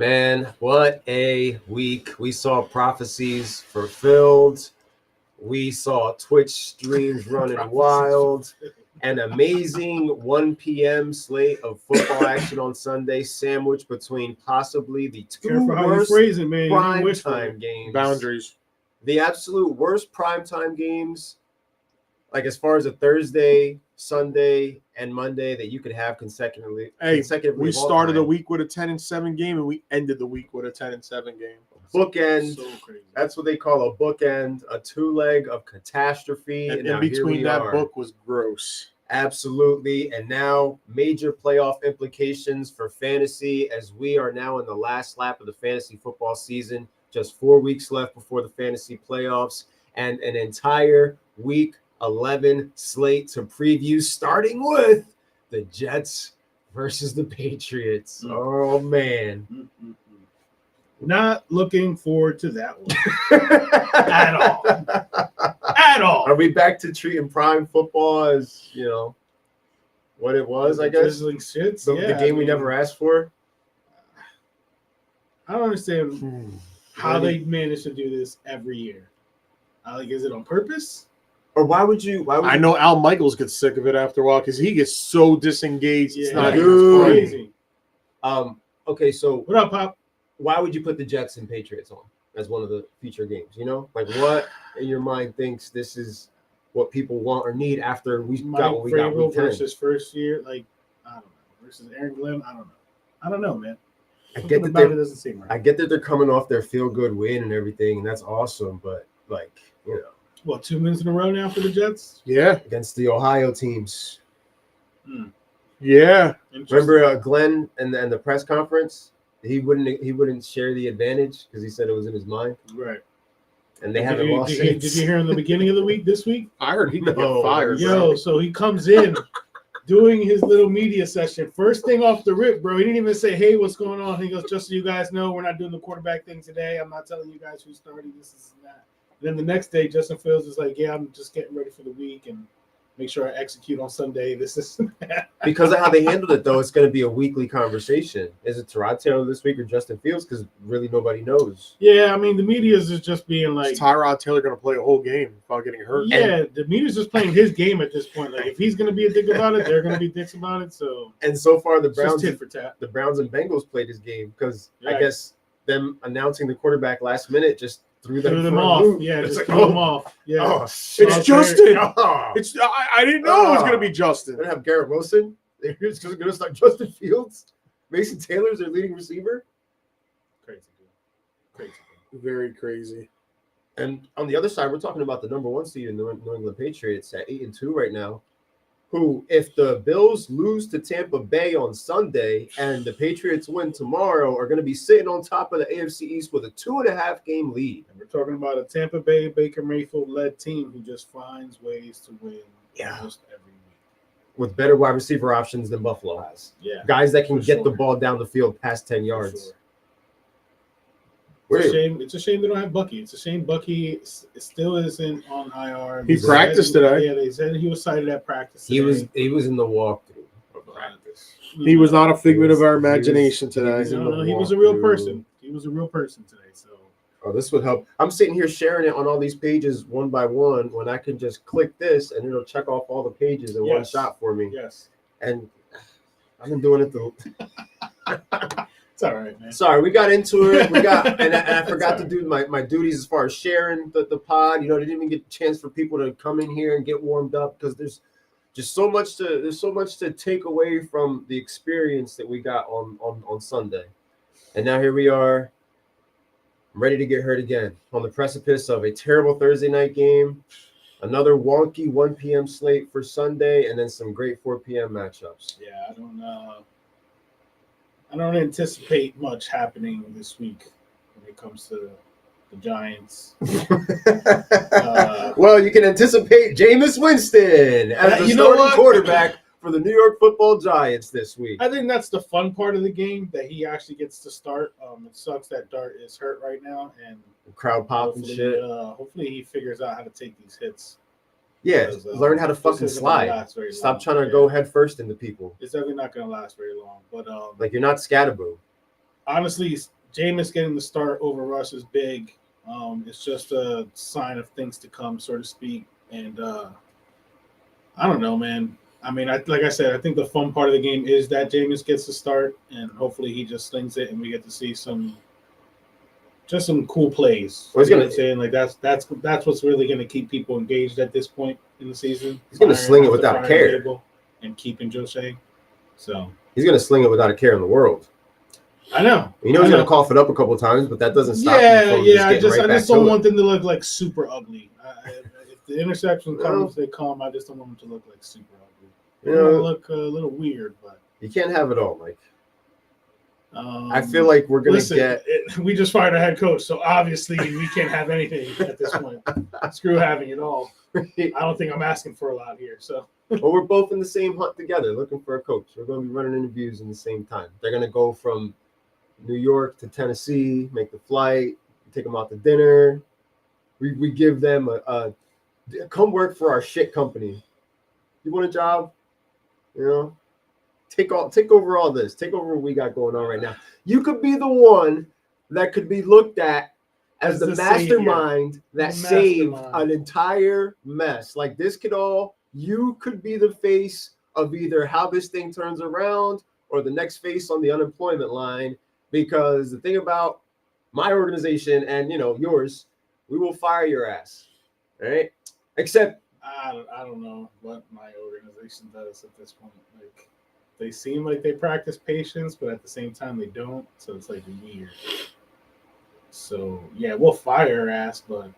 Man, what a week. We saw prophecies fulfilled. We saw Twitch streams running wild. An amazing 1 p.m. slate of football action on Sunday, sandwiched between possibly the two worst primetime games. Boundaries. The absolute worst primetime games, like as far as a Thursday, Sunday, and Monday that you could have consecutively. We started the week with a 10-7 game, and we ended the week with a 10-7 game. Bookend. So crazy. That's what they call a bookend, a two-leg of catastrophe. And in between that book was gross. Absolutely. And now major playoff implications for fantasy as we are now in the last lap of the fantasy football season. Just 4 weeks left before the fantasy playoffs and an entire week 11 slate to preview, starting with the Jets versus the Patriots. Oh, man. Not looking forward to that one at all. At all. Are we back to treating prime football as, what it was, I guess? The game we never asked for? I don't understand how they manage to do this every year. Is it on purpose? Or why would I know Al Michaels gets sick of it after a while because he gets so disengaged. Yeah, it's not even crazy. Okay, so what up, Pop? Why would you put the Jets and Patriots on as one of the feature games? What in your mind thinks this is what people want or need after we got what we got week 10? Versus first year, I don't know. Versus Aaron Glenn, I don't know, man. I get that it doesn't seem right. I get that they're coming off their feel-good win and everything, and that's awesome. But 2 wins in a row now for the Jets? Yeah, against the Ohio teams. Yeah, remember Glenn and the press conference? He wouldn't share the advantage because he said it was in his mind. Right. And they haven't lost since. Did you hear in the beginning of the week this week? I heard he could get fired. So he comes in doing his little media session. First thing off the rip, bro. He didn't even say, hey, what's going on? He goes, just so you guys know, we're not doing the quarterback thing today. I'm not telling you guys who's starting this and that. And then the next day, Justin Fields is like, yeah, I'm just getting ready for the week and make sure I execute on Sunday. This is that. Because of how they handled it, though, it's going to be a weekly conversation. Is it Tyrod Taylor this week or Justin Fields? Because really nobody knows. Yeah, the media is just being like, is Tyrod Taylor going to play a whole game without getting hurt? Yeah, the media's just playing his game at this point. If he's going to be a dick about it, they're going to be dicks about it. And so far, the Browns and Bengals played his game because I guess them announcing the quarterback last minute just threw them off. Yeah, just threw them off. Yeah, oh, it's Justin. I didn't know it was going to be Justin. They're going to have Garrett Wilson. They're just going to start Justin Fields. Mason Taylor's their leading receiver. Crazy. Very crazy. And on the other side, we're talking about the number 1 seed in the New England Patriots at 8-2 right now. Who, if the Bills lose to Tampa Bay on Sunday and the Patriots win tomorrow, are going to be sitting on top of the AFC East with a 2.5 game lead. And we're talking about a Tampa Bay Baker Mayfield-led team who just finds ways to win almost every week. With better wide receiver options than Buffalo has. Yeah. Guys that can get the ball down the field past 10 yards. It's a shame they don't have Bucky. It's a shame Bucky still isn't on IR. He practiced today. Yeah, they said he was cited at practice today. He was in the walkthrough of practice. He was not a figment of our imagination today. He was a real person. He was a real person today. So this would help. I'm sitting here sharing it on all these pages one by one when I can just click this and it'll check off all the pages in one shot for me. Yes. And I've been doing it It's all right, man. Sorry, we got into it. And I forgot to do my duties as far as sharing the pod. They didn't even get a chance for people to come in here and get warmed up because there's so much to take away from the experience that we got on Sunday. And now here we are, ready to get hurt again on the precipice of a terrible Thursday night game, another wonky 1 p.m. slate for Sunday, and then some great 4 p.m. matchups. Yeah, I don't anticipate much happening this week when it comes to the Giants. Well, you can anticipate Jameis Winston as the starting quarterback for the New York Football Giants this week. I think that's the fun part of the game, that he actually gets to start. It sucks that Dart is hurt right now, and crowd pop and shit. Hopefully he figures out how to take these hits. Yeah, learn how to fucking slide. Stop trying to go head first into people. It's definitely not going to last very long. But you're not Scatterboo. honestly, Jameis getting the start over Russ is big. It's just a sign of things to come, so to speak. And I don't know, man. I mean, like I said, I think the fun part of the game is that Jameis gets the start, and hopefully he just slings it, and we get to see some cool plays. Well, You know what I'm saying? Like that's what's really going to keep people engaged at this point in the season. He's going to sling it without a care. And keeping Joe Shea. So he's going to sling it without a care in the world. I know. He's going to cough it up a couple of times, but that doesn't stop him from I just don't want them to look like super ugly. If the interception comes, they come. I just don't want them to look like super ugly. They look a little weird, but you can't have it all, Mike. I feel like we're going to get. We just fired a head coach, so obviously we can't have anything at this point. Screw having it all. I don't think I'm asking for a lot here. So. Well, we're both in the same hunt together, looking for a coach. We're going to be running interviews in the same time. They're going to go from New York to Tennessee, make the flight, take them out to dinner. We give them a come work for our shit company. You want a job? You know, take over all this. Take over what we got going on right now. You could be the one that could be looked at as the mastermind that saved an entire mess. Like this could all. You could be the face of either how this thing turns around or the next face on the unemployment line. Because the thing about my organization and yours, we will fire your ass, right? Except I don't know what my organization does at this point. Like they seem like they practice patience, but at the same time they don't. So it's like weird. So yeah, we'll fire your ass, but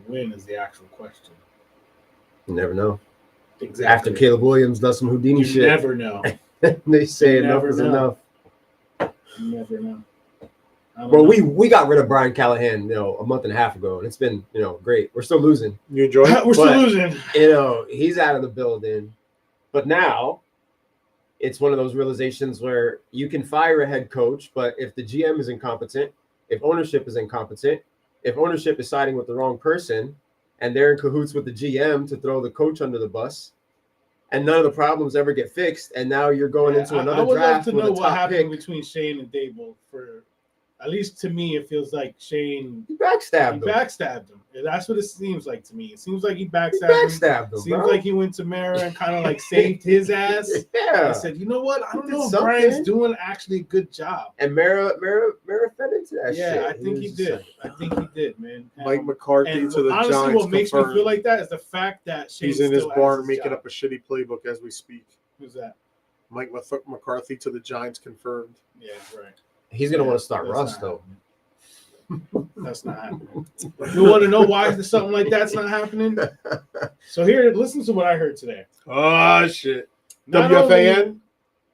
when is the actual question? You never know. Exactly. After Caleb Williams does some Houdini shit, you never know. They say enough is enough. You never know. Well, we got rid of Brian Callahan, a month and a half ago, and it's been, great. We're still losing. You enjoy it? We're still losing. He's out of the building. But now it's one of those realizations where you can fire a head coach, but if the GM is incompetent, if ownership is incompetent, if ownership is siding with the wrong person, and they're in cahoots with the GM to throw the coach under the bus, and none of the problems ever get fixed, and now you're going into another draft. I would love to with know a top what happened pick. between Shane and Daboll. For at least to me, it feels like Shane backstabbed him. That's what it seems like to me. It seems like he backstabbed him. Seems like he went to Mara and kind of like saved his ass. Yeah. I said, you know what? I don't know if Brian's doing actually a good job. And Mara fed into that shit. Yeah, I think he did. I think he did, man. Mike McCarthy to the honestly, Giants. What makes me feel like that is the fact that he's in his barn making up a shitty playbook as we speak. Who's that? Mike McCarthy to the Giants confirmed. Yeah, right. He's going to want to start Russ, though. That's not happening. You want to know why something like that's not happening? So here, listen to what I heard today. Oh, shit. Not WFAN?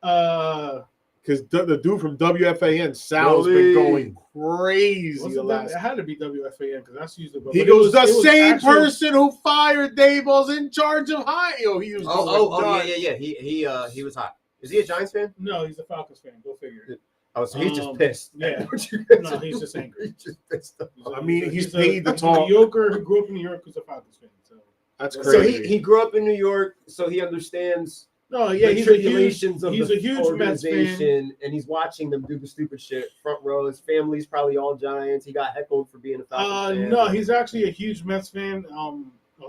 Only, because the dude from WFAN, Sal's been going crazy. It had to be WFAN because that's usually. He goes, the same person who fired Daboll's in charge of Ohio. He was yeah. He was hot. Is he a Giants fan? No, he's a Falcons fan. Go figure. Oh, so he's just pissed. Yeah. No, he's just angry. He's just pissed off. I mean, he's paid to talk. New Yorker who grew up in New York who's a Falcons fan. So that's crazy. So he grew up in New York, so he understands. No, yeah, he's a huge Mets fan, and he's watching them do the stupid shit. Front row, his family's probably all Giants. He got heckled for being a Falcons fan. No, he's actually a huge Mets fan.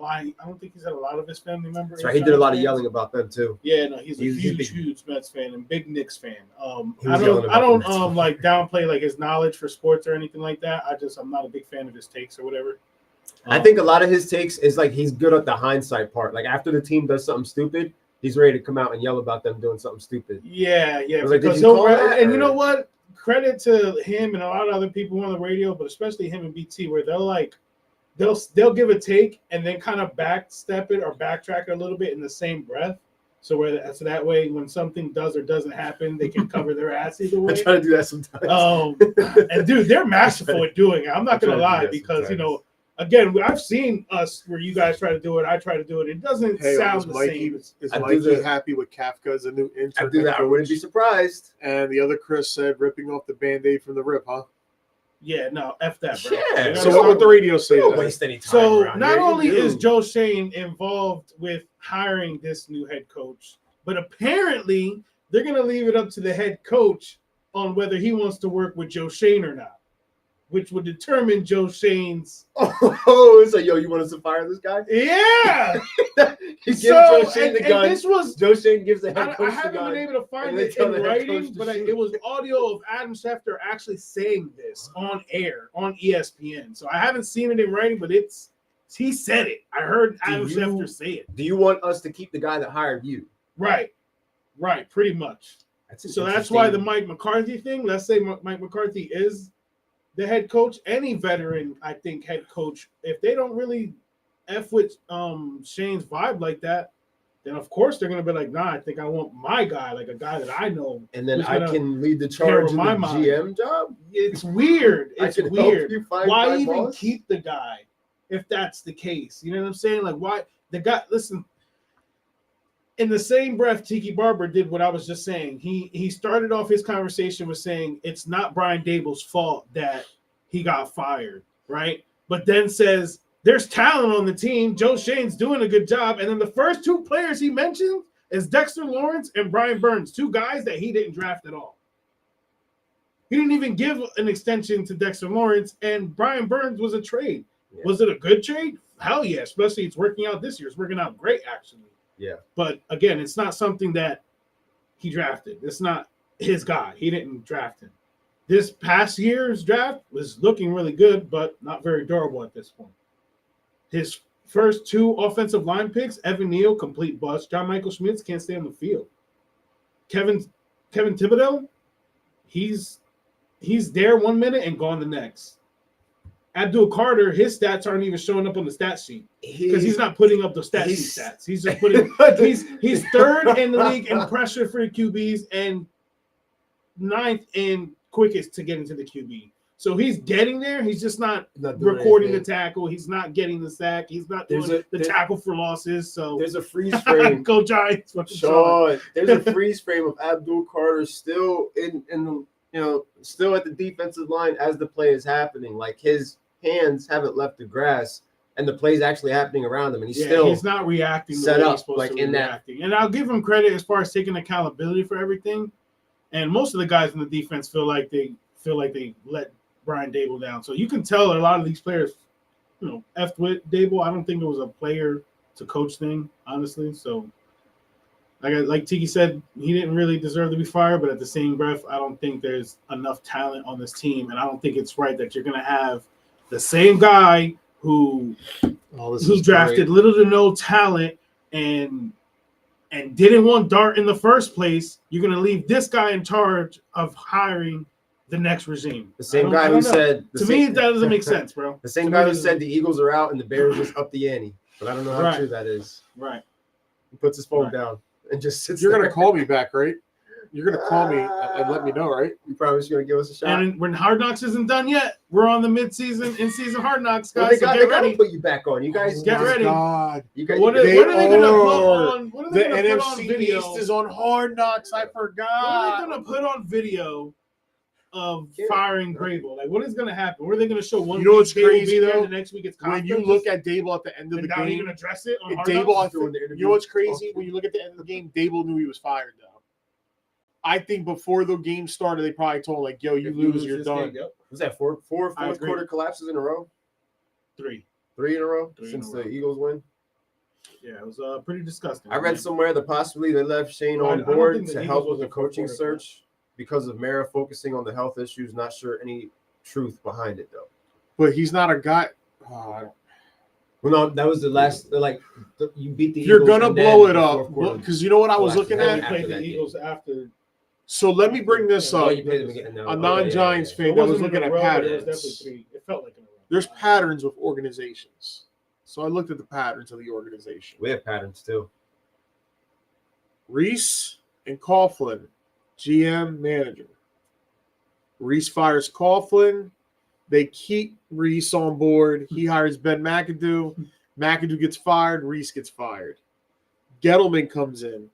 I don't think he's had a lot of his family members. That's right. He did a lot of yelling about them too. Yeah, no, he's a huge Mets fan and big Knicks fan. I don't like downplay like his knowledge for sports or anything like that. I'm not a big fan of his takes or whatever. I think a lot of his takes is like he's good at the hindsight part. Like after the team does something stupid, he's ready to come out and yell about them doing something stupid. Yeah. Like, because you know what? Credit to him and a lot of other people on the radio, but especially him and BT, where they'll give a take and then kind of backstep it or backtrack it a little bit in the same breath. So that way, when something does or doesn't happen, they can cover their ass either way. I try to do that sometimes. And dude, they're masterful at doing it. I'm not gonna lie because again, I've seen us where you guys try to do it, I try to do it. It doesn't sound the same. Is Mikey happy with Kafka as a new intern? I do that. I wouldn't be surprised. And the other Chris said, ripping off the Band-Aid from the rip, huh? Yeah, no, F that, bro. Yeah. So what would the radio say? Don't waste any time. So not only is Joe Shane involved with hiring this new head coach, but apparently they're going to leave it up to the head coach on whether he wants to work with Joe Shane or not, which would determine Joe Shane's. Oh, so yo, you want us to fire this guy? Yeah. He gives So, Joe Shane the and gun. this was. Joe Shane gives the head I coach the haven't gun. been able to find and they it tell in the head coach writing, to but shoot. it was audio of Adam Schefter actually saying this on air on ESPN. So I haven't seen it in writing, but he said it. I heard Adam Schefter say it. Do you want us to keep the guy that hired you? Right, pretty much. So that's why the Mike McCarthy thing. Let's say Mike McCarthy is the head coach. Any veteran, I think, head coach, if they don't really F with Shane's vibe like that, then of course they're gonna be like, nah, I think I want my guy, like a guy that I know. And then I can lead the charge in the GM job. It's weird. It's weird. Why even boss? keep the guy if that's the case? You know what I'm saying? Like, why the guy? Listen. In the same breath, Tiki Barber did what I was just saying. He started off his conversation with saying it's not Brian Daboll's fault that he got fired, right? But then says there's talent on the team. Joe Shane's doing a good job. And then the first two players he mentioned is Dexter Lawrence and Brian Burns, two guys that he didn't draft at all. He didn't even give an extension to Dexter Lawrence, and Brian Burns was a trade. Yeah. Was it a good trade? Hell yeah, especially it's working out this year. It's working out great, actually. Yeah. But again, it's not something that he drafted. It's not his guy. He didn't draft him. This past year's draft was looking really good, but not very durable at this point. His first two offensive line picks, Evan Neal, complete bust. John Michael Schmitz can't stay on the field. Kevin Thibodeau, he's there 1 minute and gone the next. Abdul Carter, his stats aren't even showing up on the stat sheet because he's not putting up the stat sheet stats. He's just putting. he's third in the league in pressure for QBs and ninth in quickest to get into the QB. So he's getting there. He's just not recording the tackle. He's not getting the sack. He's not doing the tackle for losses. So there's a freeze frame. Go Giants! Sean, there's a freeze frame of Abdul Carter still in the still at the defensive line as the play is happening. Like his hands haven't left the grass, and the play's actually happening around him, and he's not reacting set up like in that. And I'll give him credit as far as taking accountability for everything. And most of the guys in the defense feel like they let Brian Daboll down. So you can tell a lot of these players, effed with Daboll. I don't think it was a player to coach thing, honestly. So like Tiki said, he didn't really deserve to be fired, but at the same breath, I don't think there's enough talent on this team, and I don't think it's right that you're going to have the same guy who drafted little to no talent and didn't want Dart in the first place. You're going to leave this guy in charge of hiring the next regime. The same guy who said... To me, that doesn't make sense, bro. The same guy who said the Eagles are out and the Bears just up the ante. But I don't know how true that is. Right. He puts his phone down and just sits You're there. going to call me back, right? You're going to call me and let me know, right? You probably just going to give us a shot. And when Hard Knocks isn't done yet, we're on the in-season Hard Knocks, guys. Well, they got to put you back on. You guys get ready. God. What are they going to put on? What are they going to put on NFC video? East is on Hard Knocks. I forgot. What are they going to put on video of firing Grable? Like, what is going to happen? What are they going to show? One you know what's crazy, though? The next week it's when you look at Daboll at the end of the game. You're going to address it on Hard Daboll, Knocks? you know what's crazy? When you look at the end of the game, Daboll knew he was fired, though. I think before the game started, they probably told him, like, yo, you lose, you're done. Game, Was that fourth quarter collapses in a row? Three in a row since the Eagles win? Yeah, it was pretty disgusting. I read somewhere that possibly they left Shane on board to help with the coaching search because of Mara focusing on the health issues. Not sure any truth behind it, though. But he's not a guy. Well, no, that was the last. You beat the Eagles. You're gonna blow it up because you know what I was looking at. Played the Eagles after. So let me bring this up. A non-Giants fan that was looking at patterns. It felt like there's patterns with organizations. So I looked at the patterns of the organization. We have patterns too. Reese and Coughlin, GM manager. Reese fires Coughlin. They keep Reese on board. He hires Ben McAdoo. McAdoo gets fired. Reese gets fired. Gettleman comes in.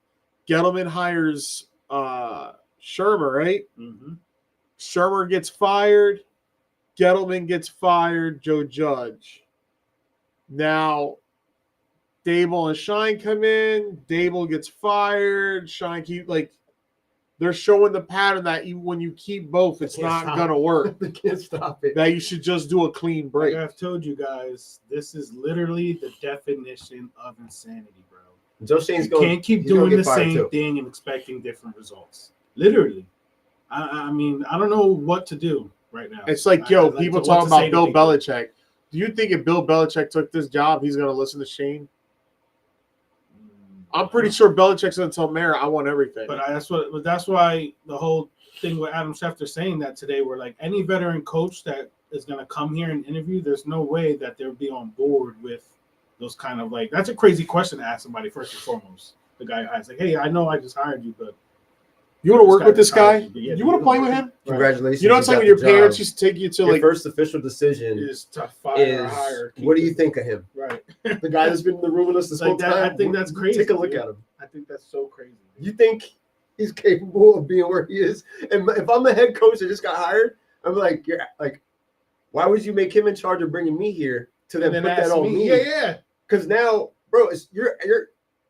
Gettleman hires Shermer, right? Mm-hmm. Shermer gets fired. Gettleman gets fired. Joe Judge. Now, Daboll and Shine come in. Daboll gets fired. Shine they're showing the pattern that when you keep both, it's Can't not stop. gonna work. They can't stop it. That you should just do a clean break. Like I've told you guys, this is literally the definition of insanity, bro. Joe Shane's You going. can't keep doing the same thing and expecting different results. Literally. I mean, I don't know what to do right now. It's like, I'd people to- talking what to say about to Bill people. Belichick. Do you think if Bill Belichick took this job, he's gonna listen to Shane? I'm pretty sure Belichick's gonna tell Mara, I want everything. But that's why the whole thing with Adam Schefter saying that today, where like any veteran coach that is going to come here and interview, there's no way that they'll be on board with those kind of like. That's a crazy question to ask somebody first and foremost. The guy asks like, "Hey, I know I just hired you, but you want to work with this guy? Yeah, you want to play with him? Congratulations. You know, it's like when your parents used to take you to your like first official decision is to fire or is hire. what do you think of him? Right. The guy that's been in the room with us this Like whole that, time. I think that's crazy. Take a look dude. at him. I think that's so crazy. You think he's capable of being where he is? And if I'm the head coach that just got hired, I'm like, you're like, why would you make him in charge of bringing me here to then put that ask on me? Yeah. Because now, bro, it's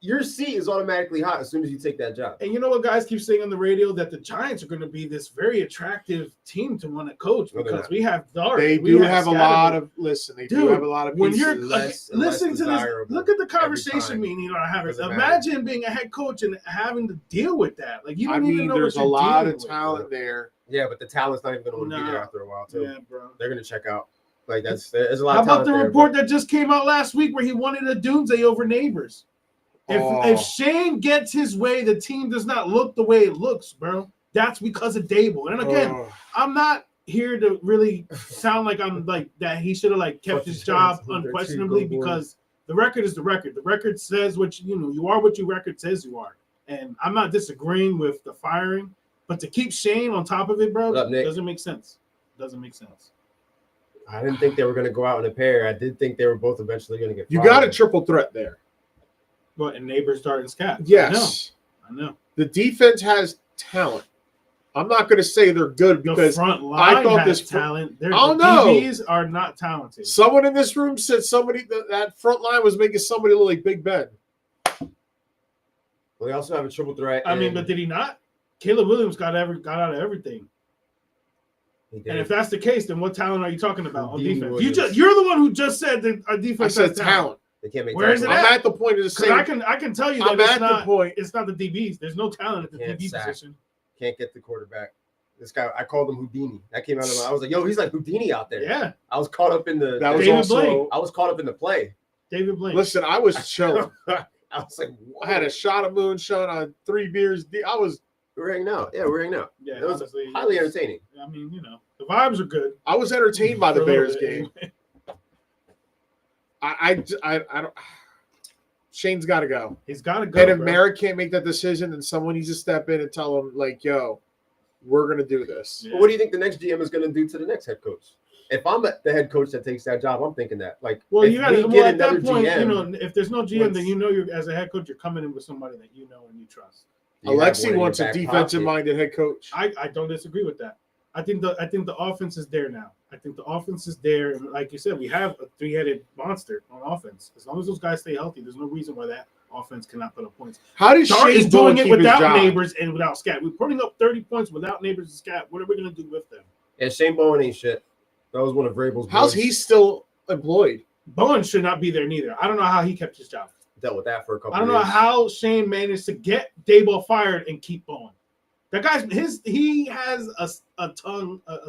your seat is automatically hot as soon as you take that job. And you know what guys keep saying on the radio? That the Giants are going to be this very attractive team to want to coach No, they're because not. we have Dart. they we do have a lot Scatterman. of listen. They Dude, do have a lot of when pieces. you're less and listening less to this, desirable look at the every conversation time. me and you are having. Doesn't matter. Imagine being a head coach and having to deal with that. Like you don't I even mean, know there's what a you're lot dealing of with, talent there. Yeah, but the talent's not even going to want to be Nah. there after a while, too. Yeah, bro. They're going to check out. Like, there's a lot How of about talent the there, report but that just came out last week where he wanted a doomsday over Neighbors? If Shane gets his way, the team does not look the way it looks, bro. That's because of Daboll. And again, I'm not here to really sound like I'm like that he should have like kept his job unquestionably because the record is the record. The record says what you are what your record says you are. And I'm not disagreeing with the firing, but to keep Shane on top of it, bro, What up, Nick? doesn't make sense. Doesn't make sense. I didn't think they were going to go out in a pair. I did think they were both eventually going to get You fired. got a triple threat there. But and Neighbors starting Scat. Yes, I know. the defense has talent. I'm not going to say they're good The because front line I thought has this talent. I don't know. DBs are not talented. someone in this room said that front line was making somebody look like Big Ben. Well, they also have a triple threat. I mean, but did he not? Caleb Williams got out of everything. And if that's the case, then what talent are you talking about on Houdini defense? You're the one who just said that our I defense said has talent. they can't make Where is tackles. it I'm at the point of the Because same. I can tell you that I'm it's at the not point. it's not the DBs. There's no talent at the Can't DB sack. position. Can't get the quarterback. This guy, I called him Houdini. That came out of my. I was like, yo, he's like Houdini out there. Yeah, I was caught up in the. That was David also. Blaine. I was caught up in the play. David Blaine. Listen, I was chilling. I was like, I had a shot of moonshine on 3 beers. I was we're hanging out. Yeah, we're hanging out. Yeah, It was honestly, highly entertaining. I mean, the vibes are good. entertained by the For a little Bears bit, game. anyway. I don't. Shane's got to go. He's got to go. And if bro. Merrick can't make that decision, then someone needs to step in and tell him, like, yo, we're going to do this. Yeah. Well, what do you think the next GM is going to do to the next head coach? If I'm the head coach that takes that job, I'm thinking that. Like, Well, if you got to we get at that another point, GM, if there's no GM, then let's- you're as a head coach, you're coming in with somebody that you know and you trust. you have one Alexi in wants your a back defensive-minded head coach. I don't disagree with that. I think the offense is there now. I think the offense is there, and like you said, we have a three-headed monster on offense. As long as those guys stay healthy, there's no reason why that offense cannot put up points. How does Dart is Shane Bowen doing it keep his without job? Neighbors and without Scat. We're putting up 30 points without Neighbors and Scat. What are we going to do with them? And Shane Bowen ain't shit. That was one of Vrabel's. How's boys. he still employed? Bowen should not be there neither. I don't know how he kept his job. dealt with that for a couple. I don't know years. how Shane managed to get Daboll fired and keep Bowen. That guy's he has a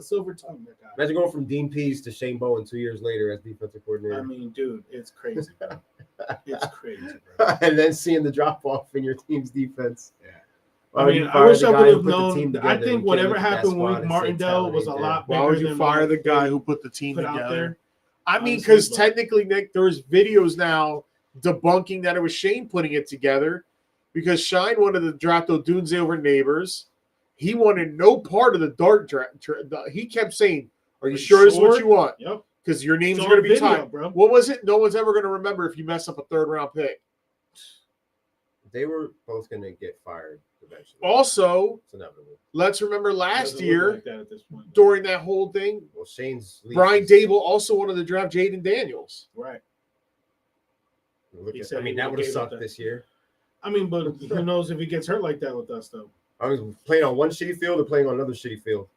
silver tongue. That guy. Imagine going from Dean Pease to Shane Bowen 2 years later as defensive coordinator. I mean, dude, it's crazy. Bro. It's crazy, bro. And then seeing the drop off in your team's defense. Yeah. Why I would mean, you I fire wish the I guy would who have put the known. team I together? think You whatever can't look at that happened squad with and say Martindale talent was a ain't lot there. Why would bigger you than fire what the guy they who put the team put out together? there. I mean, Honestly, because but- technically, Nick, there's videos now debunking that it was Shane putting it together because Shine wanted to draft Odunze over Neighbors. He wanted no part of the Dart draft. He kept saying, "Are you sure this is what you want? Yep. Because your name's It's going to on be video, tied." bro. What was it? No one's ever going to remember if you mess up a third-round pick. They were both going to get fired eventually. Also, It's inevitable. let's remember last Doesn't look year like that at this point. during that whole thing, Well, Shane's leave Brian is- Daboll also wanted to draft Jaden Daniels. Right. Look He at, said I mean, he that would have gave up sucked that. this year. I mean, but who knows if he gets hurt like that with us, though? I was playing on one shitty field or playing on another shitty field.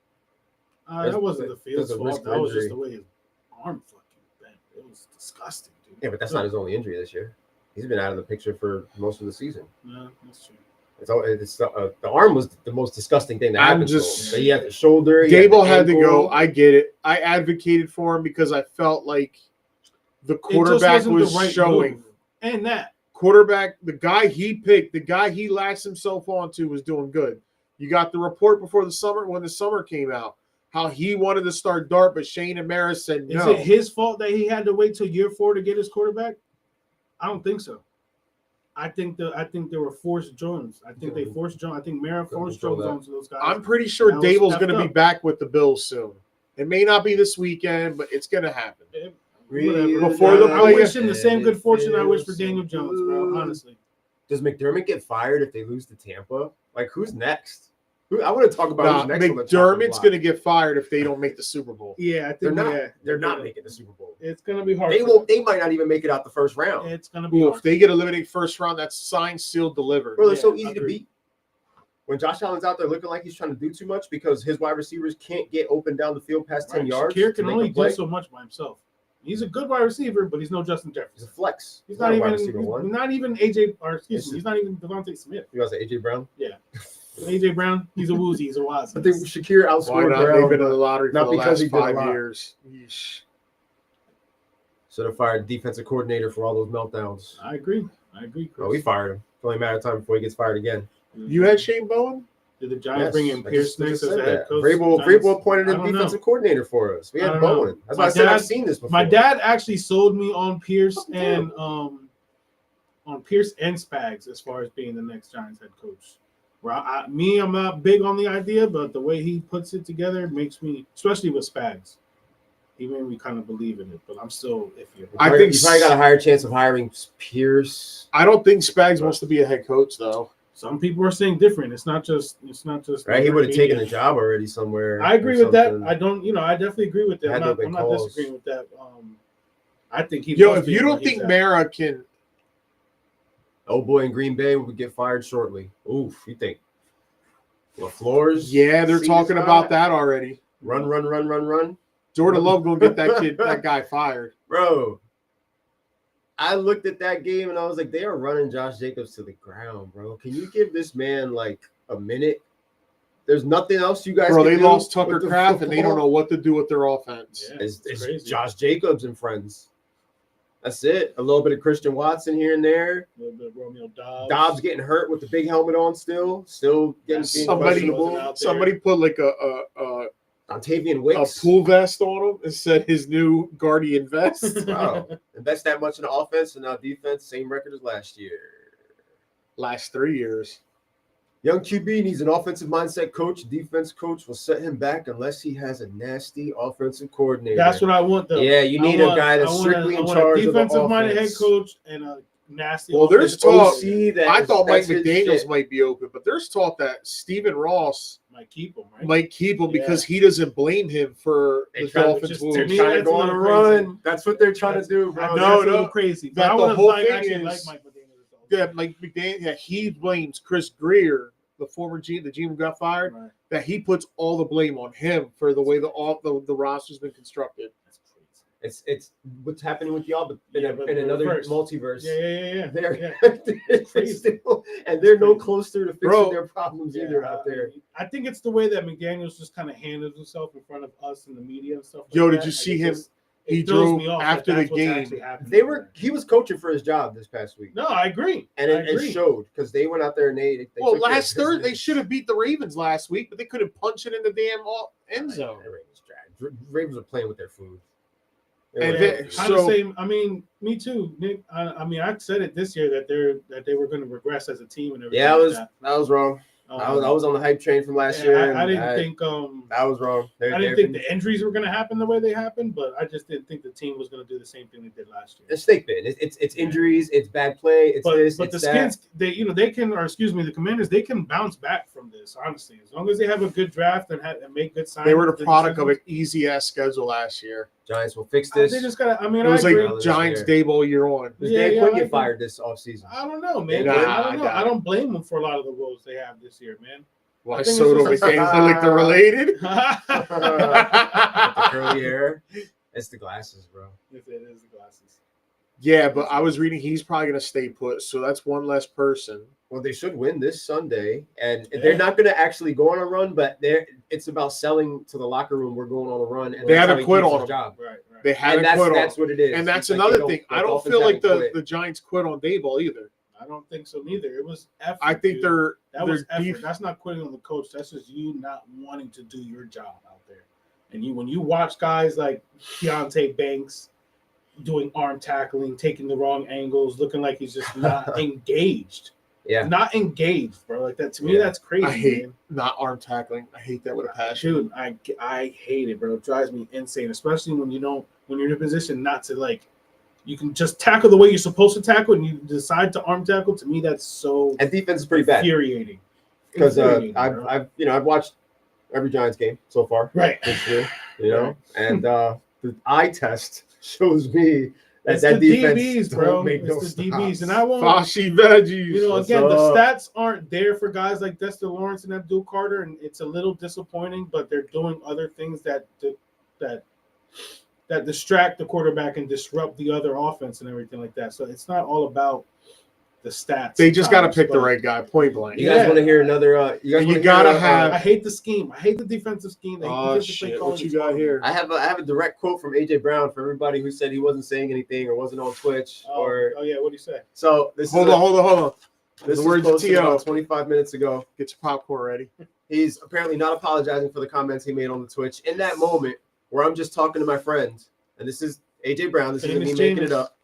That wasn't the field's there's a fault. risk That was injury. just the way his arm fucking bent. It was disgusting, dude. Yeah, but that's not his only injury this year. He's been out of the picture for most of the season. No, that's true. The arm was the most disgusting thing that happened. just- to him. He had the shoulder. Daboll had to ankle. go. I get it. I advocated for him because I felt like the It just quarterback wasn't was the right showing. move. And that. Quarterback, the guy he picked, the guy he latched himself onto was doing good. You got the report before the summer, when the summer came out, how he wanted to start Dart, but Shane and Mara said no. Is it his fault that he had to wait till year 4 to get his quarterback? I don't think so. I think they were forced Jones. I think they forced Jones. I think Mara forced Jones onto those guys. I'm pretty sure That was Daboll's stepped going to be up. back with the Bills soon. It may not be this weekend, but it's going to happen. Whatever. Before the I play- wish him the same good fortune I wish for Daniel Jones, bro. Honestly. Does McDermott get fired if they lose to Tampa? Like, who's next? I want to talk about who's next. McDermott's going to get fired if they don't make the Super Bowl. Yeah, I think They're not. yeah, They're not making the Super Bowl. It's gonna be hard. They for won't. them. They might not even make it out the first round. It's gonna be Ooh, hard. if they get eliminated first round, that's signed, sealed, delivered. Bro, they're so Yeah, easy to agreed. beat. When Josh Allen's out there looking like he's trying to do too much because his wide receivers can't get open down the field past 10 Right, yards. Shakir to can make only a play. do so much by himself. He's a good wide receiver, but he's no Justin He's a Jefferson. flex. He's not a even. wide receiver one. He's not even AJ. Or excuse It's me. He's not even Devontae Smith. You guys say AJ Brown? AJ Brown. He's a woozy. He's a wazzy. I think Shakir Why outscored not? Brown. They've been in but the lottery not for the because he last did a 5 lot. years. Yeesh. Should have fired defensive coordinator for all those meltdowns. I agree. Chris. Oh, we fired him. It's only a matter of time before he gets fired again. You had Shane Bowen? Did the Giants bring in I Pierce just next as said the head that. coach? Vrabel appointed I a don't know. defensive coordinator for us. We I had don't know. Bowen. That's My why I said I've dad- seen this before. My dad actually sold me on Pierce Fucking and on Pierce and Spags as far as being the next Giants head coach. Where I'm not big on the idea, but the way he puts it together makes me, especially with Spags, he made me kind of believe in it. But I'm still iffy. I think you probably got a higher chance of hiring Pierce. I don't think Spags wants to be a head coach, though. Some people are saying different. It's not just. Right, he would have taken the job already somewhere. I agree or with that. something. I don't. I definitely agree with that. Had I'm to have not, been I'm not calls. disagreeing with that. I think he. Yo, loves if you being don't where he's think at. Mara can, Oh boy, in Green Bay would get fired shortly. Oof, you think? LaFleur's? yeah, they're seat is talking hot. about that already. Run. Jordan Love gonna get that guy fired. Bro, I looked at that game and I was like, they are running Josh Jacobs to the ground, bro. Can you give this man like a minute? There's nothing else you guys Bro, can they do lost with Tucker the Kraft and they don't know football? what to do with their offense. Yeah, It's crazy. Josh Jacobs and friends. That's it. A little bit of Christian Watson here and there. A little bit of Romeo Dobbs. Dobbs getting hurt with the big helmet on still getting being Somebody- questionable. Somebody put like a Octavian Wicks. pool vest on him and said his new Guardian vest. Wow. Invest that much in the offense and now defense, same record as last year. Last 3 years. Young QB needs an offensive mindset coach. Defense coach will set him back unless he has a nasty offensive coordinator. That's what I want, though. Yeah, you need a guy that's strictly in charge a of the defensive-minded head offense. coach and a nasty. Well, there's offensive talk- coordinator. that I is- thought Mike that's his McDaniels shit. might be open, but there's talk that Stephen Ross might keep him, right? might keep him Yeah. because he doesn't blame him for They the try to Dolphins' just- moves. to me, Trying to that's go a on a little run. crazy. That's what they're trying to do, bro. That's No, a little no. crazy. But That I the would whole have thing actually is- liked Mike McDaniels. Yeah, Mike McDaniel, yeah, he blames Chris Greer, the former GM, the GM who got fired, Right. that he puts all the blame on him for the way the roster's been constructed. That's crazy. It's what's happening with y'all, but Yeah, but in another reverse. multiverse. Yeah. They're, Yeah. it's crazy. still, and they're no crazy. closer to fixing Bro. their problems Yeah, either out there. I think it's the way that McDaniels just kind of handles himself in front of us and the media and stuff. Yo, like did that. you see it him? just- He it throws drove me off after that the that's what's game. actually happening. He was coaching for his job this past week. No, I agree. And I it agree. showed because they went out there and they Well, took care of last Thursday they business. should have beat the Ravens last week, but they couldn't punch it in the damn end zone. The Ravens dragged. Ravens are playing with their food. And They're then- like, Kind of so- same. I mean, me too, Nick. I mean, I said it this year that they were going to regress as a team and everything. yeah, like that. I was wrong. I was on the hype train from last Yeah, year. I and didn't think I was wrong. I didn't think the injuries were going to happen the way they happened, but I just didn't think the team was going to do the same thing they did last year. It's snake bit. It's injuries. It's bad play. It's But this. the It's that. Skins, they can, or excuse me, the Commanders, they can bounce back from this. Honestly, as long as they have a good draft and make good signings. They were the product of decisions. an easy ass schedule last year. Giants will fix this. They just got to. I mean, It was I agree. like Giants Daboll year one. Does Yeah, Dan yeah, Quinn I get agree. fired this offseason? I don't know, man. Nah, I don't know. I doubt I don't blame them for a lot of the woes they have this year, man. Why think it's Soto just- McCain's look like they're related? With the curly hair. It's the glasses, bro. If it is the glasses. Yeah, but I was reading he's probably going to stay put, so that's one less person. Well, they should win this Sunday, and Yeah. they're not going to actually go on a run, but it's about selling to the locker room. We're going on a run, and They that's haven't how he quit keeps on his him. job. Right. They And haven't that's quit on that's him. what it is. And that's Like, another thing. I don't Dolphins feel like haven't the quit. Giants quit on Daboll either. I don't think so neither. It was effort. I think dude. That was they're effort. That's not quitting on the coach. That's just you not wanting to do your job out there. And when you watch guys like Deontay Banks doing arm tackling, taking the wrong angles, looking like he's just not engaged. Yeah. Not engaged, bro. Like that to me, Yeah. that's crazy. I hate man. not arm tackling. I hate that with a passion. Dude, I hate it, bro. It drives me insane, especially when you're in a position not to like. You can just tackle the way you're supposed to tackle, and you decide to arm tackle. To me, that's so And defense is pretty bad infuriating. because Infuriating, bro. I've watched every Giants game so far right. this year, and the eye test shows me It's that the defense DBs, don't bro. make no It's the DBs, stops. and I won't. Fashi veggies. What's Again, the up? stats aren't there for guys like Dexter Lawrence and Abdul Carter, and it's a little disappointing. But they're doing other things that distract the quarterback and disrupt the other offense and everything like that. So it's not all about the stats. They just got to sometimes, pick the but right guy, point blank. You guys Yeah. want to hear another? You guys You wanna gotta hear, have- I hate the scheme. I hate the defensive scheme. The Oh defensive play shit! calling What you is got horrible. here? I have a direct quote from AJ Brown for everybody who said he wasn't saying anything or wasn't on Twitch Oh yeah, what do you say? so this Hold is on. This The was words of posted T.O. about 25 minutes ago. Get your popcorn ready. He's apparently not apologizing for the comments he made on the Twitch in that moment where I'm just talking to my friend, and this is AJ Brown. This isn't me Famous making it Jameis. up.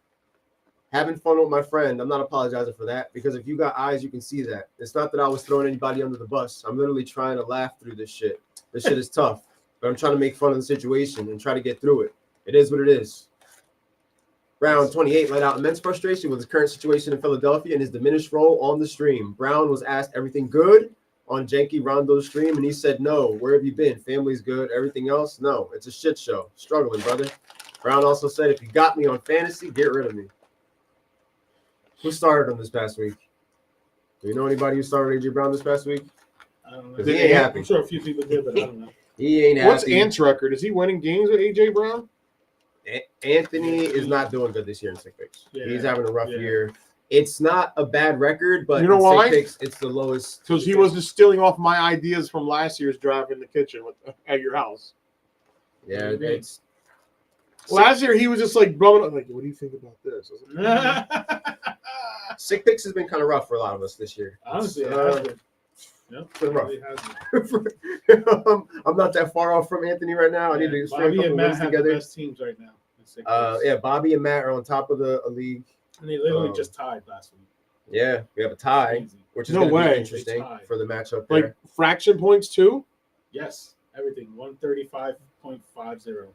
Having fun with my friend. I'm not apologizing for that because if you got eyes, you can see that. It's not that I was throwing anybody under the bus. I'm literally trying to laugh through this shit. This shit is tough, but I'm trying to make fun of the situation and try to get through it. It is what it is. Brown, 28, let out immense frustration with his current situation in Philadelphia and his diminished role on the stream. Brown was asked everything good on Janky Rondo's stream, and he said, no, where have you been? Family's good. Everything else? No, it's a shit show. Struggling, brother. Brown also said, if you got me on fantasy, get rid of me. Who started him this past week? Do you know anybody who started AJ Brown this past week? I don't know. Because he ain't happy. I'm sure a few people did, but I don't know. He ain't happy. What's Ant's record? Is he winning games with AJ Brown? Anthony is not doing good this year in sick picks. Yeah. He's having a rough Yeah. year. It's not a bad record, but You know in why? sick picks, it's the lowest. Because he was just stealing off my ideas from last year's drive in the kitchen at your house. Yeah, Mhm. it's Last year he was just like bumming up, like, what do you think about this? I was like, sick picks has been kind of rough for a lot of us this year. Honestly, it It's, has been. Yep, been rough. it has been. I'm not that far off from Anthony right now. I need to string a Bobby couple and Matt wins have the together. best teams right now. Yeah, Bobby and Matt are on top of the league. And they literally um, just tied last week. Yeah, we have a tie, Crazy. which is No going to way. be interesting They tied. for the matchup there. like fraction points too? Yes, everything 135.50. 135.50.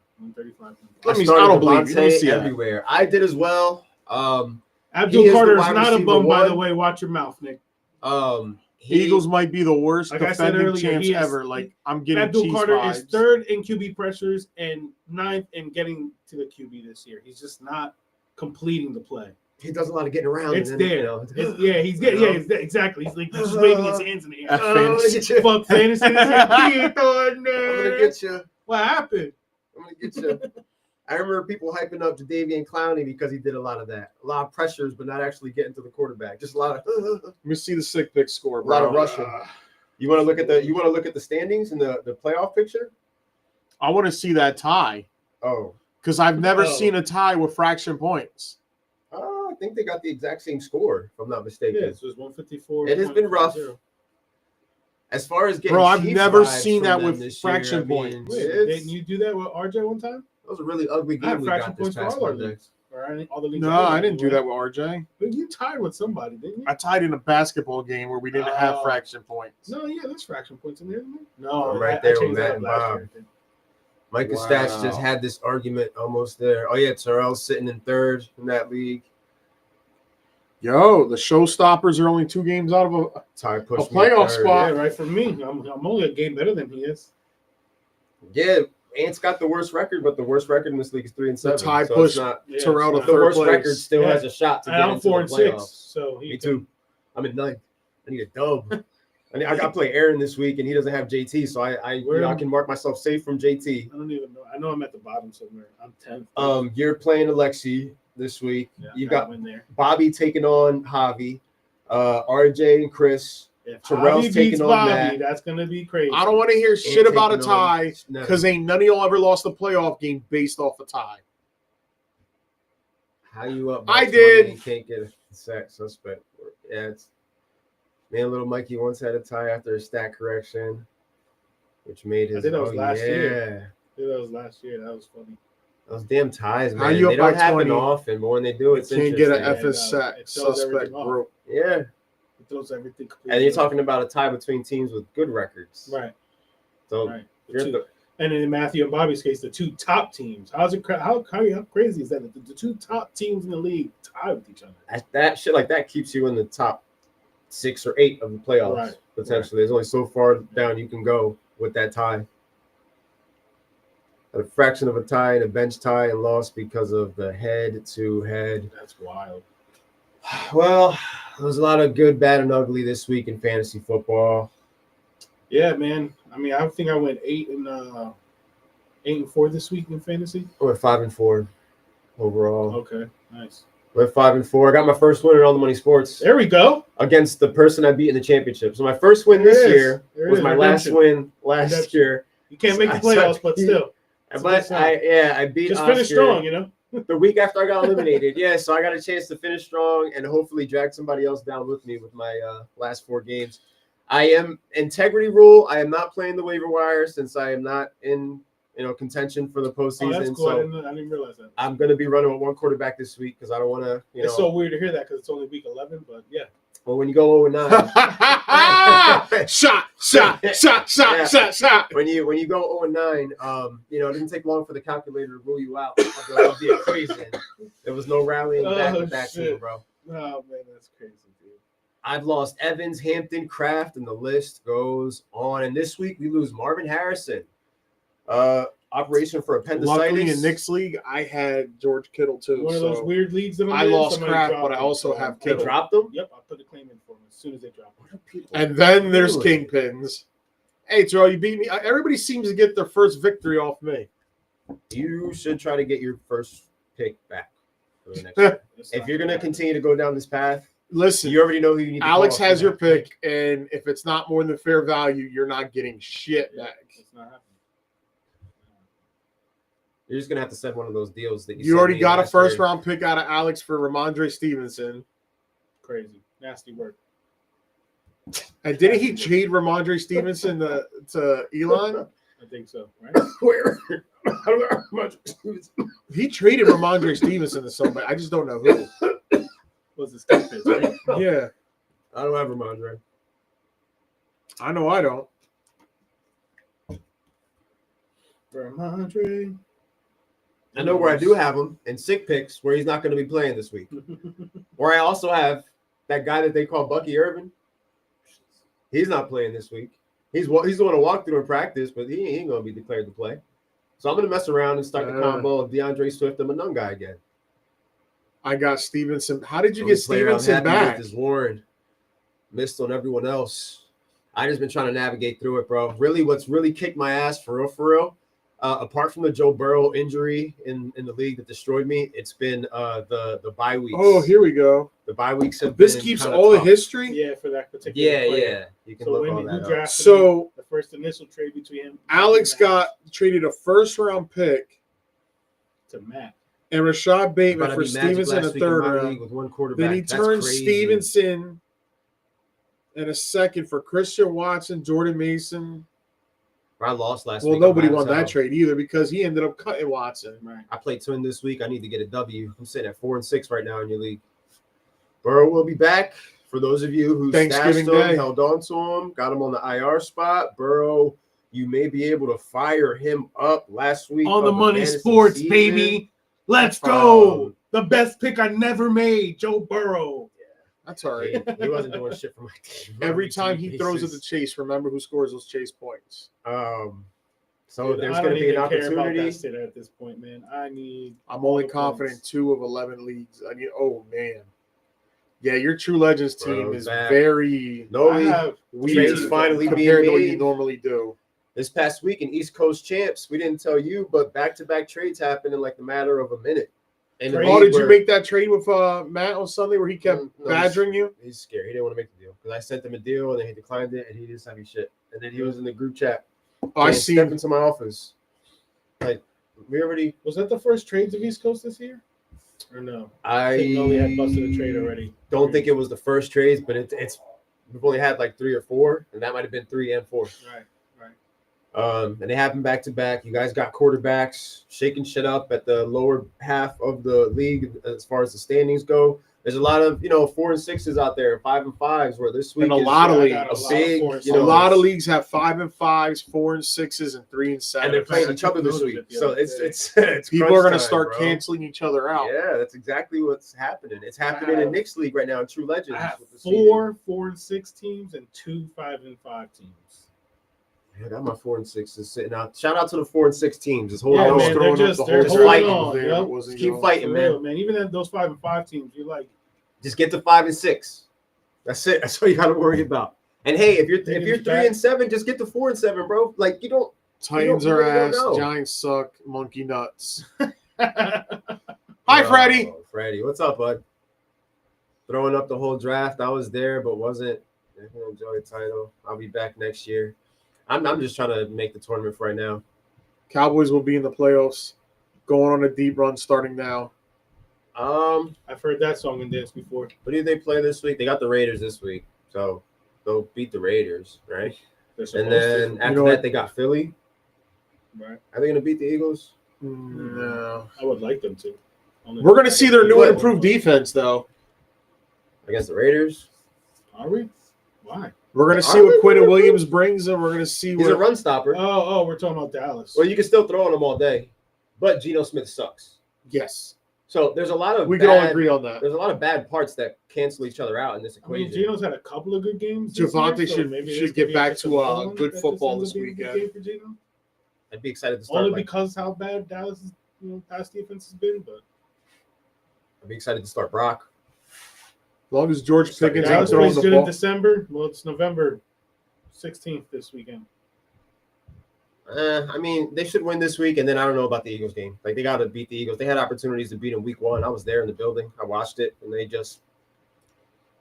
Let me- I started don't believe you. Let me Devontae see that. everywhere. I did as well. Abdul He is the Carter is wide not a receiver bum, by one. the way. Watch your mouth, Nick. Eagles might be the worst Like I said defending earlier, champs he is- ever. Like I'm getting Abdul cheese Carter vibes. is third in QB pressures and ninth in getting to the QB this year. He's just not completing the play. he does a lot of getting around. It's and then, there. you know, He's getting. Yeah, exactly. He's like just waving his hands in the air. F I'm gonna fantasy. get you. Fuck fantasy. I'm gonna get you. What happened? I'm gonna get you. I remember people hyping up Jadeveon Clowney because he did a lot of that. A lot of pressures, but not actually getting to the quarterback. Just a lot of Let me see the sick pick score, a lot bro. of rushing. You want to look at the standings and the playoff picture? I want to see that tie Oh. because I've never Oh. seen a tie with fraction points. I think they got the exact same score, if I'm not mistaken. Yeah, so it's 154. It has been rough. As far as getting Bro, I've Chiefs never vibes seen from that them with this fraction year, I mean, points. Wait, it's- didn't you do that with RJ one time? That was a really ugly I game had we fraction got this points for past all our Monday. leagues. Or all the leagues. No, I didn't do that with RJ. But you tied with somebody, didn't you? I tied in a basketball game where we didn't have Oh. fraction points. No, yeah, there's fraction points in there, isn't there? No, I'm right I there with changed that Matt up and last Bob. year, I think. Micah Wow. Stats just had this argument almost there. Oh yeah, Terrell's sitting in third in that league. Yo, the Showstoppers are only 2 games out of a. Ty pushed A me in playoff third. spot. Yeah, right for me. I'm only a game better than he is. Yeah, Ant's got the worst record, but the worst record in this league is 3-7. The tie so pushed it's not Yeah, Terrell to it's the third worst place. record still Yeah. has a shot to And get I'm into 4 the and 6, playoffs. so he Me too. I'm at 9th. I need a dub. I mean, I got to play Aaron this week, and he doesn't have JT, so I can mark myself safe from JT. I don't even know. I know I'm at the bottom somewhere. I'm 10th. You're playing Alexi this week. Yeah, You've got win there. Bobby taking on Javi, RJ and Chris. If Terrell's Javi taking beats on Bobby, Matt. that's gonna be crazy. I don't want to hear shit about a taking on tie because ain't none of y'all ever lost a playoff game based off a tie. How you up? I 20 did. and can't get a sack suspect. Yeah, man, little Mikey once had a tie after a stat correction, which made his. I think that was last year. Yeah, Yeah, that was last year. That was funny. those damn ties, man. How you They up by don't happen 20? often, but when they do, it's Can't get an interesting. FS sack It throws suspect everything off. group. Yeah, It throws everything. and you're talking about a tie between teams with good records. right. So Right. you're And in Matthew and Bobby's case, the two top teams. How crazy is that? The two top teams in the league tie with each other. that shit like that keeps you in the top 6 or 8 of the playoffs Right. potentially. There's only so far down you can go with that tie. A fraction of a tie and a bench tie and lost because of the head-to-head. That's wild. Well, there's a lot of good, bad, and ugly this week in fantasy football. Yeah, man. I mean, I think I went 8-4 this week in fantasy. I went 5-4 overall. Okay, nice. Went 5-4. I got my first win in All the Money Sports There we go. against the person I beat in the championship. So my first win There this it is. year There it was is. my Redemption. last win last Redemption. year. You can't make the I playoffs, suck. but still, it's a good But sign. I beat Just Oscar finish strong, you know. the week after I got eliminated. Yeah, so I got a chance to finish strong and hopefully drag somebody else down with me with my last 4 games. I am integrity rule. I am not playing the waiver wire since I am not in contention for the Oh, postseason. that's cool. So I didn't realize that. I'm going to be running with 1 quarterback this week because I don't want to. It's so weird to hear that because it's only week 11, but yeah. Well, when you go 0-9, shot. when you go 0-9, it didn't take long for the calculator to rule you out of the equation. There was no rallying back with that team, bro. Oh man, that's crazy, dude. I've lost Evans, Hampton, Kraft, and the list goes on. And this week we lose Marvin Harrison. Operation for appendicitis. Luckily in Nick's league, I had George Kittle too. One of those weird leagues that I'm I in, lost somebody Kraft, dropped but I him. also have They Kittle. dropped him? Yep, I put a claim in for him as soon as they dropped him. And then there's Really? Kingpins. Hey, Terrell, you beat me. Everybody seems to get their first victory off me. You should try to get your first pick back for the next year. If you're going to continue to go down this path, Listen, you already know who you need to Alex call has for your that pick, and if it's not more than fair value, you're not getting shit Yeah, back. it's not happening. You're just going to have to send one of those deals that You sent already me got a last first year. round pick out of Alex for Ramondre Stevenson. Crazy. Nasty work. And didn't he trade Ramondre Stevenson to Elon? I think so, right? Where? He traded Ramondre Stevenson to somebody. I just don't know who. Was the Kingpins, right? Yeah, I don't have Ramondre. I know I don't. Ramondre. I know where I do have him in sick picks where he's not going to be playing this week. Where I also have that guy that they call Bucky Irvin. He's not playing this week. He's doing a walkthrough in practice, but he ain't going to be declared to play. So I'm going to mess around and start the combo of DeAndre Swift and Monunga again. I got Stevenson. How did you Only get player I'm Stevenson happy back? with is Warren. Missed on everyone else. I just been trying to navigate through it, bro. Really, what's really kicked my ass for real, apart from the Joe Burrow injury in the league that destroyed me, it's been the bye weeks. Oh, here we go. The bye weeks have This been keeps kinda all the tough. history. Yeah, for that particular Yeah, player. yeah. You can So look when all who that up. drafted him? So The first initial trade between him. Alex and got traded a first round pick to Matt. and Rashad Bateman About to for be Magic Stevenson a last week in third my round. league with one quarterback. Then he That's turned crazy. Stevenson and a second for Christian Watson, Jordan Mason. I lost last Well, week. nobody I'm mad won as that hell. trade either because he ended up cutting Watson. Right. I played twin this week. I need to get a W. I'm sitting at 4-6 right now in your league. Burrow will be back. For those of you who Thanksgiving stashed him, Day. held on to him, got him on the IR spot. Burrow, you may be able to fire him up last week On the of money fantasy sports, season. baby. Let's go. The best pick I never made, Joe Burrow. That's all He, right. he wasn't doing shit for my team. Every time he throws at the chase, remember who scores those chase points. So Dude, there's I going don't to be an even care about opportunity. that shit at this point, man. I need. I'm only all the confident in points. 2 of 11 leagues. I mean, oh man. Yeah, your True Legends team Bro, is back. very No, I have weird trades finally being compared to what you made. normally do. This past week in East Coast champs, we didn't tell you, but back-to-back trades happened in like the matter of a minute. And the Trade? Oh, league did you where- make that trade with Matt on Sunday where he kept No, badgering you? He's scared. He didn't want to make the deal because I sent him a deal and then he declined it and he didn't have any shit. And then he was in the group chat. Oh, I saying, see. Step into my office. Like we already. Was that the first trades of East Coast this year? Or no? I think Noli had busted a trade already. Don't think it was the first trades, but it's we've only had like 3 or 4, and that might have been 3 and 4. Right. And they happen back to back. You guys got quarterbacks shaking shit up at the lower half of the league as far as the standings go. There's a lot of 4 and 6s out there, 5 and 5s, where this week And a is lot of I leagues. got a lot big, of 4 and you A know, lot of leagues have 5 and 5s, 4 and 6s, and 3 and 7. and they're playing I each other took this note of week. it the So other it's People crunch are going to time, start bro. canceling each other out. Yeah, that's exactly what's happening. It's happening in Nick's league right now in True Legends. I have with the seeding. 4 and 6 teams and 2 5 and 5 teams. Yeah, I got my 4 and 6s sitting out. Shout out to the 4 and 6 teams. Just hold Yeah, on. man, throwing they're up just the they're whole holding fighting on. there. Yep. It wasn't Just keep going. fighting, For man. real, man. Even at those 5 and 5 teams, you're like, Just get to 5 and 6. That's it. That's all you got to worry about. And hey, if you're 3 and 7, just get to 4 and 7, bro. Like you don't. Titans You are really don't ass. know. Giants suck. Monkey nuts. yeah, Hi, Freddie. Oh, Freddie, what's up, bud? Throwing up the whole draft. I was there, but wasn't. I can enjoy the title. I'll be back next year. I'm just trying to make the tournament for right now. Cowboys will be in the playoffs. Going on a deep run starting now. I've heard that song and dance before. What do they play this week? They got the Raiders this week, so they'll beat the Raiders, right? They're And supposed then to, after know that, what? they got Philly. right? Are they going to beat the Eagles? No. I would like them to. We're going to see their new and improved defense, though. Against the Raiders? Are we? Why? We're going to see Are what they Quinn really? Williams brings, and we're going to see He's a what. run stopper. Oh, we're talking about Dallas. Well, you can still throw on him all day, but Geno Smith sucks. Yes. So there's a lot of We can all agree on that. There's a lot of bad parts that cancel each other out in this I mean, equation. Geno's had a couple of good games. this Javonte year, so should- maybe should this get could be back just to, another one good that just football ends this up being a good weekend. game for Geno. I'd be excited to start. Only like, because how bad Dallas' past defense has been, but I'd be excited to start Brock. As long as George Sorry, Pickens Dallas ain't Dallas throwing plays the good in ball. December. Well, it's November 16th this weekend. I mean, they should win this week, and then I don't know about the Eagles game. Like they got to beat the Eagles. They had opportunities to beat them week 1. I was there in the building. I watched it, and they just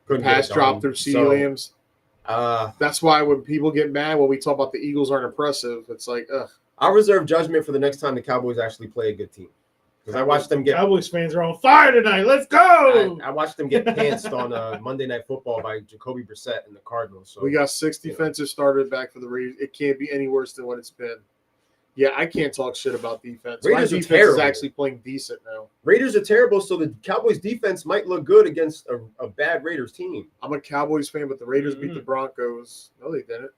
couldn't get Pass it drop done. through CeeDee So, Lambs. Uh, That's why when people get mad when we talk about the Eagles aren't impressive, it's like, ugh. I'll reserve judgment for the next time the Cowboys actually play a good team, because I watched them get. Cowboys fans are on fire tonight. Let's go! I watched them get pantsed on Monday Night Football by Jacoby Brissett and the Cardinals. So We got 6 defensive starters back for the Raiders. It can't be any worse than what it's been. Yeah, I can't talk shit about defense. My Raiders are defense is terrible. actually playing decent now. Raiders are terrible, so the Cowboys defense might look good against a bad Raiders team. I'm a Cowboys fan, but the Raiders beat the Broncos. No, they didn't.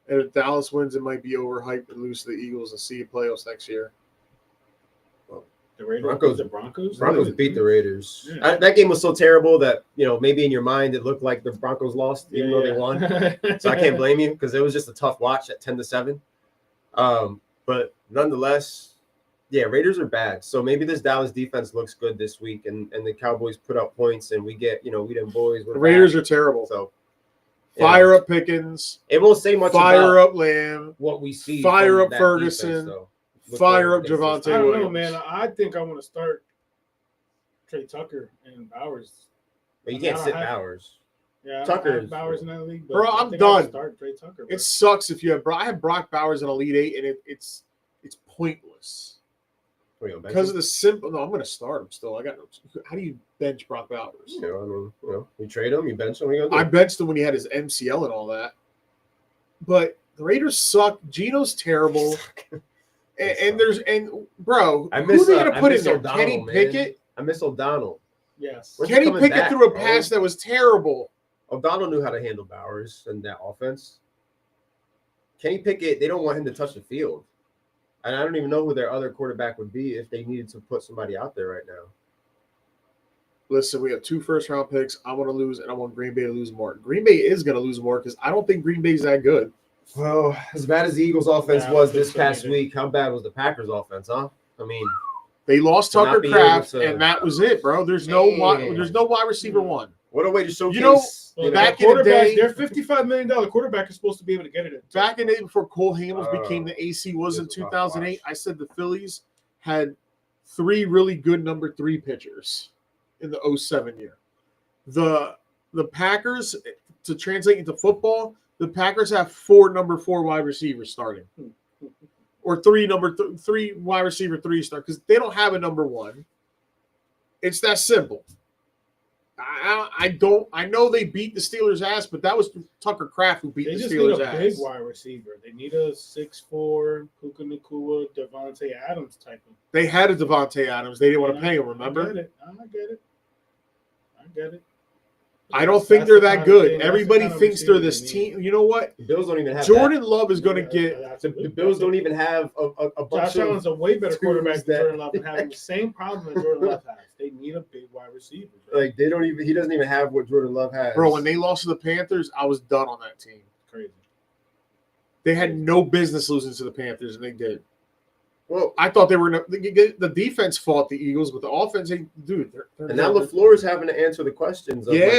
And if Dallas wins, it might be overhyped and lose to the Eagles and see playoffs next year. The Raiders Broncos- beat the Broncos. Broncos beat the Raiders. Yeah. That game was so terrible that maybe in your mind it looked like the Broncos lost, even though they won. So I can't blame you because it was just a tough watch at 10-7. But nonetheless, yeah, Raiders are bad. So maybe this Dallas defense looks good this week, and the Cowboys put up points, and we get we them boys. The Raiders are terrible. So Fire up Pickens. it won't say much Fire about up Lamb. what we see. Fire from up that Ferguson. defense, though. Look Fire forward up against this I Javonte don't team. know, Williams. man. I think I want to start Trey Tucker and Bowers. But you I mean, can't I sit don't have- Bowers. Yeah, Tucker I have is- Bowers in that league. But Bro, I I'm think I would done. Start Trey Tucker. Bro. It sucks if you have I have Brock Bowers in Elite 8, and it's pointless. What are you gonna bench Because him? of the simple. No, I'm going to start him still. I got no. How do you bench Brock Bowers? You trade him, you bench him. What are you I gonna do? benched him when he had his MCL and all that. But the Raiders suck. Geno's terrible. Bro, I who miss, are they going I to put in miss there? O'Donnell, Kenny man. Pickett? I miss O'Donnell. Yes. Where's he Kenny coming Pickett back, threw a bro? pass that was terrible. O'Donnell knew how to handle Bowers and that offense. Kenny Pickett, they don't want him to touch the field. And I don't even know who their other quarterback would be if they needed to put somebody out there right now. Listen, we have 2 first-round picks. I want to lose, and I want Green Bay to lose more. Green Bay is going to lose more because I don't think Green Bay's that good. Well, as bad as the Eagles' offense Yeah, I was don't think this so past either. week, how bad was the Packers' offense, huh? I mean, They lost To not Tucker be Kraft, able to- and that was it, bro. There's no wide receiver Man. one. What a way to showcase. Well, back that in the quarterback, day- their $55 million quarterback is supposed to be able to get it. Back in the day before Cole Hamels became the AC was in this was 2008, watch. I said the Phillies had 3 really good number 3 pitchers in the 07 year. The Packers, to translate into football, the Packers have 4 number 4 wide receivers starting. Or 3 3 wide receiver 3 start because they don't have a number 1. It's that simple. I know they beat the Steelers' ass, but that was Tucker Kraft who beat They the just Steelers' need a ass. big wide receiver. They need a 6'4", Puka Nacua, Devontae Adams type of. They had a Devontae Adams. They didn't want to pay him, remember? I get it. I don't That's think they're the that kind of good. thing- that's Everybody the kind of thinks they're receiver this they need. team. You know what? The Bills don't even have Jordan Love is going to get. The Bills don't even have a bunch Josh Allen's of. a way better quarterback than that- Jordan Love and having the same problem that Jordan Love has. They need a big wide receiver. Bro. Like they don't even. He doesn't even have what Jordan Love has. Bro, when they lost to the Panthers, I was done on that team. Crazy. They had no business losing to the Panthers, and they did. Well, I thought they were the defense fought the Eagles, but the offense, dude. They're and now LaFleur is having to answer the questions. Of Yeah. like,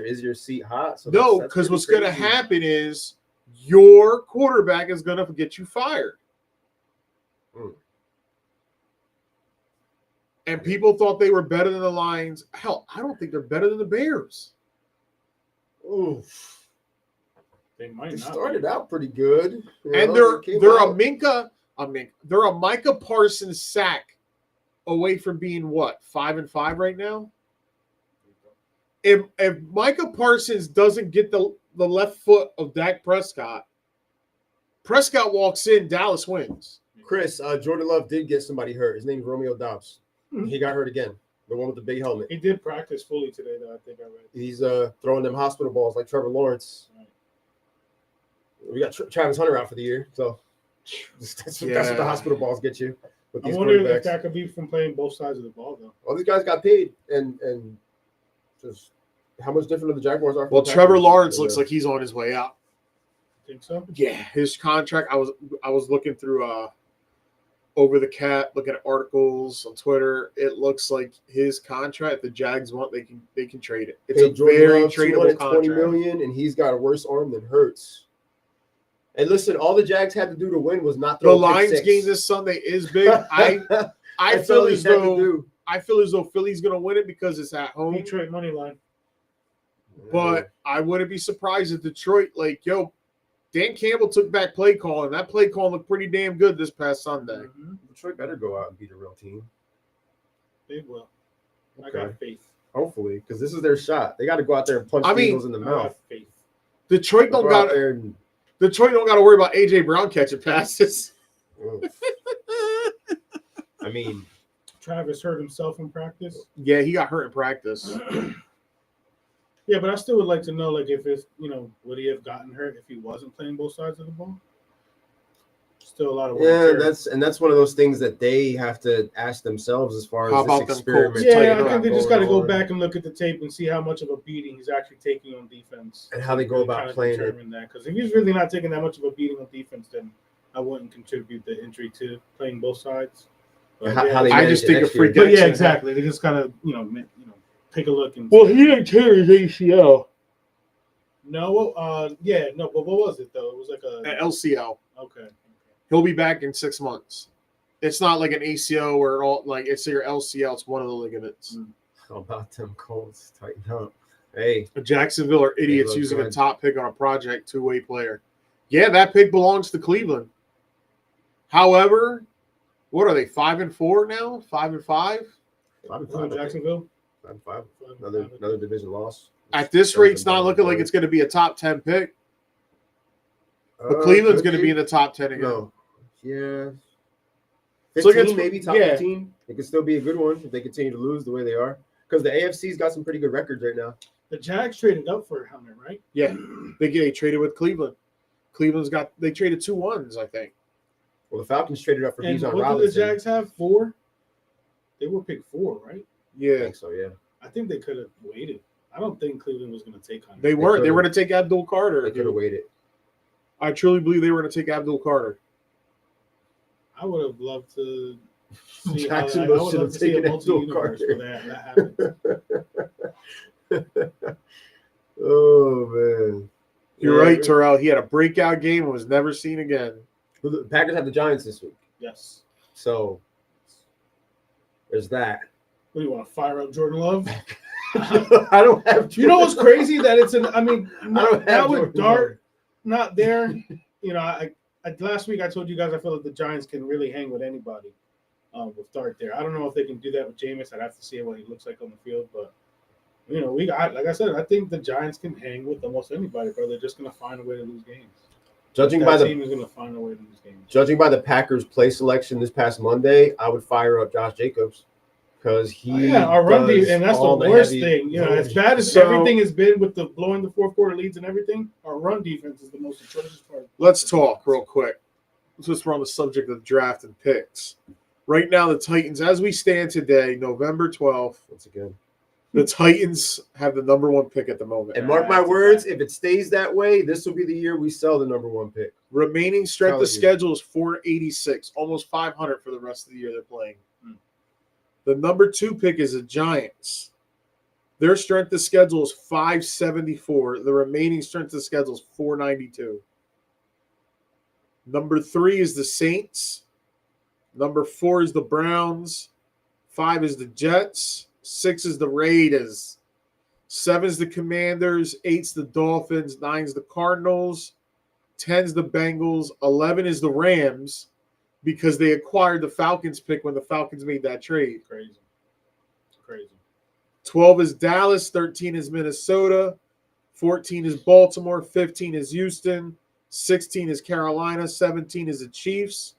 is your seat hot? So no, that's because pretty what's going to crazy. happen is your quarterback is going to get you fired. Mm. And people thought they were better than the Lions. Hell, I don't think they're better than the Bears. Oof. They might They not. started out pretty good, you And know, they came they're a out- they're a Micah Parsons sack away from being what 5-5 right now. If Micah Parsons doesn't get the left foot of Dak Prescott walks in, Dallas wins. Chris, Jordan Love did get somebody hurt. His name's Romeo Dobbs. Mhm. He got hurt again. The one with the big helmet. He did practice fully today, though. I think I read. He's throwing them hospital balls like Trevor Lawrence. Right. We got Travis Hunter out for the year, so that's what the hospital balls get you with I these wonder if quarterbacks. that could be from playing both sides of the ball, though. All these guys got paid, and just how much different the Jaguars are. From Well, the Trevor Packers. Lawrence looks like he's on his way out. Think so? Yeah, his contract. I was looking through over the cat, looking at articles on Twitter. It looks like his contract, the Jags want, they can trade it. It's paid a Jordan very Love tradable $220 contract. million, and he's got a worse arm than Hurts. And listen, all the Jags had to do to win was not The throw a pick Lions six. game this Sunday is big. I That's feel all he as had to though do. Philly's gonna win it because it's at home. Detroit money line. But I wouldn't be surprised if Detroit, Dan Campbell took back play calling. That play call looked pretty damn good this past Sunday. Mm-hmm. Detroit better go out and beat a real team. They will. I Okay. got faith. Hopefully, because this is their shot. They got to go out there and punch I the mean, Eagles in the I mouth. got faith. Detroit don't Go out got there and to worry about AJ Brown catching passes. oof. I mean, Travis hurt himself in practice. Yeah, he got hurt in practice. Yeah, but I still would like to know, if it's, would he have gotten hurt if he wasn't playing both sides of the ball? Still a lot of work. yeah, there. that's one of those things that they have to ask themselves as far as How this about them experiment. Colts? Yeah, tighten I up think they just got to going go on back and look at the tape and see how much of a beating he's actually taking on defense. and how they go about playing it. Because if he's really not taking that much of a beating on defense, then I wouldn't contribute the injury to playing both sides. But How they I manage just it think a next freak year. But yeah, accident. exactly. They just gotta, take a look and. Well, he didn't tear his ACL No, but what was it though? It was like at a LCL. okay. He'll be back in 6 months. It's not like an ACL where it's your LCL. It's one of the ligaments. How about them Colts? Tighten up. Hey, Jacksonville are idiots look using a good. top pick on a project two-way player. Yeah, that pick belongs to Cleveland. However, what are they, 5-4 now? 5-5? 5-5, I think. Jacksonville. 5-5. Another division loss. At this rate, it's not looking like it's going to be a top 10 pick. But Cleveland's could going to be in the top 10 again. No. Yeah. So 15, it's- maybe top yeah. 15. It could still be a good one if they continue to lose the way they are. Because the AFC's got some pretty good records right now. The Jags traded up for Hunter, right? Yeah, they traded with Cleveland. They traded 2 1s, I think. Well, the Falcons traded up for And Bijan what did the Robinson. Jags have? 4? They were picked 4, right? I Yeah, think so, yeah. I think they could have waited. I don't think Cleveland was going to take Hunter. they weren't. They could've. were going to take Abdul Carter. They could have waited. I truly believe they were going to take Abdul Carter. I would have loved to see Jacksonville I would should love have to see a taken Abdul multi-universe Carter. where that happened. Oh man, You're right, Terrell. He had a breakout game and was never seen again. The Packers have the Giants this week, Yes. so there's that. What do you want to fire up Jordan Love? I don't have. You know what's crazy that it's an. I mean, don't now have with Jordan Dart not there, you know, I last week I told you guys I feel like the Giants can really hang with anybody with Dart there. I don't know if they can do that with Jameis. I'd have to see what he looks like on the field, but you know, like I said, I think the Giants can hang with almost anybody, bro. They're just gonna find a way to lose games. Judging that by team is gonna find a way to lose games. Judging by the Packers' play selection this past Monday, I would fire up Josh Jacobs because he our run does and that's the all worst heavy thing. You know, as loading. bad as So- everything has been with the blowing the fourth quarter leads and everything, our run defense is the most atrocious part. Let's talk real quick. Since we're on the subject of draft and picks. Right now, the Titans, as we stand today, November 12th, Once again. the Titans have the number 1 pick at the moment. And mark my words, if it stays that way, this will be the year we sell the number 1 pick. Remaining strength Telling of you. schedule is 486, almost 500 for the rest of the year they're playing. Hmm. The number 2 pick is the Giants. Their strength of schedule is 574. The remaining strength of schedule is 492. Number 3 is the Saints. Number 4 is the Browns. 5 is the Jets. 6 is the Raiders. 7 is the Commanders. 8 is the Dolphins. 9 is the Cardinals. 10 is the Bengals. 11 is the Rams because they acquired the Falcons pick when the Falcons made that trade. Crazy. 12 is Dallas. 13 is Minnesota. 14 is Baltimore. 15 is Houston. 16 is Carolina. 17 is the Chiefs.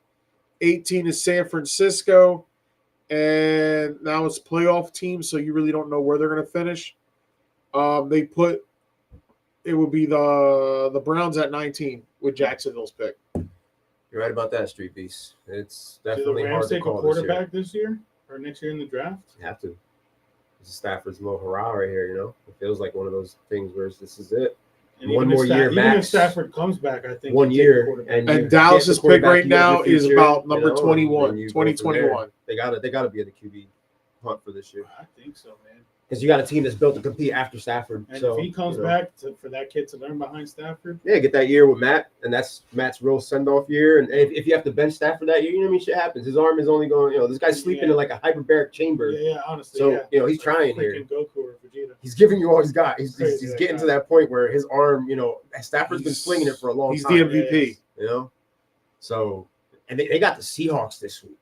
18 is San Francisco. And now it's playoff teams, so you really don't know where they're going to finish. They put it would be the Browns at 19 with Jacksonville's pick. You're right about that, Street Beast. It's Do the definitely hard Rams to take a call this year. quarterback this year or next year in the draft? You have to. This is Stafford's little hurrah right here, you know? It feels like one of those things where this is it. And One even more if year even if max. Stafford comes back, I think 1 he'll take a year. quarterback. And you And get Dallas's the pick quarterback right you have in now the is future, about you number know, 21, and you go from there. 2021. They gotta be in the QB hunt for this year. I think so, man. Because you got a team that's built to compete after Stafford. And so if he comes you know. back for that kid to learn behind Stafford, Yeah, get that year with Matt, and that's Matt's real send-off year. And if you have to bench Stafford that year, you know what I mean? Shit happens. His arm is only going, this guy's sleeping in like a hyperbaric chamber. yeah, honestly, So, yeah. he's trying here. Freaking Goku or Vegeta. He's giving you all he's got. He's Crazy, that getting guy. to that point where his arm, Stafford's been slinging it for a long He's time. the MVP. So, and they got the Seahawks this week.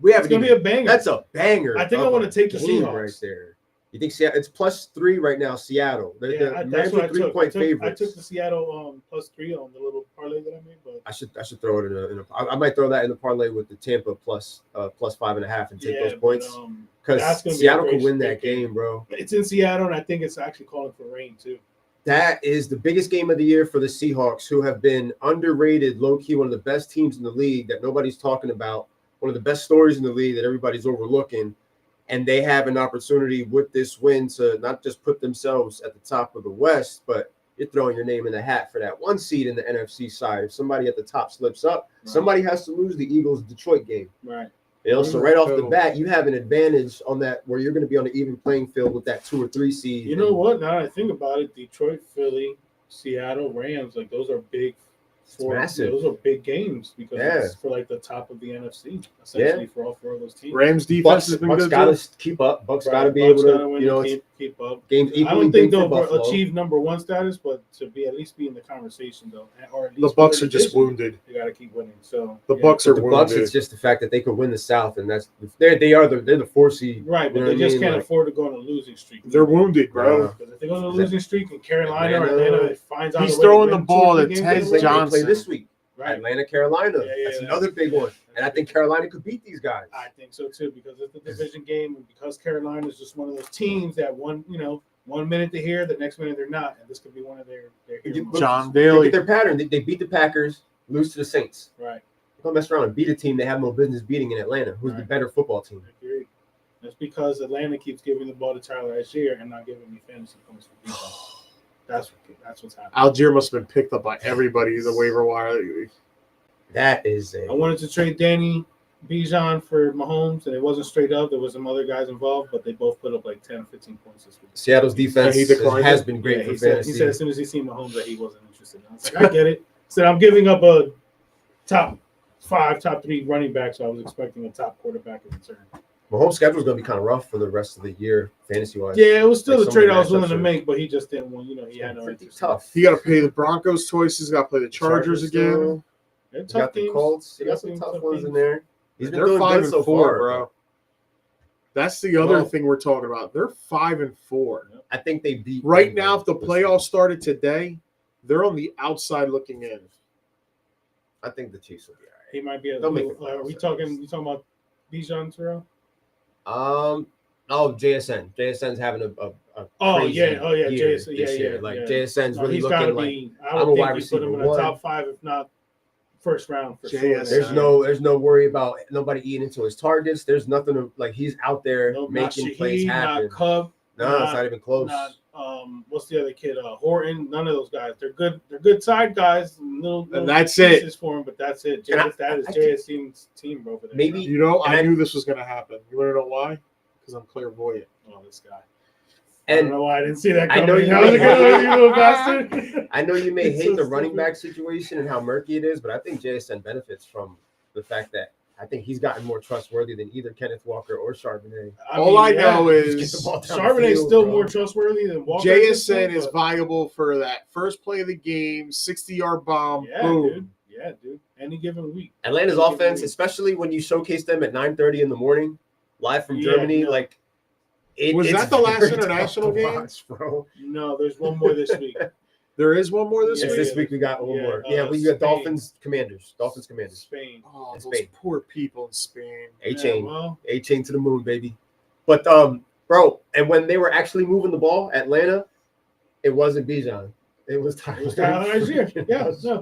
We haven't It's gonna be even, a banger. that's a banger. I think I of want a to take the game Seahawks right there. You think Seattle? It's +3 right now. Seattle. The That's Rams what are I took. 3-point I favorites. took the Seattle +3 on the little parlay that I made, but I should throw it in a. I might throw that in the parlay with the Tampa +5.5 and take those points that's because gonna be a Seattle great- could win that great game, bro. it's in Seattle, and I think it's actually calling for rain too. That is the biggest game of the year for the Seahawks, who have been underrated, low-key, one of the best teams in the league that nobody's talking about, one of the best stories in the league that everybody's overlooking. And they have an opportunity with this win to not just put themselves at the top of the West, but you're throwing your name in the hat for that 1 seed in the NFC side. If somebody at the top slips up, somebody has to lose the Eagles-Detroit game. Right. So right off the bat, you have an advantage on that where you're going to be on an even playing field with that 2 or 3 seed. You know what? Now that I think about it, Detroit, Philly, Seattle, Rams, like those are big. Massive. Those are big games because it's for like the top of the NFC, essentially for all 4 of those teams. Rams defense Bucks has been got good. to keep up. Bucks got to be able to, keep up. Games I equally don't big think for they'll Buffalo. achieve number 1 status, but to be at least be in the conversation though, or at The least Bucks win are the just division, wounded. They got to keep winning. So The Bucks are The wounded. Bucks, it's just the fact that they could win the South, and that's they're the 4 seed. right, but You know they what I just mean? can't Like, afford to go on a losing streak. They're wounded, bro. Because if they go on a losing streak and Carolina or Atlanta- Atlanta finds out He's a way to throwing win the ball 2 or to 3 games Ted in a row, They Johnson. play this week. Right. Atlanta, Carolina. Yeah, That's another big one. And I think Carolina could beat these guys. I think so too, because it's the division game, and because Carolina is just one of those teams that one minute they're here, the next minute they're not, and this could be one of their You- moments. John Look Daly. at their pattern. They beat the Packers, lose to the Saints. Right. Don't mess around and beat a team they have no business beating in Atlanta, who's the Right. better football team. I agree. That's because Atlanta keeps giving the ball to Tyler Algier and not giving me fantasy points for defense. That's what's happening. Algier must have been picked up by everybody in the waiver wire. That is I wanted to trade Danny Bijan for Mahomes, and it wasn't straight up. There was some other guys involved, but they both put up like 10, 15 points this week. Seattle's defense he declined has it? been great for he said fantasy. as soon as he seen Mahomes that he wasn't interested. I was like, I get it. He said, I'm giving up a top 5, top 3 running back, so I was expecting a top quarterback in return. Mahomes' schedule is going to be kind of rough for the rest of the year, fantasy-wise. Yeah, it was still Like the some of trade the I was willing matchups to are- make, but he just didn't want. You know, he had no pretty interest. tough. He got to play the Broncos twice. He's got to play the Chargers again. still. They're You tough got the games. Colts. You They got some games, tough ones games. in there. He's been They're doing 5 good and so 4, far, bro. That's the other Well- thing we're talking about. They're 5 and 4 I think they beat right Denver now. If the this playoffs week. started today, they're on the outside looking in. I think the Chiefs will be all He might be. They'll make the Are we playoffs, talking? You talking about Bijan Terrell? right. JSN. JSN's having a Oh crazy yeah, year JSN. this Yeah, year. yeah. Like yeah. JSN's No, really he's got to looking like be. I I'm a would wide think you put him in receiver the one. top 5, if not first round for JSN. sure. there's no worry about nobody eating into his targets. There's nothing to, like he's out there No, not making plays Shaheed, happen. not Cub, No, it's not even close. not what's the other kid? Horton. None of those guys. They're good. They're good side guys. Little that's it. pieces for him, but that's it. And That is I JSN's team over there. Maybe- You know, And I I- knew this was going to happen. You want to know why? Because I'm clairvoyant. Oh, this guy. I don't And know why I didn't see that I coming. know you- That was a good one, you little bastard. I know you may It's hate so the running stupid. back situation and how murky it is, but I think JSN benefits from the fact that I think he's gotten more trustworthy than either Kenneth Walker or Charbonnet. All I know Just get is the ball down the Charbonnet's field, still bro. more trustworthy than Walker. at this JSN point, is but- viable for that first play of the game, 60-yard bomb, Yeah, boom. dude. Yeah, dude. Any given week. Atlanta's Any given offense, week. especially when you showcase them at 9:30 in the morning, live from Yeah, Germany, no. like Was it's that the last very tough international to game? watch, bro. No, there's one more this week. There is one more this Yeah, It's week? this week we got one Yeah, more. Yeah, we got Spain. Dolphins Commanders. Dolphins Commanders. Spain. Oh, It's those Spain. poor people in Spain. A-chain. Yeah, well, A-chain to the moon, baby. But bro, and when they were actually moving the ball, Atlanta, it wasn't Bijan. It was Tyler. it was Tyler Algier. Yeah, no.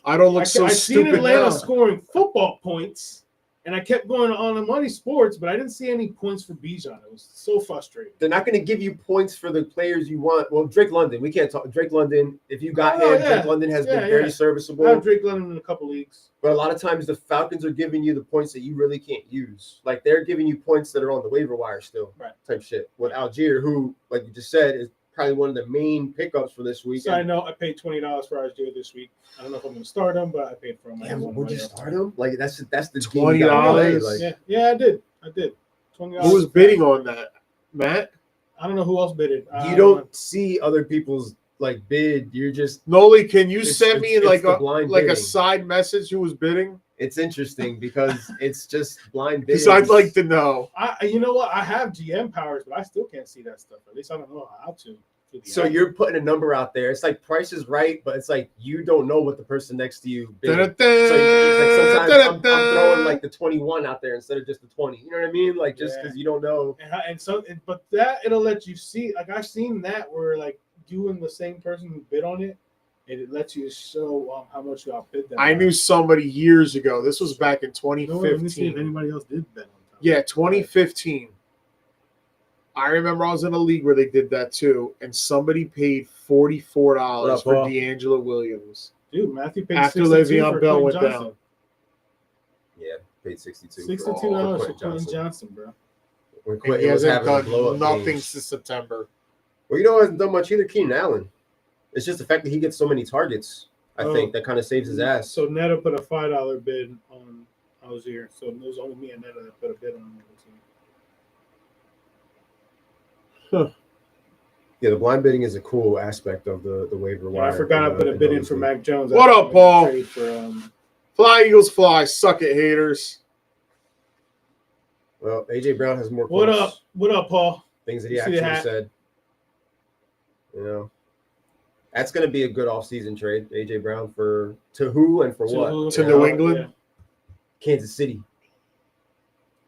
I don't look so I seen stupid Atlanta now. scoring football points, and I kept going on the money sports, but I didn't see any points for Bijan. It was so frustrating. They're not going to give you points for the players you want. Well, Drake London, we can't talk. Drake London, if you got Oh, him, yeah. Drake London has been Yeah, very yeah. serviceable. I have Drake London in a couple leagues. But a lot of times the Falcons are giving you the points that you really can't use. Like they're giving you points that are on the waiver wire still, Right. type shit. With Algier, who, like you just said, is probably one of the main pickups for this week. Side note, I paid $20 for Algier this week. I don't know if I'm going to start him, but I paid for him. I Yeah, didn't want would you anybody else. start him? Like that's the $20? game you gotta play, like, Yeah, I did. $20. Who was bidding on that? Matt? I don't know who else bid it. you don't see other people's like bid. You're just Noli, can you It's- send me it's like the a blind like a bidding. side message who was bidding? it's interesting because it's just blind Because bidding. I'd like to know. You know what? I have GM powers, but I still can't see that stuff. At least I don't know how to. So you're putting a number out there. It's like Price is Right, but it's like you don't know what the person next to you bid. So it's like sometimes I'm throwing like the 21 out there instead of just the 20. You know what I mean? Like just because you don't know. But that it'll let you see. Like I've seen that where like you and the same person who bid on it, and it lets you show how much you outbid them. I knew somebody years ago. This was back in No, let me see if 2015. anybody else did bet on top. Yeah, 2015. I remember I was in a league where they did that too, and somebody paid $44 What up, for Paul? D'Angelo Williams. Dude, Matthew paid After 62 Le'Veon for Bell Quentin went Johnson. down. Yeah, paid 62. $62 for for Quentin Quentin Johnson, bro. When And Quentin he was hasn't having a blow done up nothing game. since September. Well, you know, hasn't done much either. Keenan Allen. It's just the fact that he gets so many targets. I Oh. think that kind of saves his ass. So Netta put a $5 bid on Algier. So it was only me and Netta that put a bid on him. Yeah, the blind bidding is a cool aspect of the waiver Yeah, wire. I forgot I put a bid in for Mac. Mac Jones. What up, Paul? Trade for, Fly, Eagles, fly. Suck it, haters. Well, AJ Brown has more. what quotes, up? What up, Paul? Things that he You see the actually hat? said. You know, that's going to be a good offseason trade. AJ Brown to who and for what? To You New know? England? Kansas City.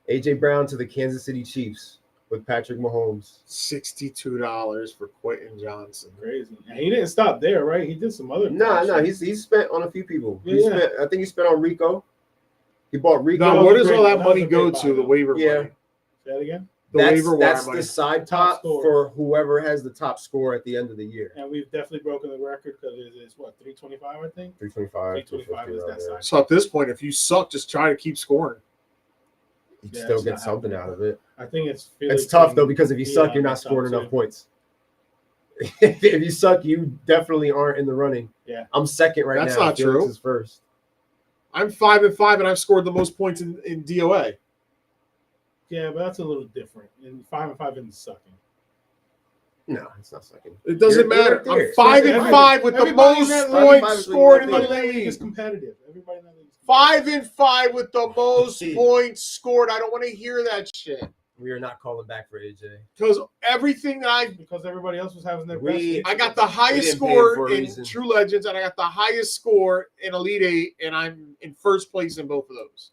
AJ Brown to the Kansas City Chiefs with Patrick Mahomes. $62 for Quentin Johnson. Crazy. And he didn't stop there, right? He did some other. No, he's spent on a few people. Yeah. I think he spent on Rico. He bought Rico. Now, was where a does great- all that that money was a go great to? The buy. waiver Yeah. money. Say that again. The waiver wire That's money. the side Top top score. for whoever has the top score at the end of the year. And we've definitely broken the record because it's what 325, I think. 325, 325 is that side. So at this point, if you suck, just try to keep scoring. You Yeah, still it's get not something happening. out of it. I think it's It's tough though because if you suck, you're not scoring enough points. If you suck, you definitely aren't in the running. Yeah. I'm second right That's now. not Felix true. is first. I'm 5-5, and I've scored the most points in DOA. Yeah, but that's a little different. And 5 and 5 isn't sucking. No, it's not sucking. It doesn't You're matter. right there. I'm 5-5 with the Everybody in most that league- points scored in the Everybody Everybody in that league is league. competitive. Everybody in that league is 5-5 with the most points scored. I don't want to hear that shit. We are not calling back for AJ. Because everything that because everybody else was having their We- best. weeks. I got the highest didn't pay him for score a in reason. True Legends, and I got the highest score in Elite Eight, and I'm in first place in both of those.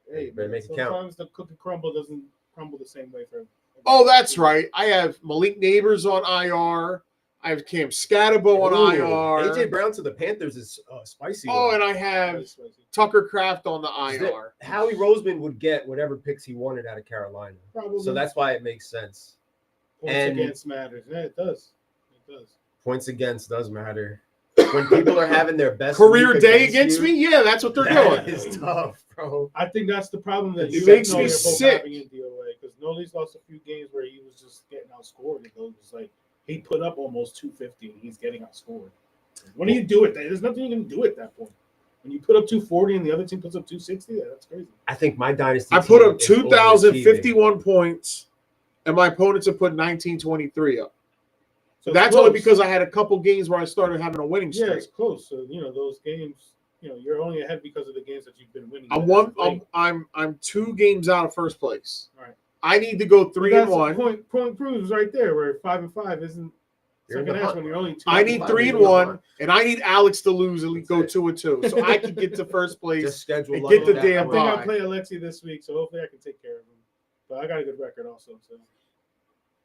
Hey, Better man, make it count. sometimes the cookie crumble doesn't crumble the same way for. Oh, that's right. I have Malik Neighbors on IR. I have Cam Scatabo on Ooh, IR. AJ Brown to the Panthers is spicy. Oh, one. and I have Tucker Kraft on the IR. Howie Roseman would get whatever picks he wanted out of Carolina. Probably. So that's why it makes sense. points and- against matters. Yeah, it does. It does. Points against does matter. When people are having their best Career week day against you, me? Yeah, that's what they're that doing. is tough, bro. I think that's the problem that It you makes and me Noli are both sick. having in DOA because Noli's lost a few games where he was just getting outscored. It was like he put up almost 250 and he's getting outscored. What do you do at that? There's nothing you can do at that point. When you put up 240 and the other team puts up 260, that's crazy. I think my dynasty. I put team up is 2,051 points, and my opponents have put 1,923 up. So That's it's only close. because I had a couple games where I started having a winning Yeah, streak. it's close. So those games, you're only ahead because of the games that you've been winning. I'm 2 games out of first place. Right. I need to go 3-1. Point proves right there where 5 and 5 isn't You're in second the ass hunt. when you're only 2. I need 3-1, and I need Alex to lose and That's go it. 2-2, so I can get to first place. Just schedule And luck get the at that damn I think point. I play Alexi this week, so hopefully I can take care of him. But I got a good record also, so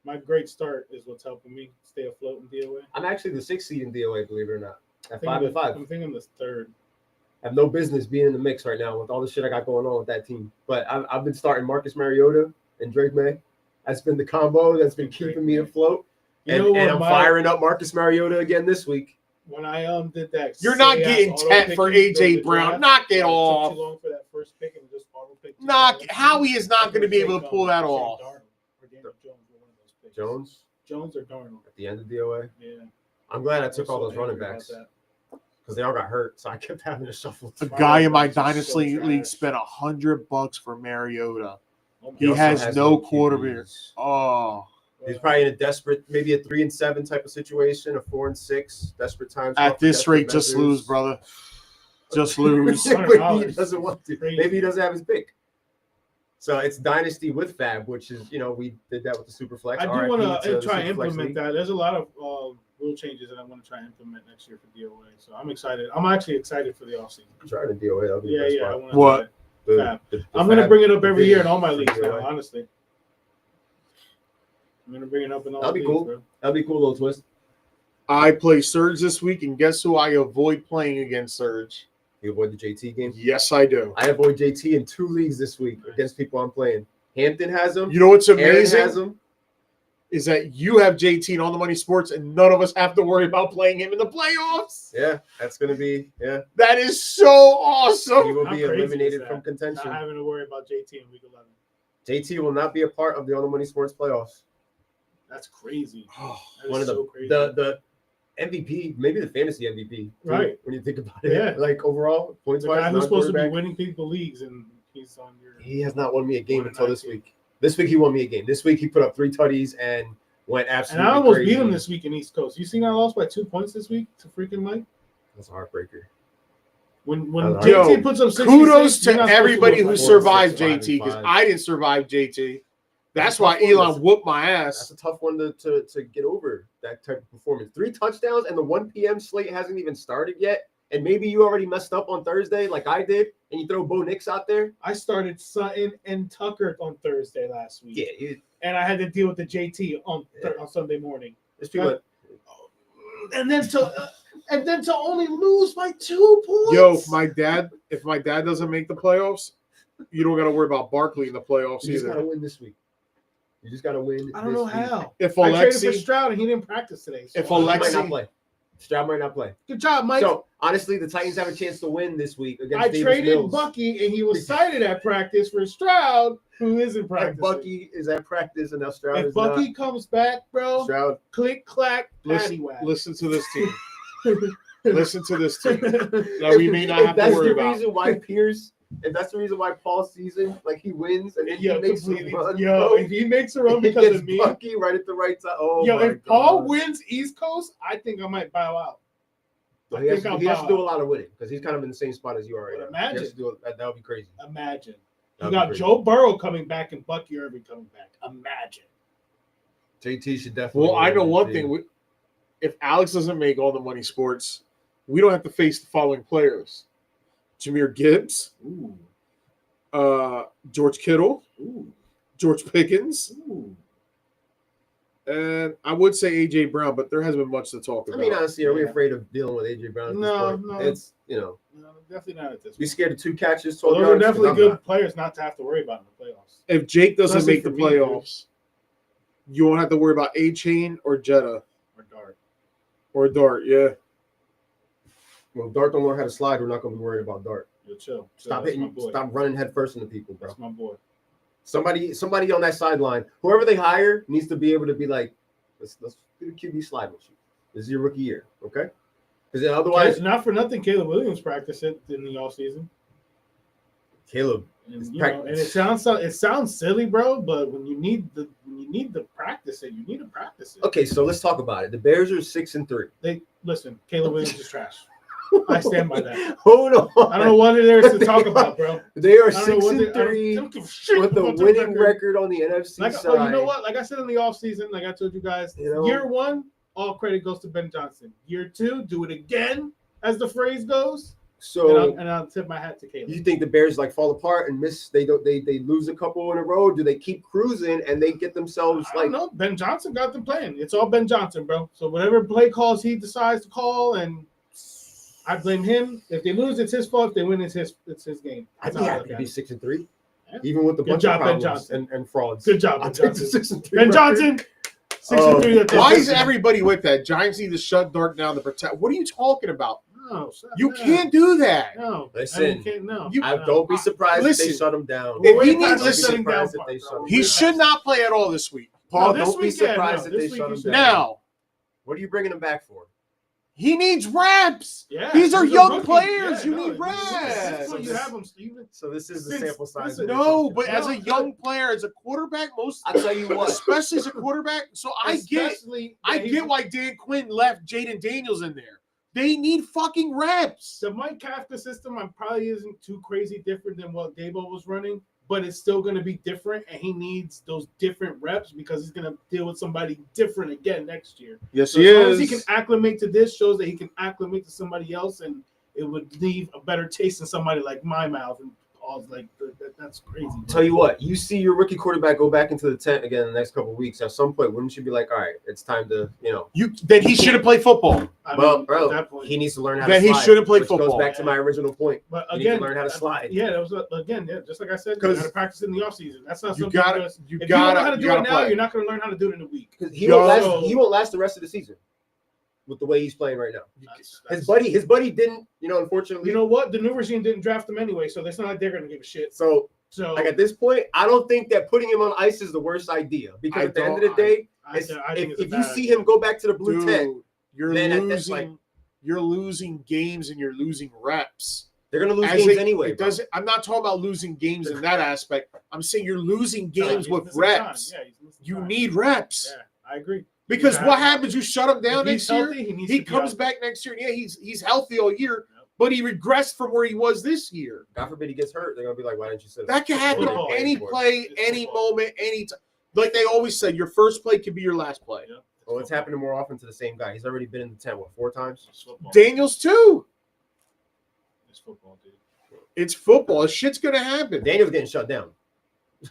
my great start is what's helping me stay afloat in DOA. I'm actually the 6th seed in DOA, believe it or not. I At think 5 and 5. I'm thinking the third. I have no business being in the mix right now with all the shit I got going on with that team. But I've been starting Marcus Mariota and Drake May. That's been the combo that's been keeping me afloat. And I'm firing up Marcus Mariota again this week. When I did that, You're not getting tapped for AJ Brown. Knock it Took off. too long for that first pick and just auto pick. Howie is not going to be able to pull that off. Jones or Darnold. at the end of DOA. Yeah. I'm glad I I'm took so all those angry running about backs that. because they all got hurt. So I kept having to shuffle. A My guy in my running backs are dynasty so league trash. spent $100 for Mariota. Oh my He God. has no quarterback. QBs. Oh, He's probably in a desperate, maybe a 3-7 type of situation, a 4-6, desperate times. at this rate, just lose, brother. Just lose. Maybe he $100. doesn't want to. Crazy. Maybe he doesn't have his pick. So it's dynasty with Fab, which is we did that with the super flex. I do RIP want to to the try and Superflex implement League. that. There's a lot of rule changes that I want to try and implement next year for DOA. So I'm excited. I'm actually excited for the offseason. Try to deal with it. Yeah, yeah. I want to What? Fab. I'm going to bring it up every year in all my leagues now, DOA. honestly. I'm going to bring it up in all That'd be leagues, cool. bro. That'd be a cool little twist. I play Surge this week, and guess who I avoid playing against Surge? You avoid the JT game. Yes, I do. I avoid JT in 2 leagues this week against people I'm playing. Hampton has him. You know what's Aaron amazing has him. is that you have JT and On the Money Sports, and none of us have to worry about playing him in the playoffs. Yeah, that's gonna be That is so He awesome. will How be crazy eliminated is that? from Not contention. having to worry about JT in week 11. JT will not be a part of the On the Money Sports playoffs. That's crazy. That is One of so crazy. the MVP, maybe the fantasy MVP, too, Right. When you think about it, Yeah. like overall points the guy wise, who's supposed to be winning people leagues, and he's on your. he has not won me a game until this 1-19. week. This week he won me a game. This week he put up 3 tutties and went And absolutely I almost crazy. beat him this week in East Coast. You seen I lost by 2 points this week to freaking Mike? That's a heartbreaker. When That's JT Yo, puts up 66, Kudos you're to not supposed everybody lose who by survived 5 and JT, because 5. I didn't survive JT. That's That's why a tough one. Elon whooped my That's ass. a tough one to get over, that type of performance. 3 touchdowns and the 1 p.m. slate hasn't even started yet. And maybe you already messed up on Thursday like I did, and you throw Bo Nix out there. I started Sutton and Tucker on Thursday last week. Yeah, And I had to deal with the JT on Sunday morning. there's people. And then to only lose by 2 points. Yo, if my dad doesn't make the playoffs, you don't got to worry about Barkley in the playoffs You just either. gotta win this week. You just got to win. I don't know how. If I traded for Alexi, Stroud and he didn't practice today. So If He might Alexi- not play. Stroud might not play. good job, Mike. So honestly, the Titans have a chance to win this week against I Davis traded Mills. Bucky and he was cited at practice for Stroud, who isn't And practicing. Bucky is at practice, and now Stroud If is Bucky comes back, bro, not. Stroud. click clack, patty listen, whack. listen to this team. Listen to this team. That we may not If have to that's worry the about. reason why Pierce, if that's the reason why Paul season, like he wins and then he Yo, makes a completely. run, Yo, bro, if he makes a run he because gets of me, Bucky right at the right time. Oh yo, my if Paul God. wins East Coast, I think I might bow out. So I he has, think I'll he has to bow do a out. lot of winning because he's kind of in the same spot as you are right But now. He has imagine. to do that would be crazy. Imagine. You That'd be got crazy. Joe Burrow coming back and Bucky Irving coming back. Imagine. JT should definitely. Well, I know win one this thing. game. If Alex doesn't make All the Money Sports, we don't have to face the following players: Jahmyr Gibbs, Ooh. George Kittle, Ooh. George Pickens, Ooh. and I would say AJ Brown, but there hasn't been much to talk I about. mean, honestly, are we Yeah. afraid of dealing with AJ Brown? At No, this point? no. It's No, definitely not at this be point. scared of 2 catches, 12 Well, those are yards. definitely 'Cause I'm good not. players not to have to worry about in the playoffs. If Jake doesn't Especially make the for me, dude. playoffs, you won't have to worry about A-Chain or Jetta Or Dart. or Dart. Yeah. Well, if Dart don't learn how to slide, we're not going to be worried about Dart. Yo, chill. Stop That's my hitting, boy. stop running head first into people, bro. That's my boy. Somebody on that sideline, whoever they hire, needs to be able to be like, let's do the QB slide with you. This is your rookie year, okay? Because otherwise, Not for nothing, Caleb Williams practiced it in the offseason. Caleb. And, It's and it sounds silly, bro, but when you need to practice it, you need to practice it. Okay, so let's talk about it. The Bears are 6-3. Listen, Caleb Williams is trash. I stand by that. Hold on. I don't know what there is to talk about, bro. They are I don't know what they- I 6-3 don't give a shit with a about their winning record on the NFC Like, side. oh, you know what? Like I said in the offseason, like I told you guys, You know? year 1, all credit goes to Ben Johnson. Year 2, do it again, as the phrase goes. So And I'll tip my hat to Caleb. you think the Bears like fall apart and miss? They lose a couple in a row. Do they keep cruising and they get themselves I like? don't know. Ben Johnson got them playing. It's all Ben Johnson, bro. So whatever play calls he decides to call, and I blame him. If they lose, it's his fault. If they win, it's his game. I'd That's be how I happy look to at be it. 6-3, Yeah. even with the Good bunch job, of Ben problems Johnson. and frauds. Good job, I'll Ben take the Johnson. 6-3 Ben record. Johnson, 6-3. That's Why it. is everybody with that? Giants need to shut Dart down to protect. What are you talking about? No, shut You up. can't do that. No, Listen, I mean, can't, no. Don't be surprised if they Listen, shut him down. if We're he way needs past to the shutting down surprised if part, they bro. shut him We're He way should past not play at all this week. Paul, No, this don't be week, yeah, surprised no, if they this week shut you him should. down. Now, What are you bringing him back for? he needs reps. Yeah, These are he's a young rookie. players. Yeah, You no, need this reps. is what you have him, Steven. So this is the Since- sample size. listen, of this No, season. but as a No, young player, as a quarterback, I'll tell you what. especially as a quarterback. So I get Especially why Dan Quinn left Jaden Daniels in there. They need fucking reps. the Mike Kafka system probably isn't too crazy different than what Daboll was running, but it's still going to be different, and he needs those different reps because he's going to deal with somebody different again next year. Yes, So as long as he can acclimate to this, shows that he can acclimate to somebody else, and it would leave a better taste in somebody like my mouth. And Paul's like, that's crazy. Bro. Tell you what, you see your rookie quarterback go back into the tent again in the next couple of weeks. At some point, wouldn't you be like, all right, it's time to, Then he should have played football. I well, mean, bro, at that point, he needs to learn how Then to he slide. should've played which football. Goes back to my original point. but You again, need to learn how to slide. Yeah, that was again, just like I said, you 'Cause got to practice in the offseason. That's not You something got because it. You if you don't know how got to to. do You it got to now, play. you're not going to learn how to do it in a week. Because Yo, he won't last the rest of the season with the way he's playing right now. That's- His buddy didn't, unfortunately. You know what? The new regime didn't draft him anyway, so it's not like they're going to give a shit. So So like at this point, I don't think that putting him on ice is the worst idea because I at the end of don't- the day, I think it's a if you bad see idea. him go back to the blue tent, Dude, you're then losing. that's like- You're losing games and you're losing reps. they're gonna lose As games it- anyway. It bro. doesn't. I'm not talking about losing games in that aspect. I'm saying you're losing Yeah, games he's with missing reps. time. Yeah, he's missing You time. need reps Yeah, I agree. because Yeah. what happens? You shut him down If he's next year. healthy, he needs He to be comes out. back next year. And yeah, he's healthy all year, Yep. but he regressed from where he was this year. God forbid he gets hurt. They're gonna be like, why didn't you sit him? That can happen football. on any play, It's any football. moment, any time. Like they always say, your first play could be your last play. Yeah, Well, it's happening more often to the same guy. He's already been in the tent 4 times. It's football. Daniels too. It's football, dude. It's football. Shit's gonna happen. Daniel's getting shut down.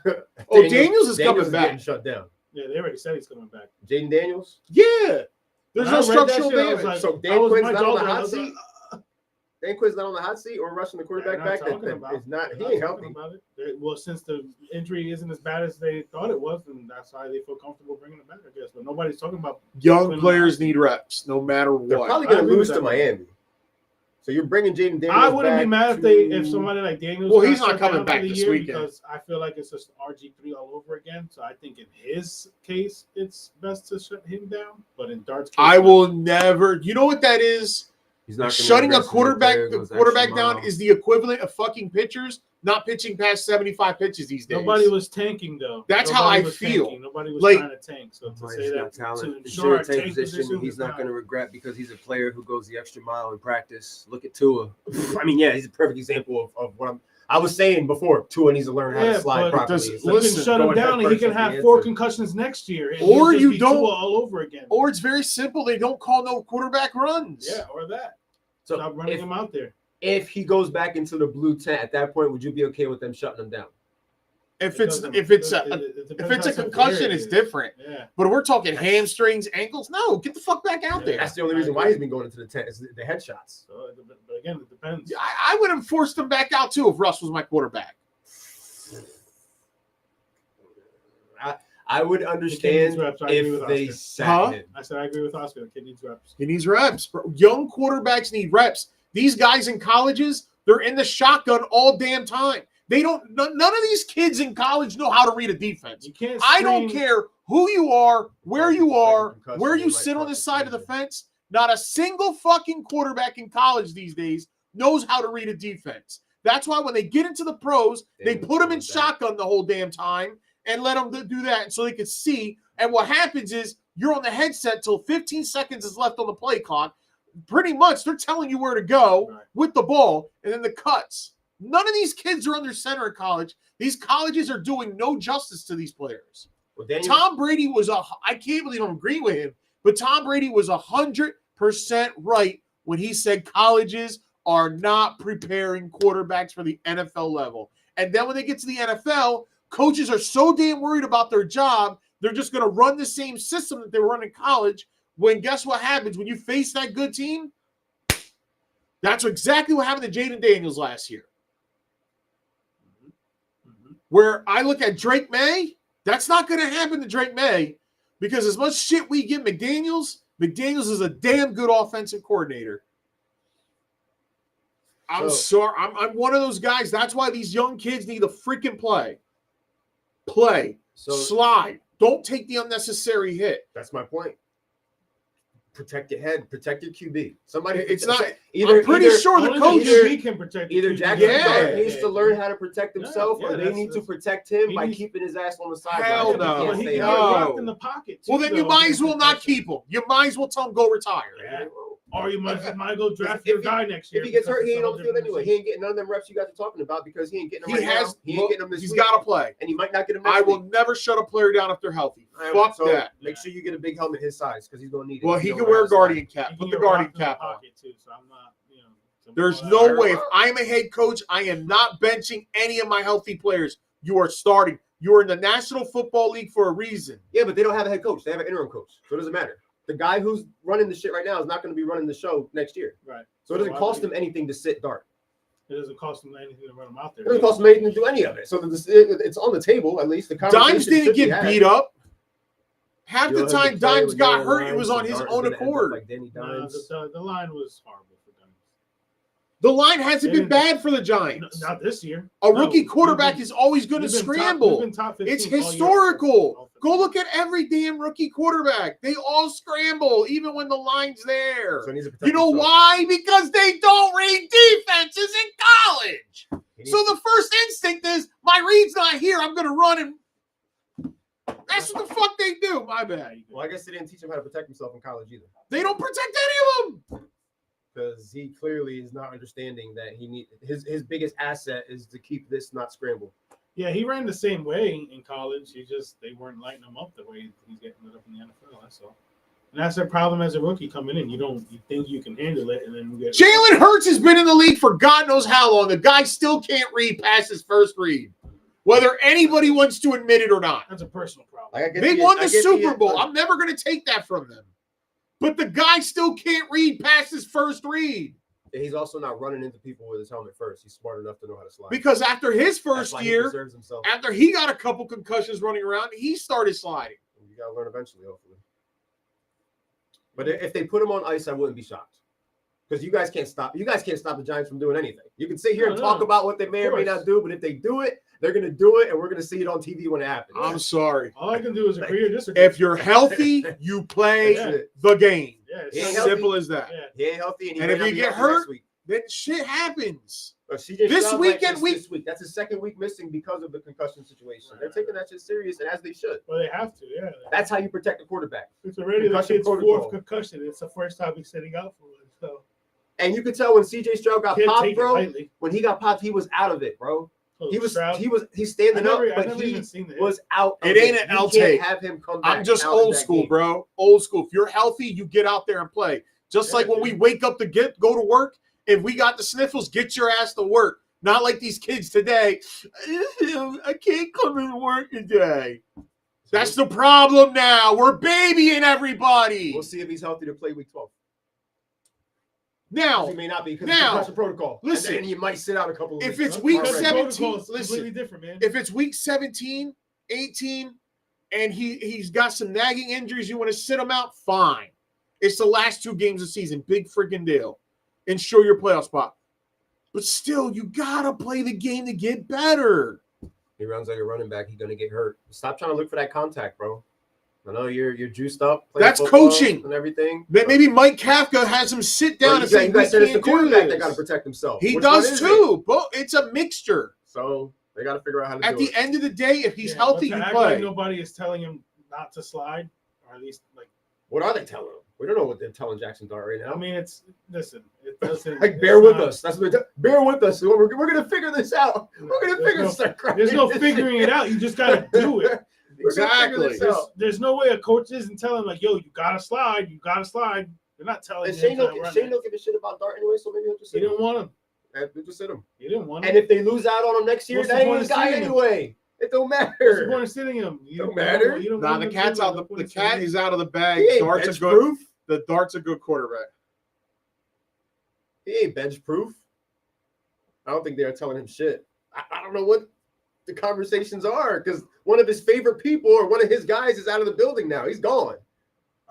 Oh, Daniels is coming getting back. shut down. Yeah, they already said he's coming back. Jaden Daniels. Yeah. There's When I no read that structural shit, I was damage. like, So I Dan was Quinn's much not on the older, I hot was like, seat. Danquist's not on the hot seat or rushing the quarterback back. That is not. He ain't healthy. About it. Well, since the injury isn't as bad as they thought it was, and that's why they feel comfortable bringing it back, I guess. But nobody's talking about young players need reps, no matter They're what. probably going to lose to Miami. So you're bringing Jaden Daniels. I wouldn't be mad if somebody like Daniels. Well, he's not coming back this weekend because I feel like it's just RG3 all over again. So I think in his case, it's best to shut him down. But in Dart's case, I will never. You know what that is? He's not shutting a quarterback down is the equivalent of fucking pitchers not pitching past 75 pitches these days. Nobody was tanking though. That's how I feel. Tanking. Nobody was like, trying to tank. So to say that talent. To ensure our tank tank position, he's not going to regret because he's a player who goes the extra mile in practice. Look at Tua. I mean, yeah, he's a perfect example of what I was saying before. Tua needs to learn how to slide properly. You can shut him down, and he can have 4 concussions next year. Or you don't all over again. Or it's very simple. They don't call no quarterback runs. Yeah, or that. So stop running him out there. If he goes back into the blue tent, at that point, would you be okay with them shutting him down? If it's a concussion, it's different. Yeah. But we're talking hamstrings, ankles. No, get the fuck back out there. That's the only reason why he's been going into the tent is the headshots. So, but again, it depends. I would have forced him back out too if Russ was my quarterback. I would understand if they sat him. I said I agree with Oscar. The kid needs reps. He needs reps. Young quarterbacks need reps. These guys in colleges, they're in the shotgun all damn time. They don't. None of these kids in college know how to read a defense. You can't. I don't care who you are, where you sit on the side of the fence. Not a single fucking quarterback in college these days knows how to read a defense. That's why when they get into the pros, they put them in shotgun the whole damn time and let them do that so they can see. And what happens is you're on the headset till 15 seconds is left on the play clock. Pretty much, they're telling you where to go with the ball and then the cuts. None of these kids are under center in college. These colleges are doing no justice to these players. Well, Tom Brady was I can't believe I don't agree with him, but Tom Brady was 100% right when he said colleges are not preparing quarterbacks for the NFL level. And then when they get to the NFL, coaches are so damn worried about their job, they're just going to run the same system that they were running in college. When guess what happens when you face that good team? That's exactly what happened to Jaden Daniels last year. Where I look at Drake May, that's not going to happen to Drake May because as much shit we give McDaniels is a damn good offensive coordinator. I'm sorry. I'm one of those guys. That's why these young kids need to freaking play. Slide. Don't take the unnecessary hit. That's my point. Protect your head. Protect your QB. Somebody. It's not. I'm pretty sure the coach can protect. Either Jackson Dart needs to learn how to protect himself, or they need to protect him by keeping his ass on the sideline. Hell no. He can get rocked in the pocket. Well, then you might as well not keep him. You might as well tell him go retire. Yeah. Or you might go draft your guy next year. If he gets hurt, he ain't on the field anyway. He ain't getting none of them reps you guys are talking about because he ain't getting them now. He ain't getting them this week. He's got to play. And he might not get them next week. I will never shut a player down if they're healthy. Fuck that. Make sure you get a big helmet his size because he's going to need it. Well, he can wear a guardian cap. Put the guardian cap on. Too, so I'm not, There's no way. If I'm a head coach, I am not benching any of my healthy players. You are starting. You are in the National Football League for a reason. Yeah, but they don't have a head coach. They have an interim coach. So it doesn't matter. The guy who's running the shit right now is not going to be running the show next year. Right. So it doesn't cost him anything to sit Dart. It doesn't cost him anything to run him out there. It doesn't cost him anything to do any of it. So it's on the table, at least. The Dimes didn't get beat up. Half the time Dimes got hurt, it was on his own accord. Like Danny Dimes. The line was horrible for Dimes. The line hasn't been bad for the Giants. Not this year. A rookie quarterback is always going to scramble. It's historical. Go look at every damn rookie quarterback. They all scramble, even when the line's there. So you know why? Because they don't read defenses in college. So the first instinct is, my read's not here. I'm going to run and that's what the fuck they do. My bad. Well, I guess they didn't teach him how to protect himself in college either. They don't protect any of them. Because he clearly is not understanding that his biggest asset is to keep this not scramble. Yeah, he ran the same way in college. They weren't lighting him up the way he's getting it up in the NFL. That's all. And that's their problem as a rookie coming in. You think you can handle it, and then you get. Jalen Hurts has been in the league for God knows how long. The guy still can't read past his first read, whether anybody wants to admit it or not. That's a personal problem. They won the Super Bowl. I'm never going to take that from them. But the guy still can't read past his first read. He's also not running into people with his helmet first. He's smart enough to know how to slide. Because after his That's first why he year, preserves himself. after he got a couple concussions running around, he started sliding. You gotta learn eventually, hopefully. But if they put him on ice, I wouldn't be shocked. Because you guys can't stop. You guys can't stop the Giants from doing anything. You can sit here and talk about what they may or may not do, but if they do it, they're gonna do it, and we're gonna see it on TV when it happens. I'm sorry. All I can do is agree or disagree. If you're healthy, you play the game. Yeah, He ain't Simple as that. Yeah. He ain't healthy, and, he And may if not you be get healthy next hurt, week. then shit happens. CJ This Stroud weekend, might miss this week. That's his second week missing because of the concussion situation. They're taking that shit serious, and as they should. Well, they have to, yeah. That's how you protect the quarterback. It's already the Concussion kid's protocol. fourth concussion. It's the first time he's sitting out for it. So And you could tell when CJ Stroud got can't popped, take it bro. lightly. When he got popped, he was out of it, bro. So He's Stroud, standing up, I but never he even seen that. was out. Of It ain't an You L can't tape. have him come back. I'm just out of old that school, game. bro. Old school. If you're healthy, you get out there and play. Just like when we wake up to go to work, if we got the sniffles, get your ass to work. Not like these kids today. I can't come to work today. That's the problem now. We're babying everybody. We'll see if he's healthy to play week 12. Now, He may not be because now, of concussion protocol. listen, and he might sit out a couple of if weeks. it's week Already. 17, It's listen, completely different, man. if it's week 17, 18, and he's got some nagging injuries, you want to sit him out, fine. It's the last 2 games of the season. Big freaking deal. Ensure your playoff spot. But still, you got to play the game to get better. He runs like a running back. He's gonna get hurt. Stop trying to look for that contact, bro. I know you're juiced up. playing That's football coaching. and everything. Maybe Mike Kafka has him sit down Well, and say, you guys said it's the "We can't do quarterback that this." got to protect himself. He Which one does is too. But it's a mixture. it? So they got to figure out how to At do the it. end of the day, if he's Yeah, healthy, but to you act play. like nobody is telling him not to slide, or at least like. What are they telling him? We don't know what they're telling Jackson Dart right now. I mean, it doesn't. Like, bear with us. That's what bear with us. We're gonna figure this out. We're gonna figure this out. There's no figuring it out. You just gotta do it. We're gonna figure this Exactly. out. There's no way a coach isn't telling like, "Yo, you gotta slide. You gotta slide." They're not telling And him Shane to don't run Shane it. don't give a shit about Dart anyway, so maybe he'll just He sit him. didn't want him. He'll just sit him. He didn't want him. And if they lose out on him next year, What's the that ain't point his of guy sitting him? anyway. It don't What's the matter. point of sitting him? You Don't matter. You don't Nah, want the him to cat's do out. that. The cat is out of the bag. He ain't Dart's a bench good. proof. The Dart's a good quarterback. He ain't bench proof. I don't think they're telling him shit. I don't know what the conversations are because one of his favorite people or one of his guys is out of the building now. He's gone.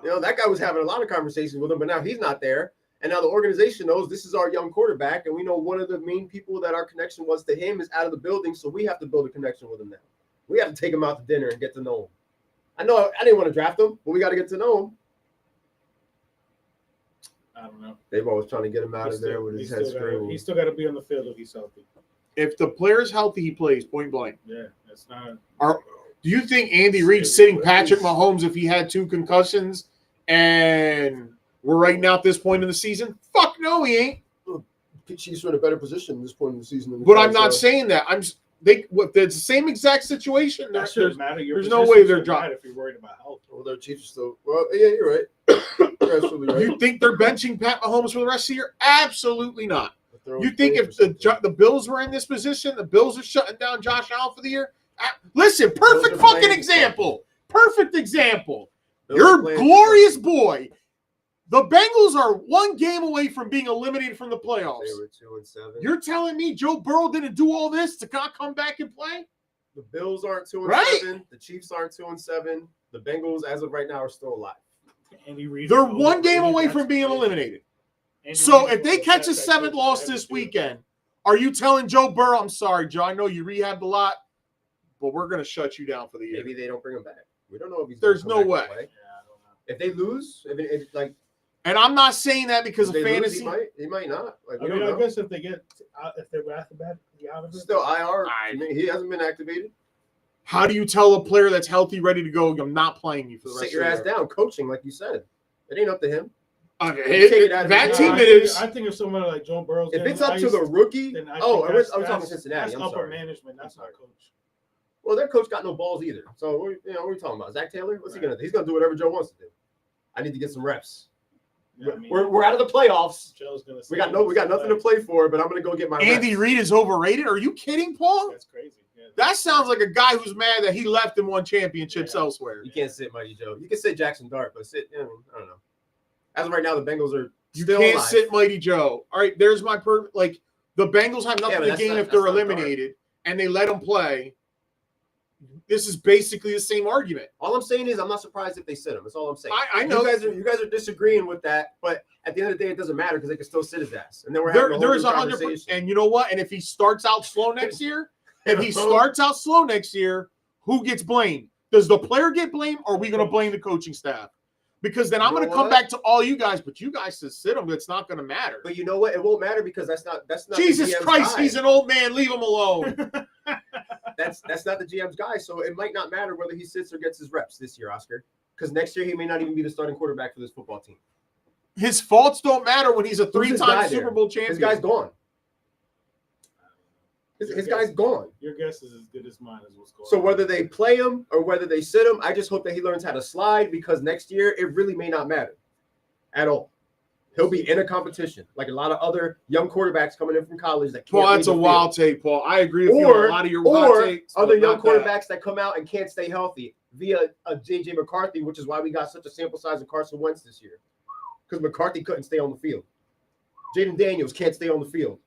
You know, that guy was having a lot of conversations with him, but now he's not there. And now the organization knows this is our young quarterback, and we know one of the main people that our connection was to him is out of the building, so we have to build a connection with him now. We have to take him out to dinner and get to know him. I know I didn't want to draft him, but we got to get to know him. I don't know. They've always trying to get him out of there with his head screwed. He's still got to be on the field if he's healthy. If the player's healthy, he plays point blank. Yeah, that's not. Do you think Andy Reid's sitting Patrick Mahomes if he had 2 concussions and we're right now at this point in the season? Fuck no, he ain't. Chiefs are in a better position at this point in the season. But I'm not saying that. It's the same exact situation. That shouldn't matter. Your there's no position way they're shouldn't dropping. matter if you're worried about health. Well, their Chiefs are still. Well, yeah, you're right. You're absolutely right. You think they're benching Pat Mahomes for the rest of the year? Absolutely not. But they're You think if the Bills were in this position, the Bills are shutting down Josh Allen for the year? Listen, perfect Bills are fucking playing example. Perfect example. Bills Your are playing- glorious boy. The Bengals are 1 game away from being eliminated from the playoffs. They were 2-7. You're telling me Joe Burrow didn't do all this to not come back and play? The Bills aren't 2-7. Right? The Chiefs aren't 2-7. The Bengals, as of right now, are still alive. Andy Reid. They're 1 game away from being eliminated. So if they catch a 7th loss this weekend, are you telling Joe Burrow, I'm sorry, Joe, I know you rehabbed a lot, but we're going to shut you down for the year? Maybe they don't bring him back. We don't know if he's. There's gonna come no back and way. play. Yeah, I don't know. If they lose, if like And I'm not saying that because if of they fantasy. lose, he might not. Like I we mean, don't I know. guess if they get if they're out of it, Still IR. He hasn't been activated. How do you tell a player that's healthy, ready to go, I'm not playing you for the rest Sit your of ass the year? down, coaching like you said. It ain't up to him. Okay, Take it out of that his team hands. it is. I think if somebody like Joe Burrow, If it's up to the rookie, then I oh, think I was talking Cincinnati. That's I'm upper sorry. management. That's I'm not sorry. coach. Well, their coach got no balls either. So what are we talking about? Zach Taylor? What's he gonna do? He's gonna do whatever Joe wants to do. I need to get some reps. Yeah, I mean, We're out of the playoffs. Joe's gonna. We got nothing to play for, but I'm gonna go get my Andy reps. Reid is overrated? Are you kidding, Paul? That's crazy. Yeah. That sounds like a guy who's mad that he left and won championships elsewhere. You can't sit Mighty Joe. You can sit Jackson Dart, but sit. I don't know. As of right now, the Bengals are You Still can't alive. sit Mighty Joe. All right, there's my like the Bengals have nothing but to that's gain not- if they're that's not eliminated and they let them play. This is basically the same argument. All I'm saying is I'm not surprised if they sit him. That's all I'm saying. I know you guys are disagreeing with that, but at the end of the day, it doesn't matter because they can still sit his ass. And then we're having there is 100%. conversation. And you know what? And if he starts out slow next year, who gets blamed? Does the player get blamed, or are we going to blame the coaching staff? Because then I'm going to come back to all you guys, but you guys to sit him. It's not going to matter. But you know what? It won't matter because that's not Jesus the GM's Christ, guy. he's an old man. Leave him alone. That's not the GM's guy. So it might not matter whether he sits or gets his reps this year, Oscar. Because next year he may not even be the starting quarterback for this football team. His faults don't matter when he's a Who's his 3-time guy Super there? Bowl champion. His guy's gone. His guy's gone. Your guess is as good as mine as what's going on. So whether they play him or whether they sit him, I just hope that he learns how to slide because next year it really may not matter at all. He'll be in a competition like a lot of other young quarterbacks coming in from college that can't. Paul, that's a wild take, Paul. I agree with you on a lot of your wild takes. Other young not that. quarterbacks that come out and can't stay healthy via a JJ McCarthy, which is why we got such a sample size of Carson Wentz this year. Because McCarthy couldn't stay on the field. Jaden Daniels can't stay on the field.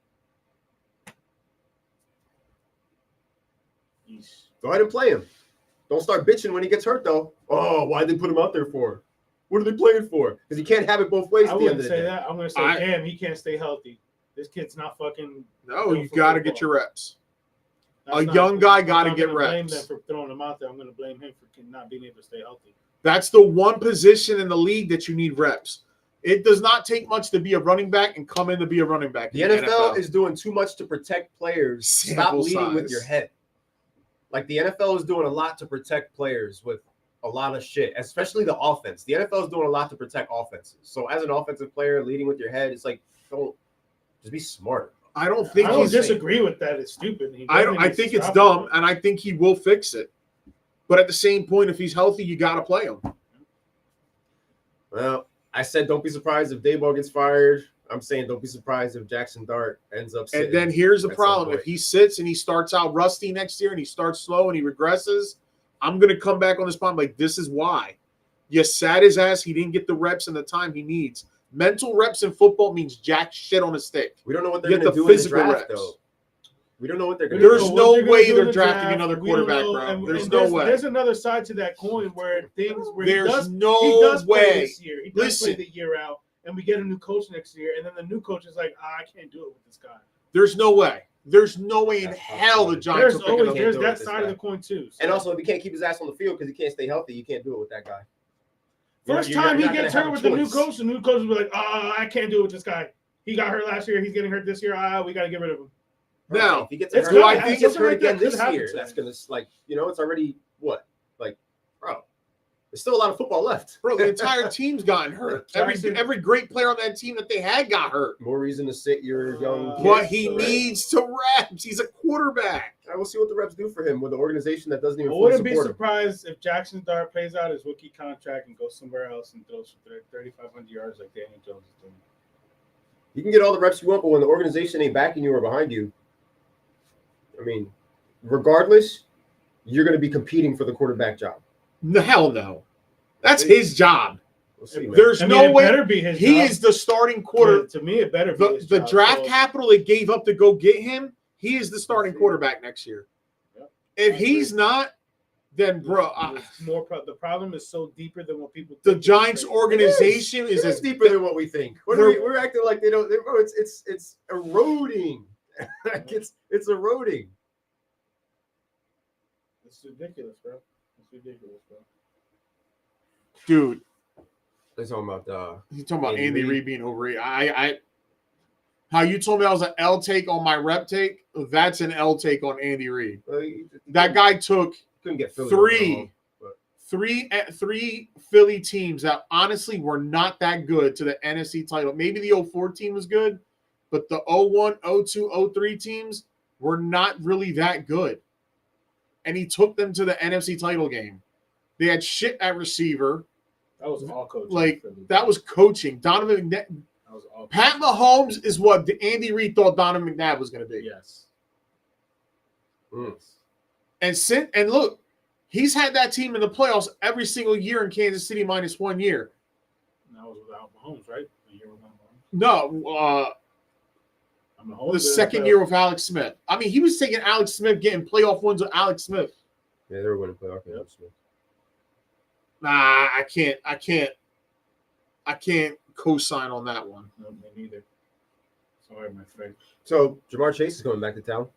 Go ahead and play him. Don't start bitching when he gets hurt, though. Oh, why did they put him out there for? What are they playing for? Because you can't have it both ways I at the end wouldn't of the say day. that. I'm going to say, damn, he can't stay healthy. This kid's not fucking. No, you got to get your reps. That's young guy I'm got to not get gonna blame reps. them for throwing him out there. I'm going to blame him for not being able to stay healthy. That's the one position in the league that you need reps. It does not take much to be a running back and come in to be a running back. The NFL is doing too much to protect players. Stop Sample leading with size. your head. Like the NFL is doing a lot to protect players with a lot of shit, especially the offense. The NFL is doing a lot to protect offenses. So as an offensive player, leading with your head, it's like don't just be smart. I don't think I don't he's disagree with that. It's stupid. I think it's dumb, and I think he will fix it. But at the same point, if he's healthy, you got to play him. Well, I said don't be surprised if Daboll gets fired. I'm saying don't be surprised if Jackson Dart ends up sitting. And then here's the at some problem. point. If he sits and he starts out rusty next year and he starts slow and he regresses, I'm going to come back on this point like, this is why. You sat his ass. He didn't get the reps and the time he needs. Mental reps in football means jack shit on a stick. We don't know what they're Get going to the do in the physical draft, reps. though. We don't know what they're going to do. There's no way they're drafting another quarterback, bro. There's no way. There's another side to that coin where things where he There's does no play way. this year. He does play the year out, and we get a new coach next year, and then the new coach is like, I can't do it with this guy. There's no way. There's no way in hell the Giants There's are picking up. there's that side of the coin too. So. And also, if he can't keep his ass on the field because he can't stay healthy, you can't do it with that guy. First You're time he not gets gonna hurt have with a the new choice. coach, the new coach will be like, I can't do it with this guy. He got hurt last year. He's getting hurt this year. We got to get rid of him. Now, if he gets it's hurt, good. I think gets Something hurt like that again could this happen year. to him. That's gonna it's already what? Like, bro, there's still a lot of football left. Bro, the entire team's gotten hurt. Every great player on that team that they had got hurt. More reason to sit your young kid. But he needs to reps. He's a quarterback. I will see what the reps do for him with an organization that doesn't even I fully wouldn't be support him. surprised if Jackson Dart plays out his rookie contract and goes somewhere else and throws for 3,500 yards like Daniel Jones is doing. You can get all the reps you want, but when the organization ain't backing you or behind you, I mean, regardless, you're going to be competing for the quarterback job. No, hell no. That's his job. We'll see, man. There's no it way. better be his He job. is the starting quarter. To me, it better be his The job. draft So- capital they gave up to go get him, he is the starting quarterback next year. Yep. If he's not, then bro, The problem is so deeper than what people the think. Giants organization is It as is deeper than what we think. We're acting like they don't. Bro, it's eroding. it's eroding. It's ridiculous, bro. It's ridiculous, bro. dude. They're talking about You talking about Andy Andy Reid. Reid being overrated? How you told me I was an L take on my rep take? That's an L take on Andy Reid. That guy took couldn't get Philly three Philly teams that honestly were not that good to the NFC title. Maybe the 04 team was good, but the 01, 02, 03 teams were not really that good. And he took them to the NFC title game. They had shit at receiver. That was all coaching. Like, that was coaching. Donovan McNabb. That was all Pat Mahomes is what Andy Reid thought Donovan McNabb was going to be. Yes. And look, he's had that team in the playoffs every single year in Kansas City minus 1 year. And that was without Mahomes, right? The year without Mahomes. No, I'm a whole the second year with Alex Smith. I mean, he was taking Alex Smith, getting playoff wins with Alex Smith. Yeah, they were winning playoff games. Nah, I can't co-sign on that one. No, me neither. Sorry, my friend. So Jamar Chase is coming back to town.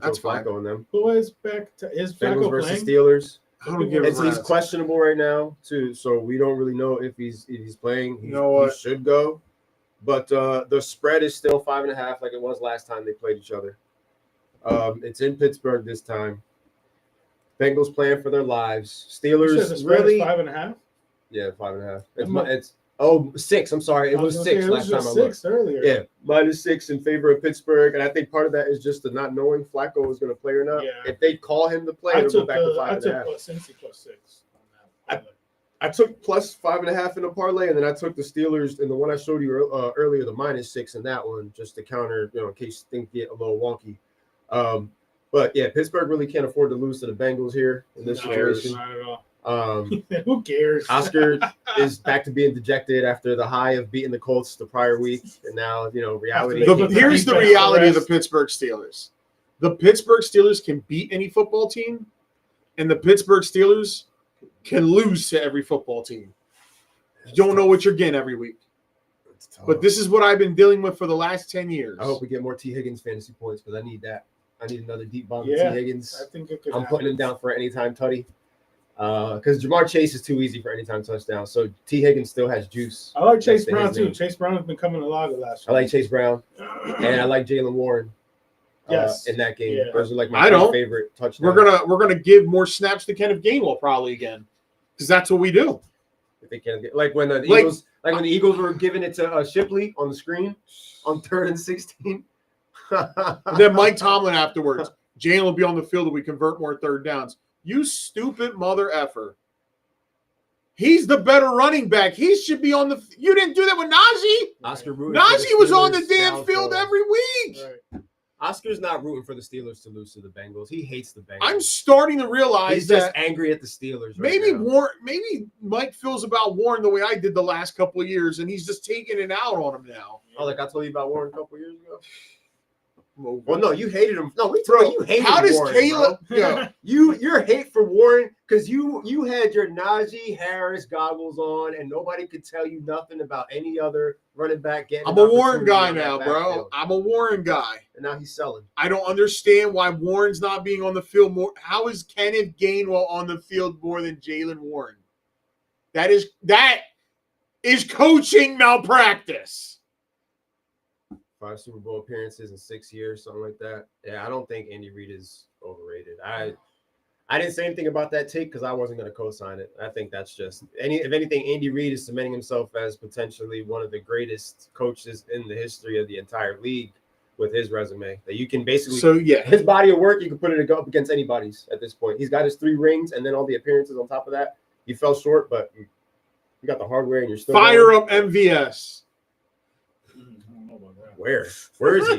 That's Joe Flacco fine. and them. Who is back? Is Bengals Flacco versus playing? Steelers. I don't give a And so he's rat's. questionable right now too. So we don't really know if he's playing. You know what? He should go. But the spread is still 5.5, like it was last time they played each other. It's in Pittsburgh this time. Bengals playing for their lives. You said the Steelers spread is really, 5.5. yeah, 5.5. I'm not- It's 6. I'm sorry, it was 6 last time I looked. 6 earlier. Yeah, -6 in favor of Pittsburgh, and I think part of that is just the not knowing Flacco was going to play or not. Yeah. If they call him to play, I it'll go took back to I 5.5. took Cincy +6 on that. I took plus 5.5 in the parlay, and then I took the Steelers in the one I showed you earlier, the -6 in that one, just to counter, in case things get a little wonky. But yeah, Pittsburgh really can't afford to lose to the Bengals here in this situation. Not at all. Who cares? Oscar is back to being dejected after the high of beating the Colts the prior week, and now reality. Here's the reality of the Pittsburgh Steelers. The Pittsburgh Steelers can beat any football team, and the Pittsburgh Steelers can lose to every football team. You don't know what you're getting every week. But this is what I've been dealing with for the last 10 years. I hope we get more T. Higgins fantasy points because I need that. I need another deep bomb Yeah, to T. Higgins. I think it could I'm happen. putting him down for an anytime tutty. Because Jamar Chase is too easy for anytime touchdown. So T. Higgins still has juice. I like Chase Next to Brown his too. name. Chase Brown has been coming alive the last I like Chase Brown, and I like Jalen Warren. Yes. In that game, Yeah. those are like I my don't. favorite touchdowns. We're gonna give more snaps to Kenneth Gainwell probably again, because that's what we do. If they can get, like when the Like- Eagles, when the Eagles were giving it to Shipley on the screen on 3rd and 16. And then Mike Tomlin afterwards, Jalen will be on the field if we convert more third downs. You stupid mother effer. He's the better running back. He should be on the. You didn't do that with Najee. Oscar rooting for Najee was on the Steelers damn downfall. field every week. Right. Oscar's not rooting for the Steelers to lose to the Bengals. He hates the Bengals. I'm starting to realize He's just that angry at the Steelers. maybe right now. Warren, maybe Mike feels about Warren the way I did the last couple of years, and he's just taking it out on him now. Oh, like I told you about Warren a couple years ago. Well, Well, no, you hated him. No, we bro, you hated how does Warren, Caleb bro. go? Your hate for Warren because you had your Najee Harris goggles on and nobody could tell you nothing about any other running back getting. I'm an a Warren opportunity guy in that now, bro. backfield. I'm a Warren guy. And now he's selling. I don't understand why Warren's not being on the field more. How is Kenneth Gainwell on the field more than Jalen Warren? That is coaching malpractice. 5 Super Bowl appearances in 6 years, something like that. Yeah, I don't think Andy Reid is overrated. I didn't say anything about that take because I wasn't going to co-sign it. I think that's just if anything, Andy Reid is cementing himself as potentially one of the greatest coaches in the history of the entire league with his resume. That you can basically his body of work, you can put it up against anybody's at this point. He's got his 3 rings and then all the appearances on top of that. You fell short, but you got the hardware and you're still Fire going. up MVS. Where is he?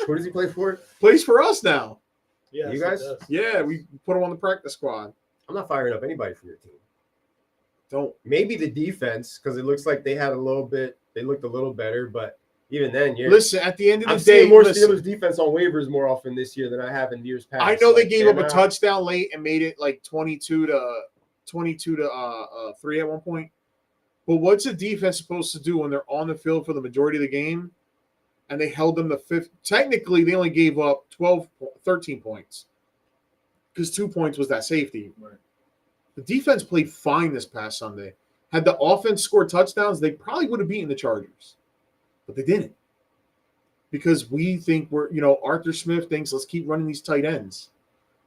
Who does he play for? Plays for us now. Yes, You guys? it does. Yeah, we put him on the practice squad. I'm not firing up anybody for your team. Don't. Maybe the defense, because it looks like they looked a little better, but even then, Listen, at the end of the I'm day, seeing more listen, Steelers defense on waivers more often this year than I have in years past. I know they Like, gave they're up a not- touchdown late and made it like 22 to 3 at one point. But what's a defense supposed to do when they're on the field for the majority of the game? And they held them to 5. Technically, they only gave up 13 points because 2 points was that safety. Right. The defense played fine this past Sunday. Had the offense scored touchdowns, they probably would have beaten the Chargers. But they didn't. Because we think Arthur Smith thinks let's keep running these tight ends.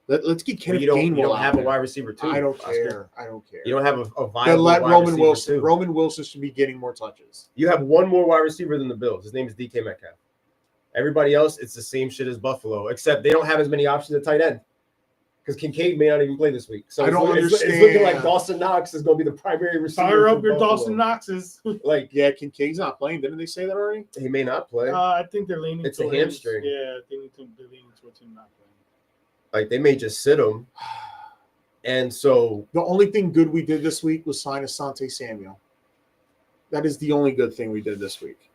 Let's get Kenneth You don't Gainwell have out a there. wide receiver too. I don't Oscar. care. I don't care. You don't have a viable Then let wide Roman receiver Wilson. too. Roman Wilson should be getting more touches. You have one more wide receiver than the Bills. His name is DK Metcalf. Everybody else, it's the same shit as Buffalo, except they don't have as many options at tight end. Because Kincaid may not even play this week. So I don't it's understand. looking like Dawson Knox is going to be the primary receiver. Fire up for your Buffalo. Dawson Knoxes. Like, Yeah, Kincaid's not playing. Didn't they say that already? he may not play. I think they're leaning. It's a towards- hamstring. Yeah, they're leaning towards him not playing. Like, they may just sit him. And so, The only thing good we did this week was sign Asante Samuel. That is the only good thing we did this week.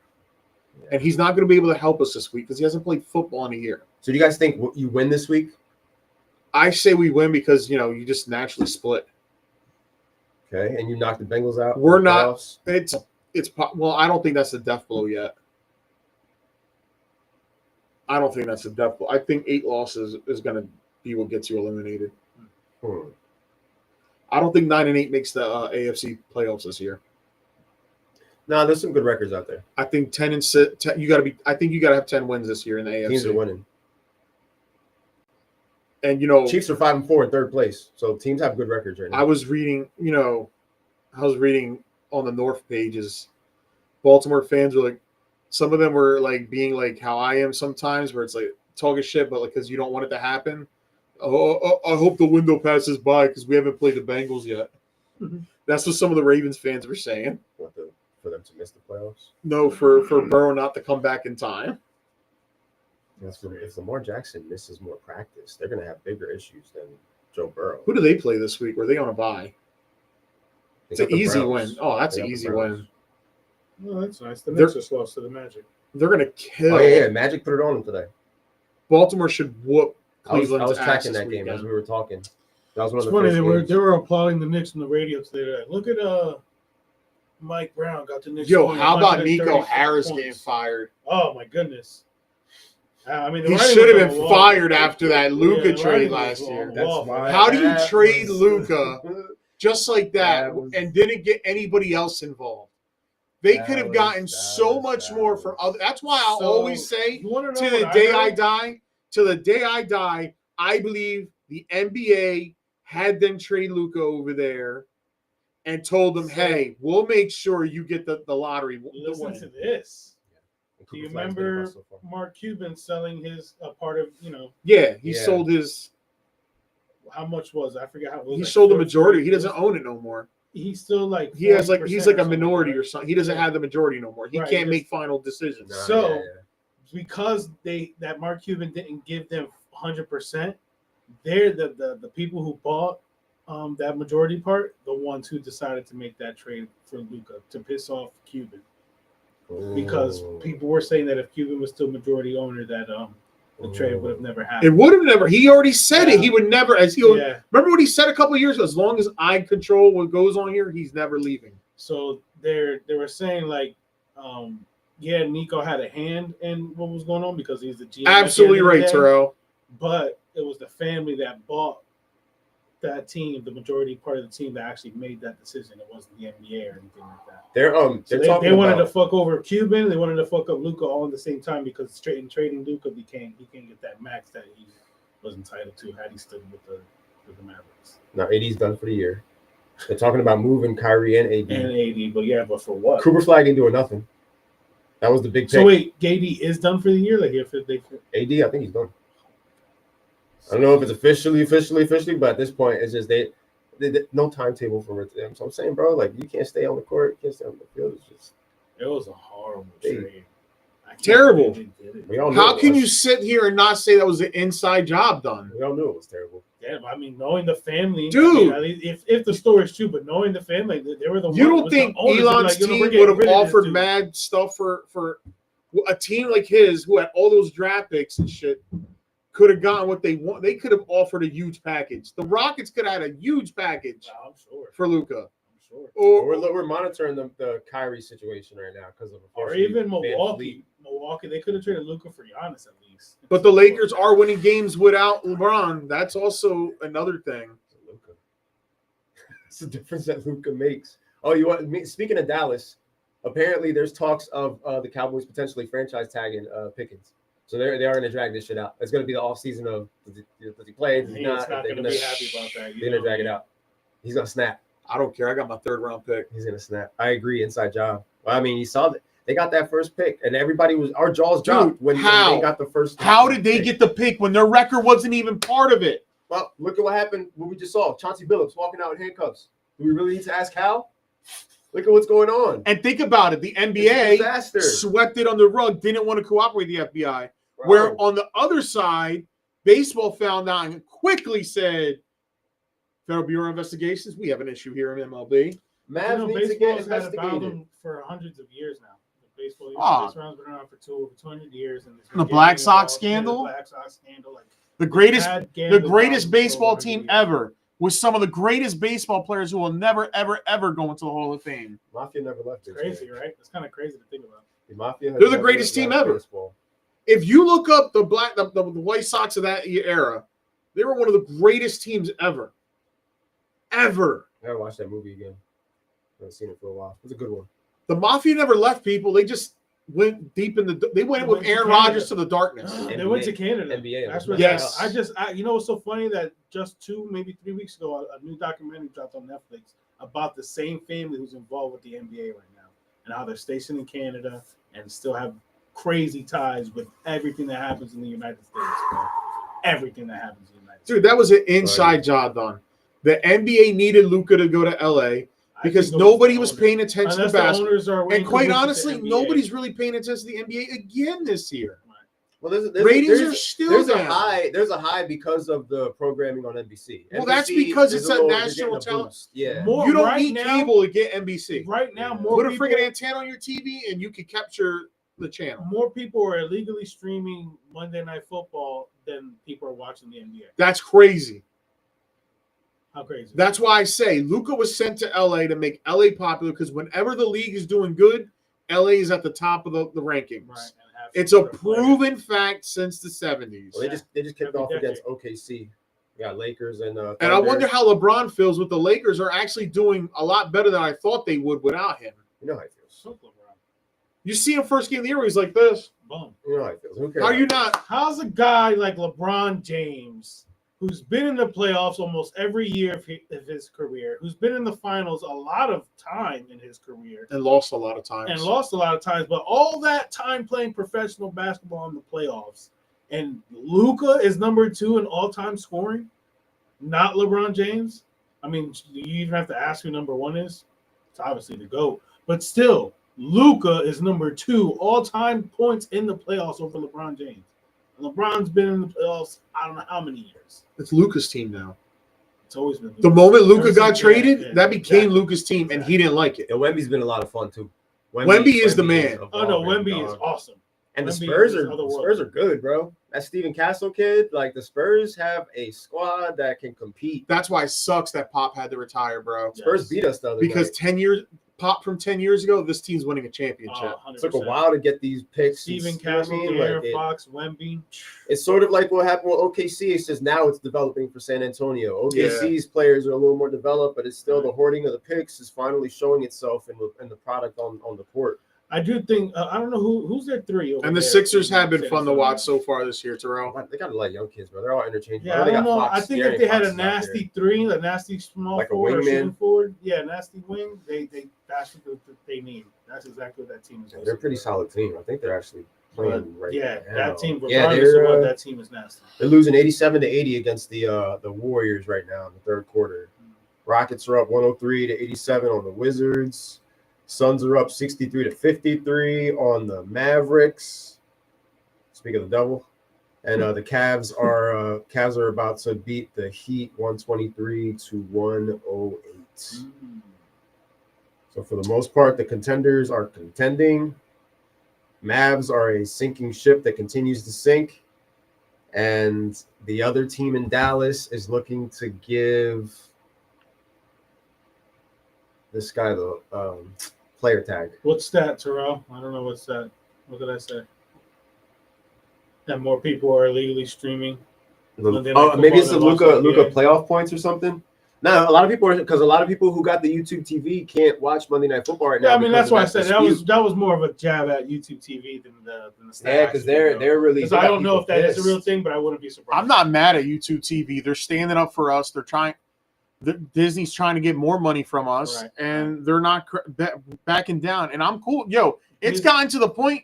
and he's not going to be able to help us this week because he hasn't played football in a year. So do you guys think you win this week? I say we win because you just naturally split. Okay, and you knock the Bengals out. We're in the not. playoffs? Well, I don't think that's the death blow yet. I don't think that's the death blow. I think 8 losses is going to be what gets you eliminated. I don't think 9-8 makes the AFC playoffs this year. No, there's some good records out there. I think 10-6. You got to be. I think you got to have 10 wins this year in the AFC. Teams are winning. And Chiefs are 5-4 in third place, so teams have good records right now. I was reading. On the North pages, Baltimore fans were like, some of them were like being like how I am sometimes, where it's like talking shit, but like because you don't want it to happen. Oh, I hope the window passes by because we haven't played the Bengals yet. Mhm. That's what some of the Ravens fans were saying. For them to miss the playoffs. No, for Burrow not to come back in time. If Lamar Jackson misses more practice, they're going to have bigger issues than Joe Burrow. Who do they play this week? Were they on a bye? It's an easy win. Oh, that's an easy win. Oh, that's nice. The Knicks just lost to the Magic. They're going to kill. Oh, yeah. Magic put it on them today. Baltimore should whoop I was Cleveland's ass tracking this that game weekend. as we were talking. That was one It's of the funny, first they were applauding the Knicks on the radio today. Like, look at Mike Brown got the Knicks. Yo, scoring how about 130 Nico Harris points. getting fired? Oh my goodness! I mean, the He writing should was have on been the wall. fired after that Luka the trade writing last was on year. the That's wall. why. How do you that trade was- Luka just like that and didn't get anybody else involved? They could have gotten so much more from other. That's why I So, always say, you wanna know to the what day heard? I die, to the day I die, I believe the NBA had them trade Luka over there and told them, hey, we'll make sure you get the lottery. The Listen win. to this. And Do you Cooper Flag's been the remember best so far. Mark Cuban selling his part of Yeah, he Yeah. sold his. how much was it? I forget how it was. He like sold the 40, majority. He 40. doesn't own it no more. He's still like He has 40% he's like or a something minority like or something. He doesn't Yeah. have the majority no more. He Right, can't he make just- final decisions. Nah, So- yeah. that. Because that Mark Cuban didn't give them 100%. They're the people who bought that majority part, the ones who decided to make that trade for Luka to piss off Cuban. Because Ooh. people were saying that if Cuban was still majority owner, that the trade would have never It happened. would have never. He already said it. Yeah. He would never. Yeah. Remember what he said a couple of years ago? As long as I control what goes on here, he's never leaving. So they were saying like, yeah, Nico had a hand in what was going on because he's the GM. Absolutely right, Terrell. But it was the family that bought that team, the majority part of the team that actually made that decision. It wasn't the NBA or anything like that. They're So talking they wanted about to fuck over Cuban. They wanted to fuck up Luka all at the same time because trading Luka he can't get that max that he was entitled to had he stood with the Mavericks. now AD's done for the year. They're talking about moving Kyrie and AD. And AD, but for what? Cooper Flag ain't doing nothing. That was the big pick. So wait, KD is done for the year. Like if they AD, I think he's done. I don't know if it's officially, but at this point, it's just they no timetable for it. So I'm saying, bro, like you can't stay on the court, you can't stay on the field. It's just it was a horrible Hey. trade. I can't Terrible. believe they did it. we all knew How it can was. you sit here and not say that was an inside job done? We all knew it was terrible. Yeah, but I mean, knowing the family, Dude. I mean, if the story's true, but knowing the family, they were the You ones don't with think the owners that be Elon's like, you know, we're team getting would have rid of this offered dude. mad stuff for a team like his, who had all those draft picks and shit, could have gotten what they want? They could have offered a huge package. The Rockets could have had a huge package No, I'm sure. for Luka. I'm sure. Or We're monitoring the Kyrie situation right now because of Or unfortunately even Van Milwaukee. Fleet. Milwaukee, they could have traded Luka for Giannis at least. but the Lakers are winning games without LeBron. That's also another thing. Luka. It's the difference that Luka makes. Oh, you want me? Speaking of Dallas, apparently there's talks of the Cowboys potentially franchise tagging Pickens. So they are going to drag this shit out. It's going to be the offseason of does he play? Does he He's not? not They're going to be happy about that. They're going to drag it out. He's going to snap. I don't care. I got my 3rd round pick. He's going to snap. I agree. Inside job. Well, I mean, you saw that they got that first pick, and everybody was our jaws dropped when how? they got the first. How did they pick. get the pick when their record wasn't even part of it? Well, look at what happened. What we just saw: Chauncey Billups walking out in handcuffs. Do we really need to ask how? Look at what's going on. And think about it. The It's a NBA disaster. swept it on the rug, didn't want to cooperate with the FBI. Bro. Where on the other side, baseball found out and quickly said, Federal Bureau of Investigations, we have an issue here in MLB. Mavs need to baseball's get had about investigated. them for hundreds of years now. baseball. Ah. Base round's been around for over 200 years, and The Black Sox scandal? The Black Sox scandal, like The greatest gambling problems baseball over the team years. ever with some of the greatest baseball players who will never, ever, ever go into the Hall of Fame. Mafia never left. It's crazy, right? It's kind of crazy to think about. The Mafia. They're the greatest team ever. Baseball. If you look up the White Sox of that era, they were one of the greatest teams ever. Ever. I gotta watch that movie again. I haven't seen it for a while. It's a good one. The Mafia never left people. They just went deep in the. They went with Aaron Rodgers to the darkness. They went to Canada. NBA. That's what. Yes. You know what's so funny that just 2, maybe 3 weeks ago, a new documentary dropped on Netflix about the same family who's involved with the NBA right now and how they're stationed in Canada and still have crazy ties with everything that happens in the United States. Bro. Everything that happens in the United States. Dude, that was an inside job done. The NBA needed Luka to go to LA because nobody was paying attention to basketball. And quite honestly, nobody's really paying attention to the NBA again this year. Well, ratings are still down. There's a high because of the programming on NBC. Well, that's because it's a national talent. Yeah, you don't need cable to get NBC. Right now, put a freaking antenna on your TV and you can capture the channel. More people are illegally streaming Monday Night Football than people are watching the NBA. That's crazy. How crazy? That's why I say Luka was sent to LA to make LA popular because whenever the league is doing good, LA is at the top of the rankings. Right. It's a proven fact since the 70s. Well, they just kicked off against OKC. We got Lakers and I wonder how LeBron feels with the Lakers are actually doing a lot better than I thought they would without him. You know how he feels. You see him first game of the year, he's like this. Boom. You know how he feels. Who cares? How are you not? How's a guy like LeBron James, who's been in the playoffs almost every year of his career, who's been in the finals a lot of time in his career. And lost a lot of times. But all that time playing professional basketball in the playoffs. And Luka is number 2 in all-time scoring, not LeBron James. I mean, you even have to ask who number 1 is. It's obviously the GOAT. But still, Luka is number 2 all-time points in the playoffs over LeBron James. LeBron's been in the playoffs I don't know how many years. It's Luka's team now. It's always been Luka. The moment Luka got traded, that became Luka's team, and he didn't like it. And Wemby's been a lot of fun too. Wemby is the man. Oh no, Wemby is awesome. And the Spurs are good, bro. That Steven Castle kid, like the Spurs have a squad that can compete. That's why it sucks that Pop had to retire, bro. Spurs beat us the other because night. 10 years Pop from 10 years ago, this team's winning a championship. It took a while to get these picks. Steven Castle, De'Aaron Fox, Wemby. It's sort of like what happened with OKC. It's just now it's developing for San Antonio. OKC's players are a little more developed, but it's still the hoarding of the picks is finally showing itself in the product on the court. I do think I don't know who's their 3. And the Sixers have been fun to watch so far this year, Terrell. They got a lot of young kids, bro. They're all interchangeable. Yeah, I don't know. I think if they had a nasty 3, a nasty small like forward, a wingman forward, nasty wing, that's what they need. That's exactly what that team is. They're a pretty solid team. I think they're actually playing right now. That team, regardless of what that team is nasty. They're losing 87-80 against the Warriors right now in the third quarter. Rockets are up 103-87 on the Wizards. Suns are up 63-53 on the Mavericks. Speaking of the double, and the Cavs are about to beat the Heat 123-108. So for the most part, the contenders are contending. Mavs are a sinking ship that continues to sink, and the other team in Dallas is looking to give this guy the player tag. What's that, Terrell? I don't know what's that. What did I say? That more people are illegally streaming. Maybe it's the Luka playoff points or something. No, a lot of people who got the YouTube TV can't watch Monday Night Football right now. Yeah, I mean that's why I said that was more of a jab at YouTube TV than the stats. Yeah, because they're really. Because I don't know if that is a real thing, but I wouldn't be surprised. I'm not mad at YouTube TV. They're standing up for us. They're trying. Disney's trying to get more money from us, and they're not backing down. And I'm cool. Yo, it's gotten to the point.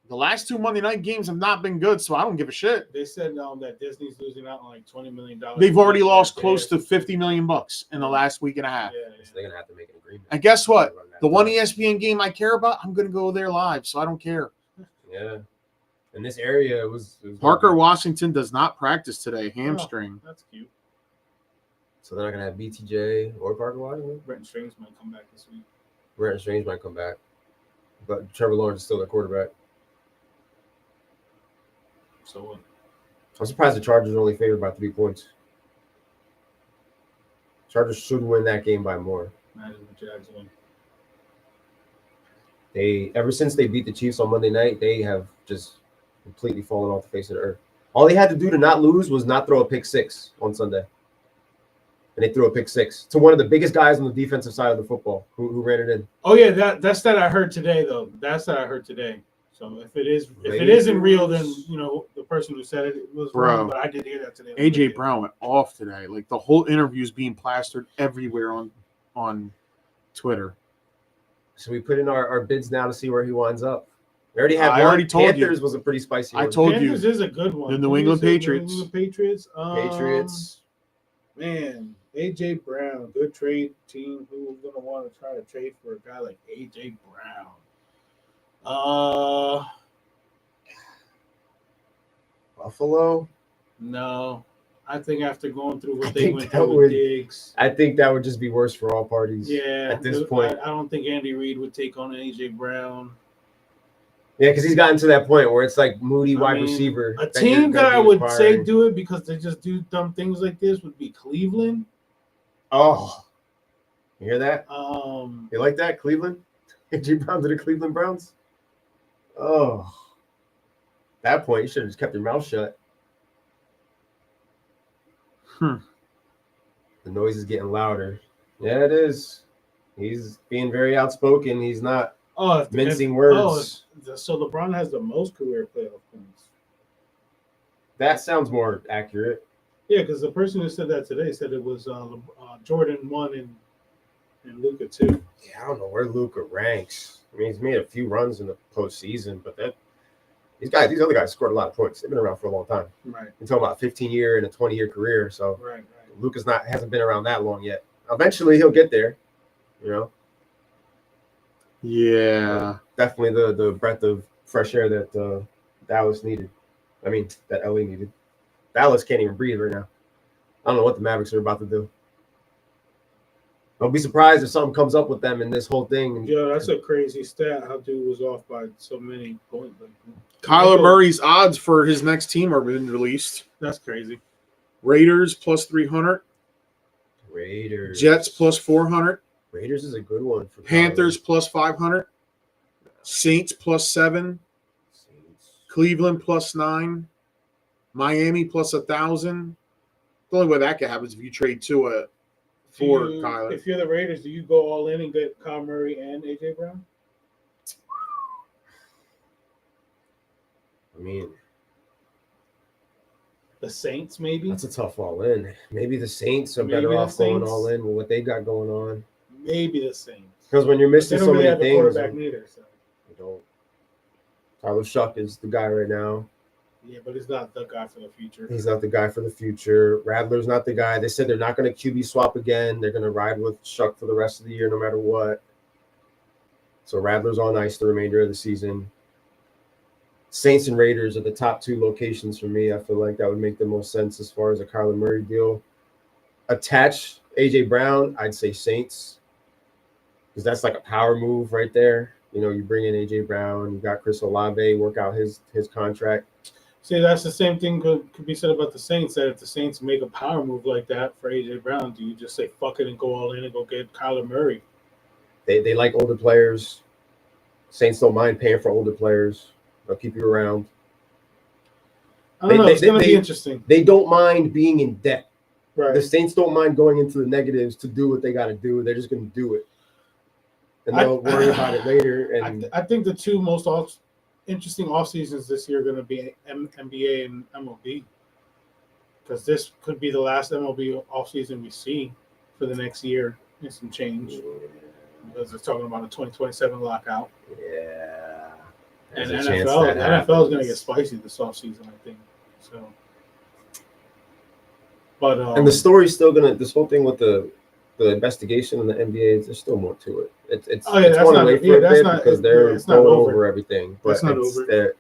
The last 2 Monday night games have not been good, so I don't give a shit. They said that Disney's losing out on like $20 million. They've already lost close to $50 million in the last week and a half. So they're gonna have to make an agreement. And guess what? The one ESPN game I care about, I'm gonna go there live, so I don't care. Yeah. In this area, it was Parker Washington does not practice today, hamstring. Oh, that's cute. So they're not gonna have BTJ or Parker Washington. Brenton Strange might come back this week. Brenton Strange might come back. but Trevor Lawrence is still their quarterback. So I'm surprised the Chargers are only favored by 3 points. Chargers should win that game by more. imagine the Jags win. Ever since they beat the Chiefs on Monday night, they have just completely fallen off the face of the earth. All they had to do to not lose was not throw a pick six on Sunday. And they threw a pick six to one of the biggest guys on the defensive side of the football who ran it in. Oh yeah, that's that I heard today though. That's that I heard today. So if it isn't real, then the person who said it was wrong. But I did hear that today. AJ Brown went off today. Like the whole interview is being plastered everywhere on Twitter. So we put in our bids now to see where he winds up. We already had. I already told you. Panthers was a pretty spicy one. I told you. Panthers is a good one. The New England Patriots. New England Patriots. Patriots. Man, AJ Brown, good trade team. Who's gonna want to try to trade for a guy like AJ Brown? Buffalo. No. I think after going through what I they think went that through with would- Diggs. I think that would just be worse for all parties. Yeah. At this point. I don't think Andy Reid would take on AJ Brown. Yeah, because he's gotten to that point where it's like Moody wide receiver. A that team you're that gonna I be would acquiring. say do it because they just do dumb things like this would be Cleveland. Oh, you hear that? Um, You like that, Cleveland? AJ Brown to the Cleveland Browns? Oh, at that point, you should have just kept your mouth shut. Hmm. The noise is getting louder. Yeah, it is. He's being very outspoken. He's not mincing words. So LeBron has the most career playoff points. That sounds more accurate. Yeah, because the person who said that today said it was Jordan 1 and Luka 2. Yeah, I don't know where Luka ranks. I mean, he's made a few runs in the postseason, but these other guys scored a lot of points. They've been around for a long time. Right. We're talking about a 15-year and a 20-year career. So Right. Luka's hasn't been around that long yet. Eventually, he'll get there. Yeah. Definitely the breath of fresh air that Dallas needed. I mean, that LA needed. Dallas can't even breathe right now. I don't know what the Mavericks are about to do. Don't be surprised if something comes up with them in this whole thing. Yeah, that's a crazy stat. How dude was off by so many points. Kyler Murray's odds for his next team are being released. That's crazy. Raiders plus 300. Raiders. Jets plus 400. Raiders is a good one for Panthers plus 500. Saints plus 7. Saints. Cleveland plus 9. Miami plus 1,000. The only way that could happen is if you trade Tua for Kyler. If you're the Raiders, do you go all in and get Kyle Murray and AJ Brown? I mean, The Saints, maybe. that's a tough all in. Maybe the Saints are Maybe better the off going Saints. all in with what they got going on. Maybe the Saints. Because when you're They missing don't so really many have a things, quarterback neither. So. you don't. Tyler Shuck is the guy right now. Yeah, but he's not the guy for the future. He's not the guy for the future. Radler's not the guy. They said they're not going to QB swap again. They're going to ride with Shuck for the rest of the year, no matter what. So Radler's on ice the remainder of the season. Saints and Raiders are the top 2 locations for me. I feel like that would make the most sense as far as a Kyler Murray deal. Attach AJ Brown, I'd say Saints, because that's like a power move right there. You bring in AJ Brown, you got Chris Olave, work out his contract. See, that's the same thing could be said about the Saints. That if the Saints make a power move like that for AJ Brown, do you just say fuck it and go all in and go get Kyler Murray? They like older players. Saints don't mind paying for older players. They'll keep you around. I don't know. It's going to be interesting. They don't mind being in debt. Right. The Saints don't mind going into the negatives to do what they got to do. They're just going to do it. And they'll worry about it later. And I think the two most interesting off seasons this year are going to be NBA and MLB, because this could be the last MLB off season we see for the next year and some change, because they're talking about a 2027 lockout. yeah. And There's a chance NFL that is happens. going to get spicy this off season, I think. So, but And the story's still going to, this whole thing with the investigation in the NBA, there's still more to it. It's Oh, yeah, that's going not- away for yeah, a that's bit not- because yeah, they're it's not going over. over everything. But That's not over.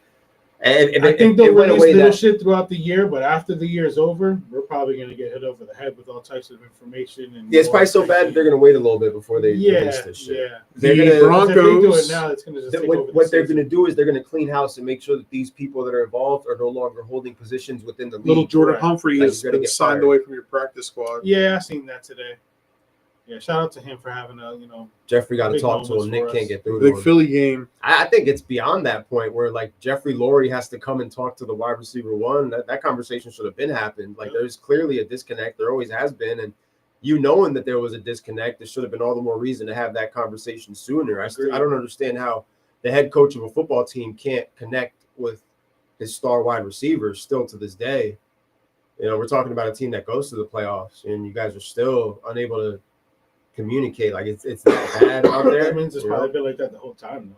And I think they'll it went release away little that. shit throughout the year, but after the year is over, we're probably gonna get hit over the head with all types of information. And Yeah, it's more probably so bad that they're gonna wait a little bit before they release this shit. Yeah. They're The gonna Because if they do it Broncos. now, it's gonna just take over what the they're season. gonna do is they're gonna clean house and make sure that these people that are involved are no longer holding positions within the league. Little Jordan Right. Humphrey Like, has you're gonna been get signed fired. away from your practice squad. Yeah, I seen that today. Yeah, shout out to him for having a Jeffrey got to big talk to moments him. Nick for can't us. get through to Big him. Philly game. I think it's beyond that point where like Jeffrey Lurie has to come and talk to the wide receiver one. That conversation should have been happened. Like there's clearly a disconnect. There always has been, and knowing that there was a disconnect, there should have been all the more reason to have that conversation sooner. I don't understand how the head coach of a football team can't connect with his star wide receivers still to this day. We're talking about a team that goes to the playoffs, and you guys are still unable to communicate. Like it's that bad out there. That means it's probably been like that the whole time, though.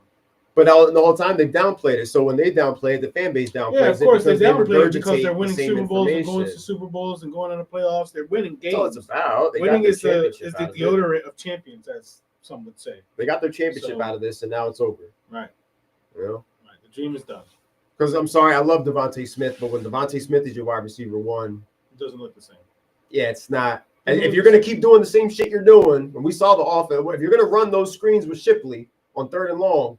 But the whole time they've downplayed it. So when they downplay it, the fan base downplays it. Yeah, of course they because downplay it because regurgitate they're winning the same Super Bowls and information. going to Super Bowls and going on the playoffs. They're winning games. That's all it's about. They Winning got is their the championship out of it. deodorant of champions, as some would say. They got their championship So- out of this, and now it's over. Right. Right. The dream is done. Because I'm sorry, I love Devontae Smith, but when Devontae Smith is your wide receiver one, It doesn't look the same. yeah, it's not. And if you're going to keep doing the same shit you're doing, and we saw the offense, if you're going to run those screens with Shipley on 3rd and long,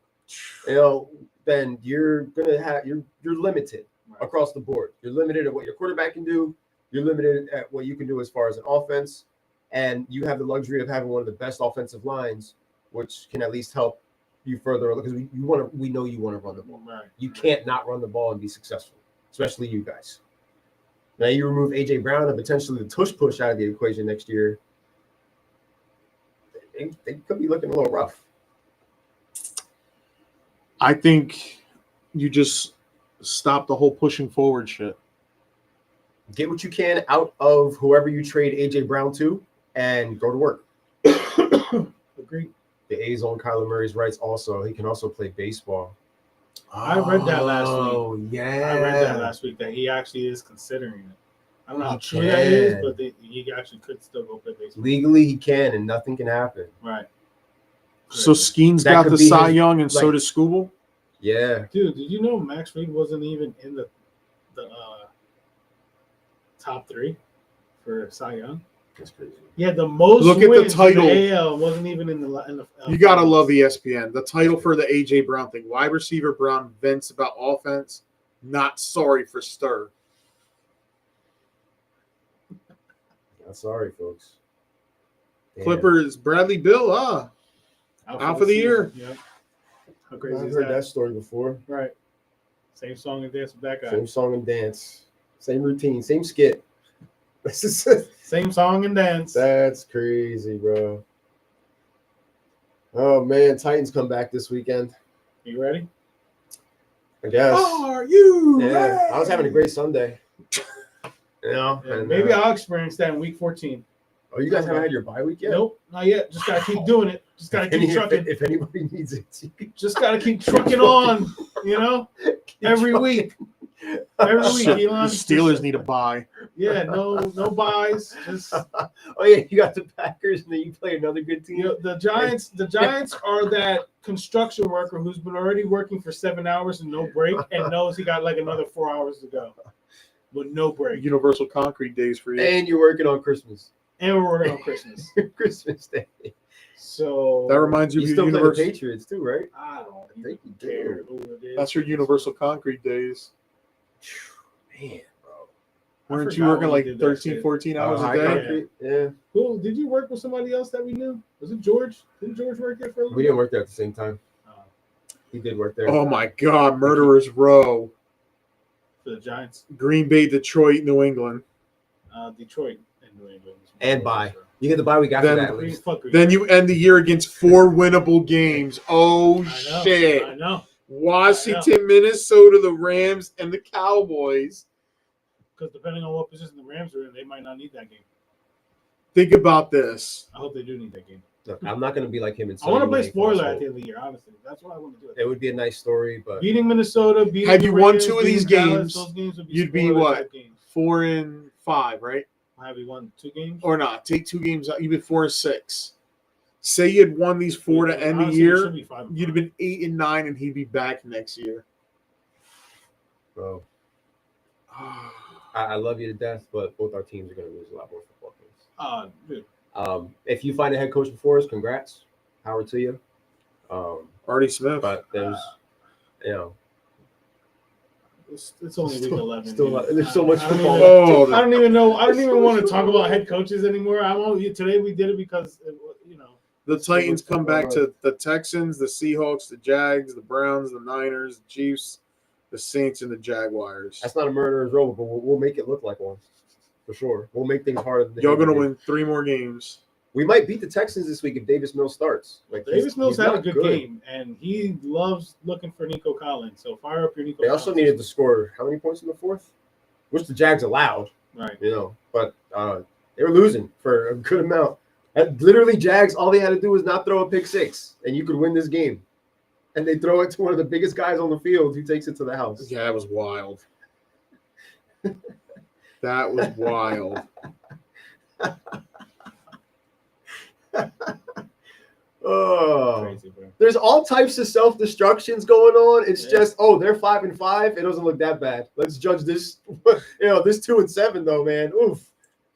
then you're going to have you're limited across the board. You're limited at what your quarterback can do. You're limited at what you can do as far as an offense, and you have the luxury of having one of the best offensive lines, which can at least help you further because we know you want to run the ball. Right. You can't not run the ball and be successful, especially you guys. Now you remove AJ Brown and potentially the tush push out of the equation next year. They could be looking a little rough. I think you just stop the whole pushing forward shit. Get what you can out of whoever you trade AJ Brown to and go to work. Agreed. The A's on Kyler Murray's rights also. He can also play baseball. I read that last week. Oh, yeah. I read that last week that he actually is considering it. I don't know how He true that is, can. but he actually could still go play baseball. Legally, he can, and nothing can happen. Right. So Skeen's That got could the be Cy his, Young, and so like- does Scooble. Yeah. Dude, did you know Max Fried wasn't even in the top 3 for Cy Young? That's crazy. He had the most Look at the wins title. in the AL. Wasn't even in the You gotta love ESPN. The title for the AJ Brown thing: wide receiver Brown vents about offense. Not sorry for Stir. Not sorry, folks. Damn. Clippers Bradley Bill. Out for the year. Yep. How crazy I've is heard that? that story before. Right. Same song and dance with that guy. Same song and dance. Same routine. Same skit. Same song and dance. That's crazy, bro. Oh, man. Titans come back this weekend. You ready? I guess. Are you? Yeah. I was having a great Sunday. Yeah, And, maybe I'll experience that in week 14. Oh, you guys haven't had your bye week yet? Nope, not yet. Just gotta keep doing it. Just gotta keep trucking. If anybody needs it, Just gotta keep trucking on. Every week. Every week, Shit, the Elon. Steelers need a bye. Yeah, no buys. Just Oh yeah, you got the Packers, and then you play another good team. the Giants. The Giants are that construction worker who's been already working for 7 hours and no break, and knows he got like another 4 hours to go, with no break. Universal Concrete Days for you. And you're working on Christmas. And we're working on Christmas. Christmas Day. So That reminds you You of still your play the Universal. Patriots too, right? I don't I think you care do. who it is. That's your Universal Concrete Days. Man, bro. Weren't you forgot working when like we did that 13, shit. 14 hours High a day? concrete? Yeah. Who did you work with? Somebody else that we knew? Was it George? Didn't George work there for a little We didn't work there at the same time. Oh, He did work there. Oh my God, Murderers Row. for the Giants? Green Bay, Detroit, New England. Detroit and New England. And bye. You get the bye week after Then- that at least. Then you end the year against 4 winnable games. Oh, shit. I know. Washington, Minnesota, the Rams, and the Cowboys. Because depending on what position the Rams are in, they might not need that game. Think about this. I hope they do need that game. Look, I'm not going to be like him and I want to play Sonny spoiler Money at the end of the year, honestly. That's what I want to do. It would be a nice story, but Beating Minnesota, beating Had the you won Rams, 2 of these beating Dallas, games, those games would be you'd be spoiler what? type games. 4 and 5, right? Have you won 2 games? Or not. Take 2 games out. You'd be 4 and 6. Say you had won these 4 to end the Honestly, it year. should be 5 and You'd have 5. been 8 and 9, and he'd be back next year. Bro, I love you to death, but both our teams are going to lose a lot more football games. Dude. If you find a head coach before us, congrats. Howard to you. Artie Smith. But there's, It's only week 11. Still, dude. there's so much I don't football. even- I don't even know. I don't even want to talk about head coaches anymore. Today we did it because The Titans come back to the Texans, the Seahawks, the Jags, the Browns, the Niners, the Chiefs, the Saints, and the Jaguars. That's not a murderer's row, but we'll make it look like one. For sure. We'll make things harder than Y'all going to win 3 more games. We might beat the Texans this week if Davis Mills starts. Davis Mills he's had a not good game, and he loves looking for Nico Collins. So fire up your Nico. They also needed to score how many points in the fourth? Which the Jags allowed. Right. But they were losing for a good amount. And literally, Jags, all they had to do was not throw a pick six, and you could win this game. And they throw it to one of the biggest guys on the field who takes it to the house. Yeah, that was wild. That was wild. Oh, Crazy, bro. there's all types of self-destructions going on. It's just, they're 5-5. It doesn't look that bad. Let's judge this. This 2-7 though, man. Oof.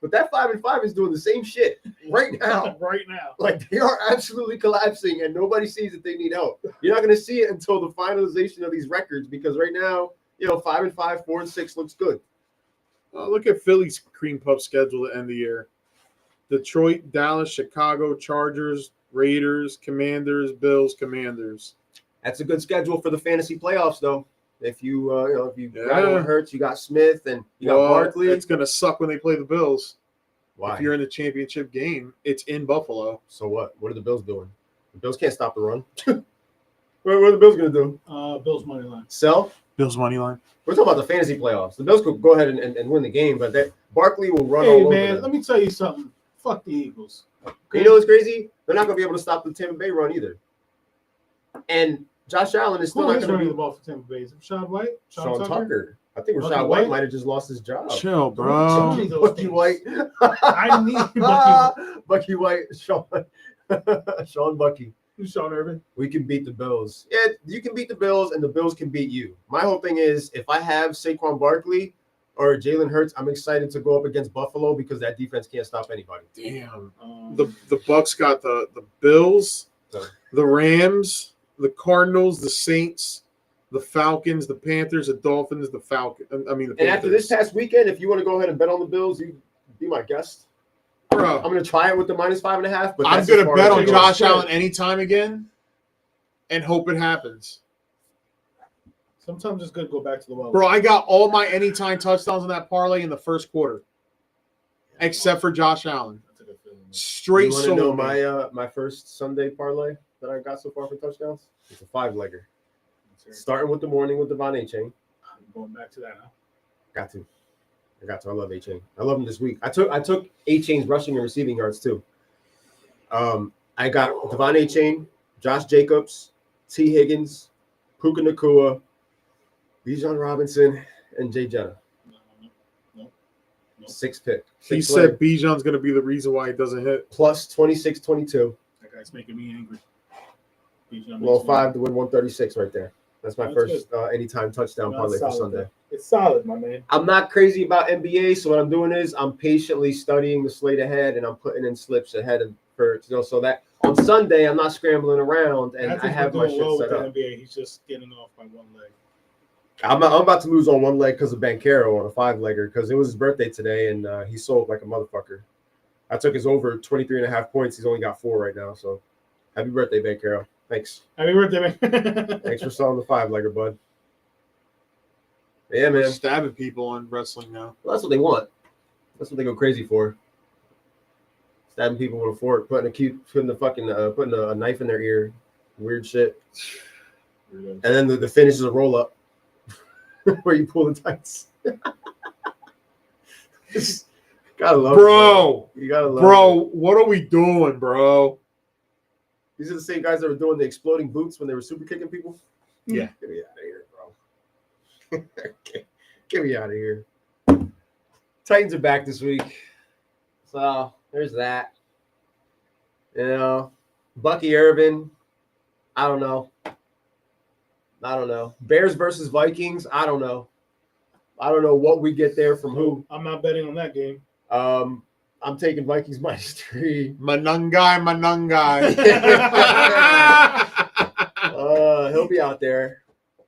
But that 5-5 is doing the same shit right now. Right now. Like they are absolutely collapsing, and nobody sees that they need help. You're not going to see it until the finalization of these records, because right now, 5-5, 4-6 looks good. Look at Philly's cream puff schedule at the end of the year. Detroit, Dallas, Chicago, Chargers, Raiders, Commanders, Bills, Commanders. That's a good schedule for the fantasy playoffs, though. If you got no Hurts, you got Smith, and you got Barkley. It's gonna suck when they play the Bills. Why? If you're in the championship game, it's in Buffalo. So what? What are the Bills doing? The Bills can't stop the run. What are the Bills gonna do? Bills money line. Sell? Bills money line. We're talking about the fantasy playoffs. The Bills could go ahead and win the game, but Barkley will run all Hey over man, them. let me tell you something. Fuck the Eagles. You know what's crazy? They're not gonna be able to stop the Tampa Bay run either. And Josh Allen is still Who not is going to running be the ball for Tampa Bay? Is it Rashad White? Sean Tucker. I think Bucky Rashad White White? might have just lost his job. Chill, Don't bro. tell me those Bucky things. White. I need Bucky. Bucky White. Sean Bucky. Who's Sean Irvin? We can beat the Bills. Yeah, you can beat the Bills, and the Bills can beat you. My whole thing is, if I have Saquon Barkley or Jalen Hurts, I'm excited to go up against Buffalo because that defense can't stop anybody. Damn. The Bucks got the Bills, the Rams, the Cardinals, the Saints, the Falcons, the Panthers, the Dolphins, the Falcons. The Panthers. And after this past weekend, if you want to go ahead and bet on the Bills, you be my guest. Bro, I'm going to try it with the -5.5. But I'm that's going as to far bet as on it goes. Josh Allen anytime again and hope it happens. Sometimes it's good to go back to the well. Bro, I got all my anytime touchdowns in that parlay in the first quarter, except for Josh Allen. That's a good feeling, man. Straight You want to know solo. my first Sunday parlay that I got so far for touchdowns? It's a 5-legger. That's it. Starting with the morning with Devon A-Chain. I'm going back to that now. Got to. I love A-Chain. I love him this week. I took A-Chain's rushing and receiving yards too. I got Devon A-Chain, Josh Jacobs, T. Higgins, Puka Nacua, Bijan Robinson, and Jay Jetta. No. 6 pick. He said Bijan's going to be the reason why he doesn't hit. Plus 26-22. That guy's making me angry. Well, 5 to win 136 right there. That's my That's first anytime touchdown No, parlay it's for solid, Sunday. It's solid, my man. I'm not crazy about NBA, so what I'm doing is I'm patiently studying the slate ahead, and I'm putting in slips ahead so that on Sunday I'm not scrambling around and I have my shit set up. NBA. He's just getting off by one leg. I'm about to lose on one leg because of Banchero on a 5-legger because it was his birthday today and he sold like a motherfucker. I took his over 23.5 points. He's only got 4 right now. So happy birthday, Banchero. Thanks. Happy birthday, man. Thanks for selling the 5-legger, bud. Yeah, man. Stabbing people on wrestling now. Well, that's what they want. That's what they go crazy for. Stabbing people with a fork, putting a knife in their ear, weird shit. And then the finish is a roll up, where you pull the tights. Gotta love Bro. it. You gotta love Bro, it. what are we doing, bro? These are the same guys that were doing the exploding boots when they were super kicking people. Yeah. Get me out of here, bro. Get me out of here. Titans are back this week. So there's that. Bucky Irvin. I don't know. Bears versus Vikings. I don't know. I don't know what we get there from who. I'm not betting on that game. I'm taking Vikings -3. Manungai. He'll be out there.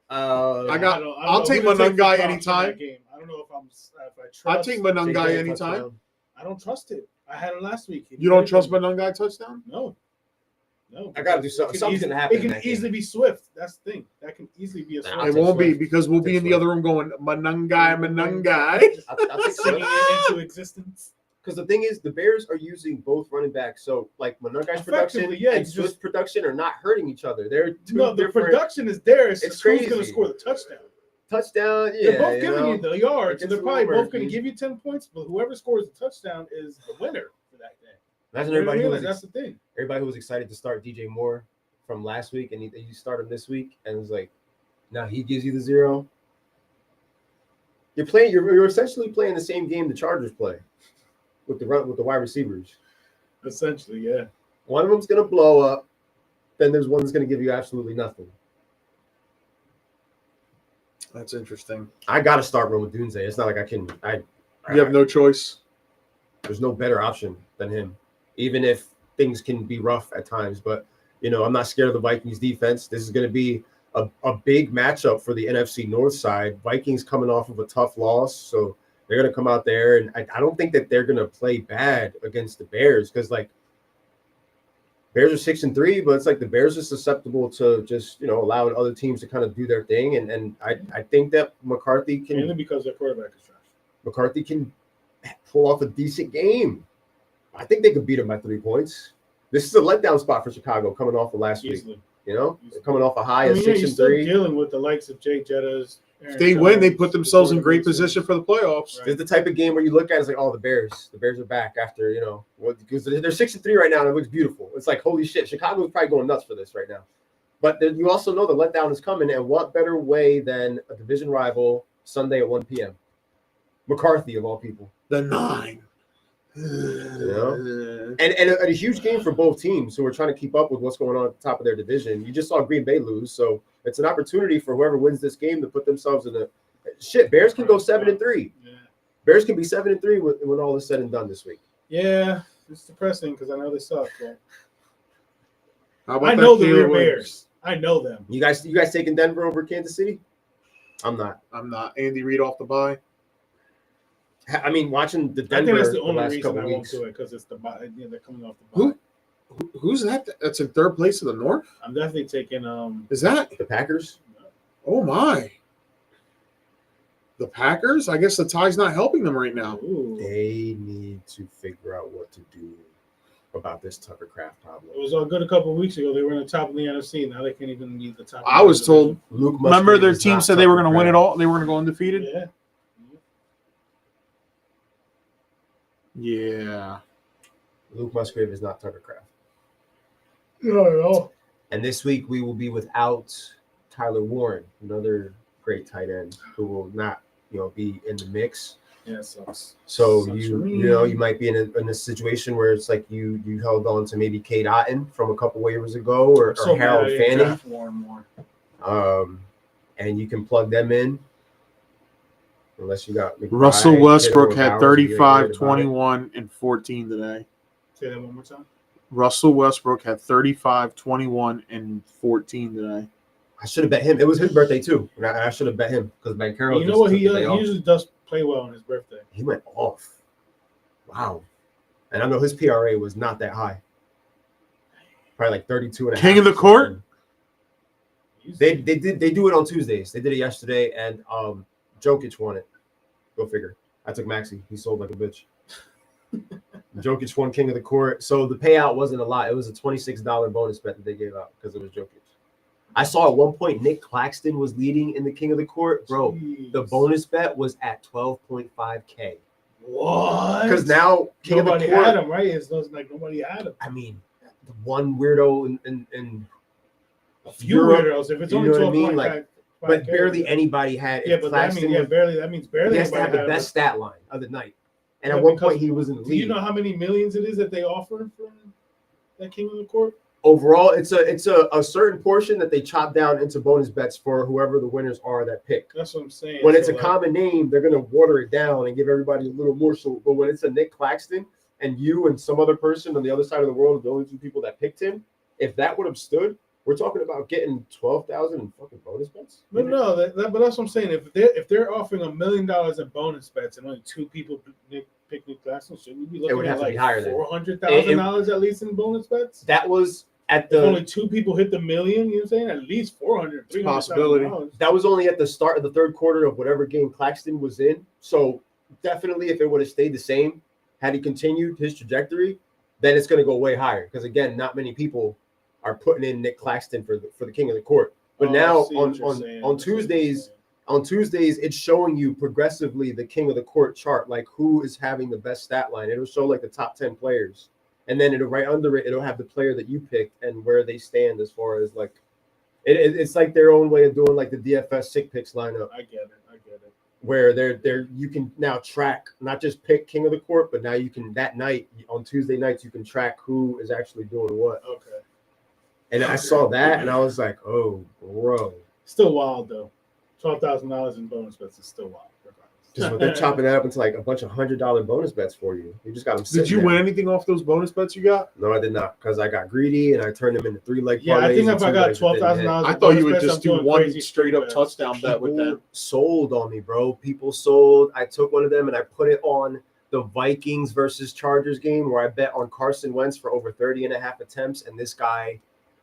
I'll take Manungai anytime. I don't know if I trust. I'll take Manungai anytime. I don't trust it. I had him last week. You don't trust Manungai touchdown? No. I got to do something. Something's gonna happen. It can easily be Swift. That's the thing. That can easily be a Swift. It won't be because we'll be in the other room going Manungai. I'll take Singing it into existence. Because the thing is, the Bears are using both running backs. So, like, Manungai's production and Swift's production are not hurting each other. They're two the different. production is there. It's It's who's crazy. going to score the touchdown. Touchdown, yeah. They're both giving you the yards. So It's they're probably rumor, both going to dude. give you 10 points, but whoever scores the touchdown is the winner for that day. Imagine You know what I everybody mean? who Like, was that's the thing. everybody who was excited to start DJ Moore from last week, and you start him this week, and it was like, now he gives you the 0. You're essentially playing the same game the Chargers play with the wide receivers. Essentially, yeah. One of them's gonna blow up, then there's one that's gonna give you absolutely nothing. That's interesting. I gotta start Roma Dunze. It's not like I can. You have no choice. There's no better option than him, even if things can be rough at times. But I'm not scared of the Vikings defense. This is going to be a big matchup for the NFC North side. Vikings coming off of a tough loss, so they're going to come out there, and I don't think that they're going to play bad against the Bears because Bears are 6-3, but it's like the Bears are susceptible to just allowing other teams to kind of do their thing, and I think that McCarthy Mainly because their quarterback is trash. McCarthy can pull off a decent game. I think they could beat him by 3 points. This is a letdown spot for Chicago coming off of last Easily. week. They're coming off a high of You're still 6-3. dealing with the likes of Jake Jettas. If they win, they put themselves in great position for the playoffs. Right. It's the type of game where you look at it, it's like, oh, the Bears are back after, because they're 6-3 right now, and it looks beautiful. It's like, holy shit, Chicago is probably going nuts for this right now. But you also know the letdown is coming, and what better way than a division rival Sunday at 1 p.m.? McCarthy, of all people. The 9. And a huge game for both teams who are trying to keep up with what's going on at the top of their division. You just saw Green Bay lose, so it's an opportunity for whoever wins this game to put themselves in a shit. Bears can go 7-3. Yeah. Bears can be 7-3 when all is said and done this week. Yeah, it's depressing because I know they suck. But How about I know that the Caleb real Williams? Bears. I know them. You guys taking Denver over Kansas City? I'm not. I'm not. Andy Reid off the bye. I mean, watching the I Denver think that's the the only last reason couple I won't weeks. do it because it's the bye. They're coming off the bye. Who's that? That's in third place in the North? I'm definitely taking Is that? The Packers? Oh, my. The Packers? I guess the tie's not helping them right now. Ooh. They need to figure out what to do about this Tucker Craft problem. It was all good a couple of weeks ago. They were in the top of the NFC. Now they can't even be the top. I was told. Luke Remember, Musgrave their is team not said they were Tucker going to win it Kraft. all. They were going to go undefeated. Yeah. Yeah. Luke Musgrave is not Tucker Craft. Not at all. And this week we will be without Tyler Warren, another great tight end who will not, be in the mix. Yeah, it sucks. So Sucks you for me. you might be in a situation where it's like you held on to maybe Cade Otton from a couple waivers ago or So Harold mad I didn't Fanning, draft more. and you can plug them in. Unless you got McBride, Russell Kittle, Westbrook or had Bowers, you ain't 35, worried about it. 21, and 14 today. Say that one more time. Russell Westbrook had 35, 21, and 14 today. I should have bet him. It was his birthday too. And I should have bet him because Ben Carroll. You know what? He usually does play well on his birthday. He went off. Wow. And I know his PRA was not that high. Probably like 32 and a half. King of the court? They do it on Tuesdays. They did it yesterday, and Jokic won it. Go figure. I took Maxey. He sold like a bitch. Jokic won King of the Court. So the payout wasn't a lot. It was a $26 bonus bet that they gave out because it was Jokic. I saw at one point Nick Claxton was leading in the King of the Court. Bro, Jeez. the bonus bet was at 12.5K. What? Because now King nobody of the Court. had him, right? It's like nobody had him. I mean, the one weirdo in A few Europe, weirdos. If it's you only know what I 12.5, mean? Like, but barely anybody had. Yeah, if but that Claxton means was- barely. That means barely. he has to have anybody the had best stat line of the night. And Yeah, at one because- point, he was in the him. Do you lead. know how many millions it is that they offer for that King of the Court? overall, it's a certain portion that they chop down into bonus bets for whoever the winners are that pick. That's what I'm saying. When it's So, a common name, they're gonna water it down and give everybody a little more. So, but when it's a Nick Claxton and you and some other person on the other side of the world are the only two people that picked him, if that would have stood, we're talking about getting 12,000 in fucking bonus bets. but no, but that's what I'm saying. If they're offering $1 million in bonus bets and only 2 people pick Nick Claxton, should we be It would looking have at to like be higher than $400,000 at least in bonus bets? That was at If the only 2 people hit the million, you know what I'm saying? At least 400, Possibility. $300,000. that was only at the start of the third quarter of whatever game Claxton was in. So definitely, if it would have stayed the same, had he continued his trajectory, then it's going to go way higher. Because again, not many people are putting in Nick Claxton for the king of the court. But Oh, now I see what you're saying. on Tuesdays, it's showing you progressively the king of the court chart, like who is having the best stat line. It'll show like the top 10 players. And then it'll right under it, it'll have the player that you picked and where they stand as far as like it's like their own way of doing like the DFS sick picks lineup, I get it. where they're you can now track, not just pick king of the court, but now you can that night on Tuesday nights you can track who is actually doing what. Okay. And I saw that and I was like, oh, bro. Still wild though. $12,000 in bonus bets is still wild. Just when they're chopping that up into like a bunch of $100 bonus bets for you. You just got them sitting Did you there. win anything off those bonus bets you got? No, I did not, because I got greedy and I turned them into 3-leg parlays. Yeah, I think and if I 2 got legs that didn't hit. $12,000, I thought you would just do one straight up bets. touchdown bet with them. People sold on me, bro. People sold. I took one of them and I put it on the Vikings versus Chargers game where I bet on Carson Wentz for over 30.5 attempts, and this guy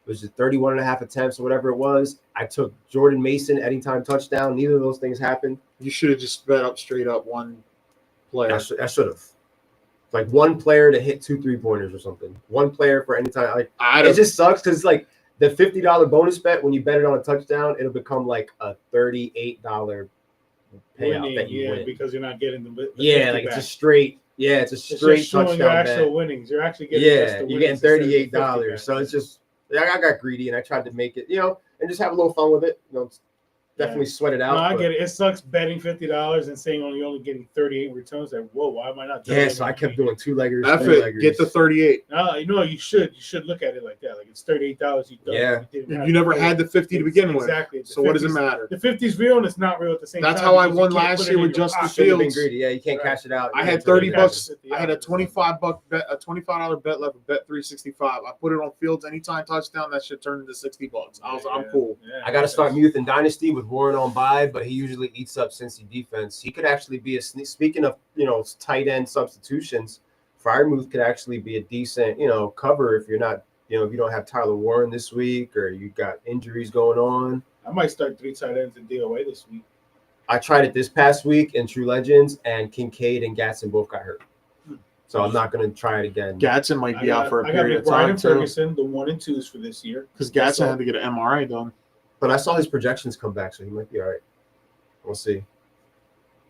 was just 31.5 attempts or whatever it was. I took Jordan Mason anytime touchdown. Neither of those things happened. You should have just bet up straight up one player. I should have. Like one player to hit 2 3-pointers or something. One player for any time. Like it just sucks because like the $50 bonus bet, when you bet it on a touchdown, it'll become like a $38 payout Winning, that you win. because you're not getting the Yeah, like back. it's a straight. Yeah, it's a It's straight just showing touchdown your actual bet. winnings. You're actually getting just Yeah, the you're getting winnings instead of the $38. 50 So back. it's just I got greedy and I tried to make it, and just have a little fun with it. Definitely sweat it out. No, I but- get it. It sucks betting $50 and saying you're only getting 38 returns. Like, whoa, why am I not? Yeah, so I kept doing 2-leggers. F 3-leggers. it. Get the 38. You should look at it like that. Like it's $38. Yeah. You never had the 50 to begin with. Exactly. So what does it matter? The 50 is real and it's not real at the same time. That's how I because you won can't last put it year in with your Justin pocket. Shouldn't have been Fields. greedy. Yeah, you can't Right. cash it out. I You had can't turn it 30 down. bucks. I had a $25 bet, a $25 bet left, bet 365. I put it on Fields anytime touchdown. That shit turned into $60. I'm cool. Yeah, I got to start Muth and Dynasty with Warren on bye, but he usually eats up Cincy defense. He could actually be speaking of, tight end substitutions, Freiermuth could actually be a decent, cover if you're not, if you don't have Tyler Warren this week or you got injuries going on. I might start 3 tight ends in DOA this week. I tried it this past week in True Legends, and Kincaid and Gatson both got hurt. So I'm not going to try it again. Gatson might be out for a period of Brian time and too, Ferguson, the 1 and 2s for this year. because Gatson had to get an MRI done. But I saw his projections come back, so he might be all right. We'll see.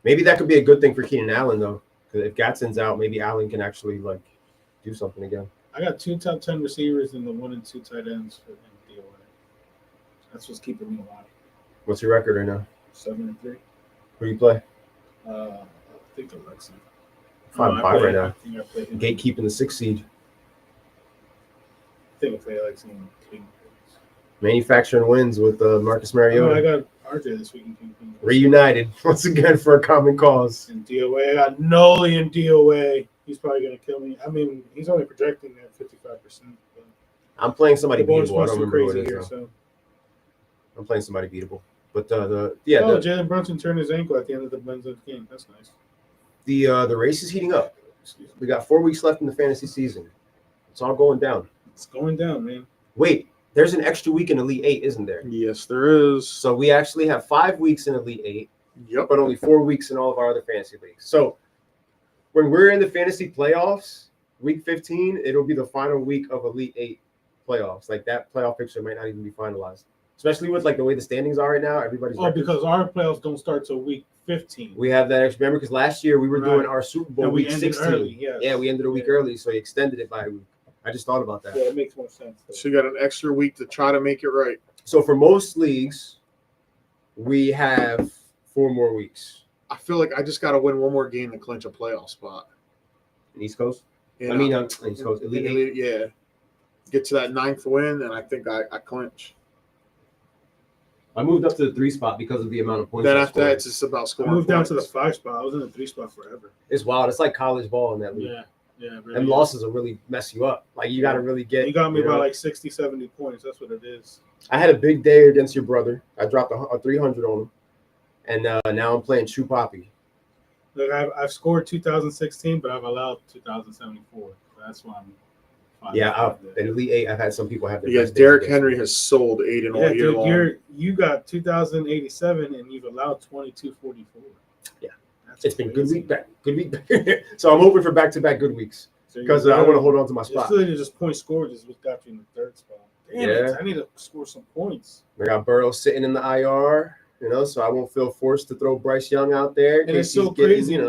Maybe that could be a good thing for Keenan Allen, though. Because if Gatson's out, maybe Allen can actually, do something again. I got 2 top 10 receivers and the 1 and 2 tight ends for DOA. That's what's keeping me alive. What's your record right now? 7-3. Who do you play? I think Alexi. 5-5 right now. I think I play him. Gatekeeping the 6th seed. I think I play Alexi and King. Manufacturing wins with Marcus I Mariota. got RJ this week in King. Reunited once again for a common cause. In DOA, I got Noli in DOA. He's probably going to kill me. I mean, he's only projecting at 55%. But I'm playing somebody the bonus beatable. I one's don't too remember what crazy it here. is. Though. So. I'm playing somebody beatable. But Jalen Brunson turned his ankle at the end of the Benzo game. That's nice. the race is heating up. Excuse me. We got 4 weeks left in the fantasy season. It's all going down. It's going down, man. Wait, there's an extra week in Elite 8, isn't there? Yes, there is. So we actually have 5 weeks in Elite 8, Yep. but only 4 weeks in all of our other fantasy leagues. So when we're in the fantasy playoffs, week 15, it'll be the final week of Elite 8 playoffs. Like that playoff picture might not even be finalized, especially with the way the standings are right now. Everybody's records. Because our playoffs don't start till week 15. We have that extra. Remember, because last year we were doing our Super Bowl And we week ended 16. early, yes. Yeah, we ended a week early, so he extended it by a week. I just thought about that. Yeah, it makes more sense. So you got an extra week to try to make it right. So for most leagues, we have 4 more weeks. I feel like I just got to win one more game to clinch a playoff spot. In East Coast? You I mean, know? East Coast. Elite 8. Yeah. get to that 9th win, and I think I clinch. I moved up to the 3 spot because of the amount of points. Then I after that, scored. it's just about I scoring. moved down to the points. 5 spot. I was in the 3 spot forever. It's wild. It's like college ball in that league. Yeah. Really And is. losses will really mess you up. Like you got to really get. You got me by know? like 60, 70 points. That's what it is. I had a big day against your brother. I dropped a 300 on him, and now I'm playing True Poppy. Look, I've scored 2016, but I've allowed 2074. That's why I'm fine. Yeah, in Elite 8, I've had some people have their Because best days Derrick against Henry me. has sold Aiden all Yeah, year dude, long. you got 2087, and you've allowed 2244. Yeah. That's It's been crazy. good week back. So I'm hoping for back-to-back good weeks So because you're I want to literally- hold on to my It's spot. literally just point scored is what got you in the 3rd spot. Damn it! I need to score some points. I got Burrow sitting in the IR, so I won't feel forced to throw Bryce Young out there. And in it's case he's so getting, crazy. the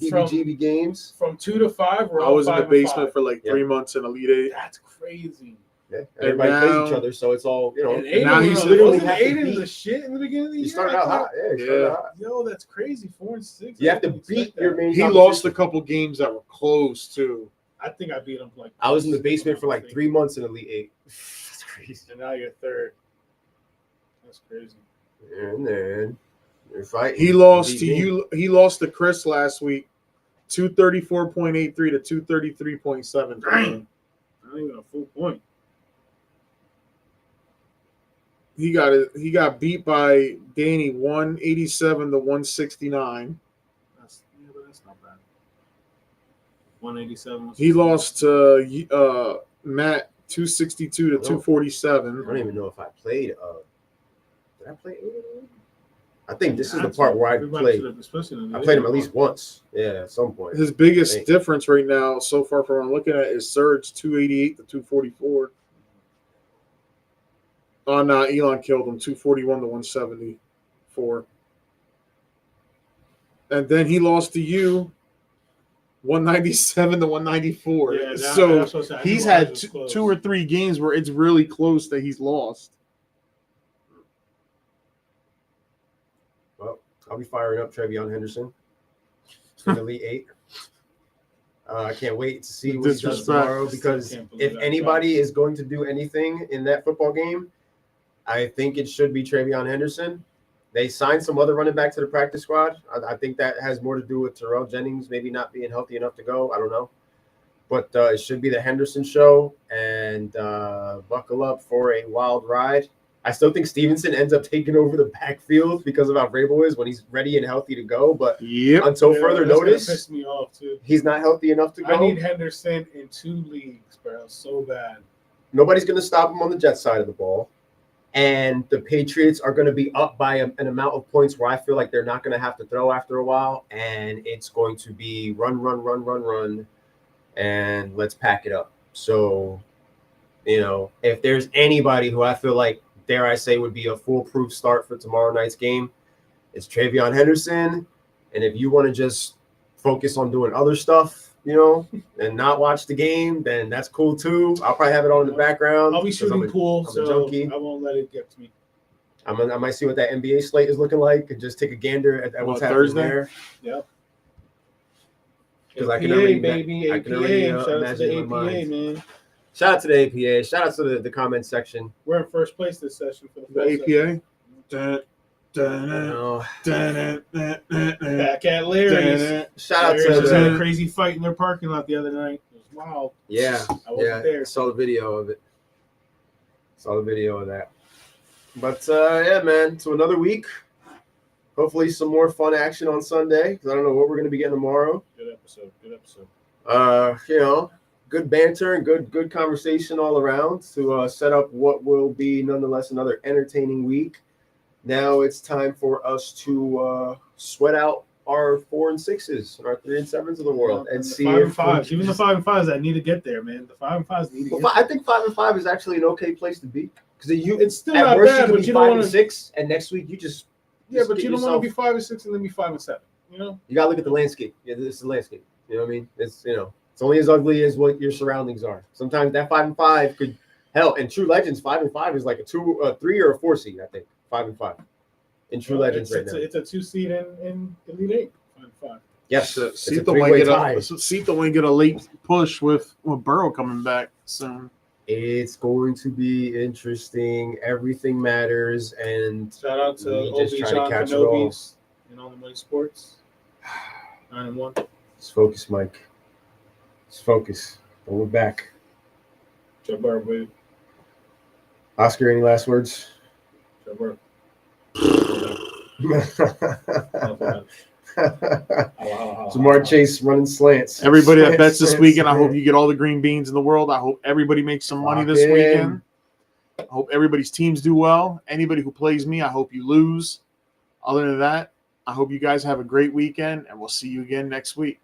From- heebie-jeebie games. From 2 to 5, we're I all was in the 5 and basement 5. for like 3 months in Elite 8. That's crazy. Yeah, everybody plays each now- other, so it's all And now Aiden, he's literally have to Aiden beat- the shit in the beginning of the year. You started I out thought- hot. Yeah, you started Yeah. out hot. Yo, that's crazy. 4 and 6. You have I to didn't expect beat your that. main He competition. lost a couple games that were close too. I think I beat him like. I was in the basement for like 3 months in Elite 8. That's crazy. And now you're 3rd. That's crazy. And then you're fighting. He lost Beat to me. you. He lost to Chris last week, 234.83 to 233.7. Dang. Not even a full point. He got beat by Danny 187 to 169. But that's not bad. 187. He lost to Matt 262 to I 247. don't even know if I played. Did I play 8? I think this is the That's part where I everybody played. should have, especially in the I played him video at least part. once. Yeah, at some point. His biggest Dang. difference right now so far from what I'm looking at is Surge 288 to 244. Oh no, Elon killed him 241 to 174. And then he lost to you 197 to 194. Yeah, So that's what I said. I he's knew ours had was two, close. 2 or 3 games where it's really close that he's lost. Well, I'll be firing up Trevion Henderson in Elite 8. I can't wait to see what he does Disrespect. tomorrow because Can't believe if that anybody is going to do anything in that football game, I think it should be Trevion Henderson. They signed some other running back to the practice squad. I think that has more to do with Terrell Jennings maybe not being healthy enough to go. I don't know. But it should be the Henderson show, and buckle up for a wild ride. I still think Stevenson ends up taking over the backfield because of how Vrabel is when he's ready and healthy to go. But Yep. until Yeah, further that's gonna notice, piss me off too. he's not healthy enough to go. I need Henderson in 2 leagues, bro. So bad. Nobody's going to stop him on the Jets side of the ball. And the Patriots are going to be up by an amount of points where I feel like they're not going to have to throw after a while. And it's going to be run. And let's pack it up. So, if there's anybody who I feel like, dare I say, would be a foolproof start for tomorrow night's game, it's Trevion Henderson. And if you want to just focus on doing other stuff, and not watch the game, then that's cool too. I'll probably have it on in the background. I'll be shooting pool, I'm a so junkie. I won't let it get to me. I might see what that NBA slate is looking like and just take a gander at what's happening Thursday? there. Yep. 'Cause I can APA, already- baby, I can APA. already, Shout out to imagine the in my APA, mind. man. Shout out to the APA. Shout out to the comment section. We're in first place this session for the The full APA. Back at Larry's. Shout out Larry's to just had a the crazy fight in their parking lot the other night. It was wild. yeah. I wasn't there. I saw the video of it. Saw the video of that. But yeah, man. So another week. Hopefully some more fun action on Sunday because I don't know what we're going to be getting tomorrow. Good episode. Good episode. Good banter and good conversation all around to set up what will be nonetheless another entertaining week. Now it's time for us to sweat out our 4 and 6s and our 3 and 7s of the world and the see 5 and if 5s. Even the 5 and 5s that need to get there, man. The 5 and 5s need to get Well, there. I think 5 and 5 is actually an okay place to be because It's still at not worst you bad, could but be you 5 don't and want to. 6, and next week you just Yeah, but get you don't want yourself- to be 5 and 6 and then be 5 and 7. You know. You gotta look at the landscape. Yeah, this is the landscape. You know what I mean? It's it's only as ugly as what your surroundings are. Sometimes that 5 and 5 could hell. And True Legends 5 and 5 is like a 2, a 3, or a 4 seed. I think 5 and 5 in True Legends right now. It's a 2 seed in Elite 8. 5 and 5. Yes, it's a Sito three-way might tie. get a late push with Burrow coming back soon. It's going to be interesting. Everything matters, and Shout out to we Obi just try John to catch it all. Kenobi's and All the Money Sports. 9-1. Let's focus, Mike. Let's focus. And we're back. Joe Burrow, baby. Oscar, any last words? Joe Burrow. Jamar Chase running slants. Everybody that bets this Slants. weekend, I hope you get all the green beans in the world. I hope everybody makes some money Lock this in. weekend. I hope everybody's teams do well. Anybody who plays me, I hope you lose. Other than that, I hope you guys have a great weekend, and we'll see you again next week.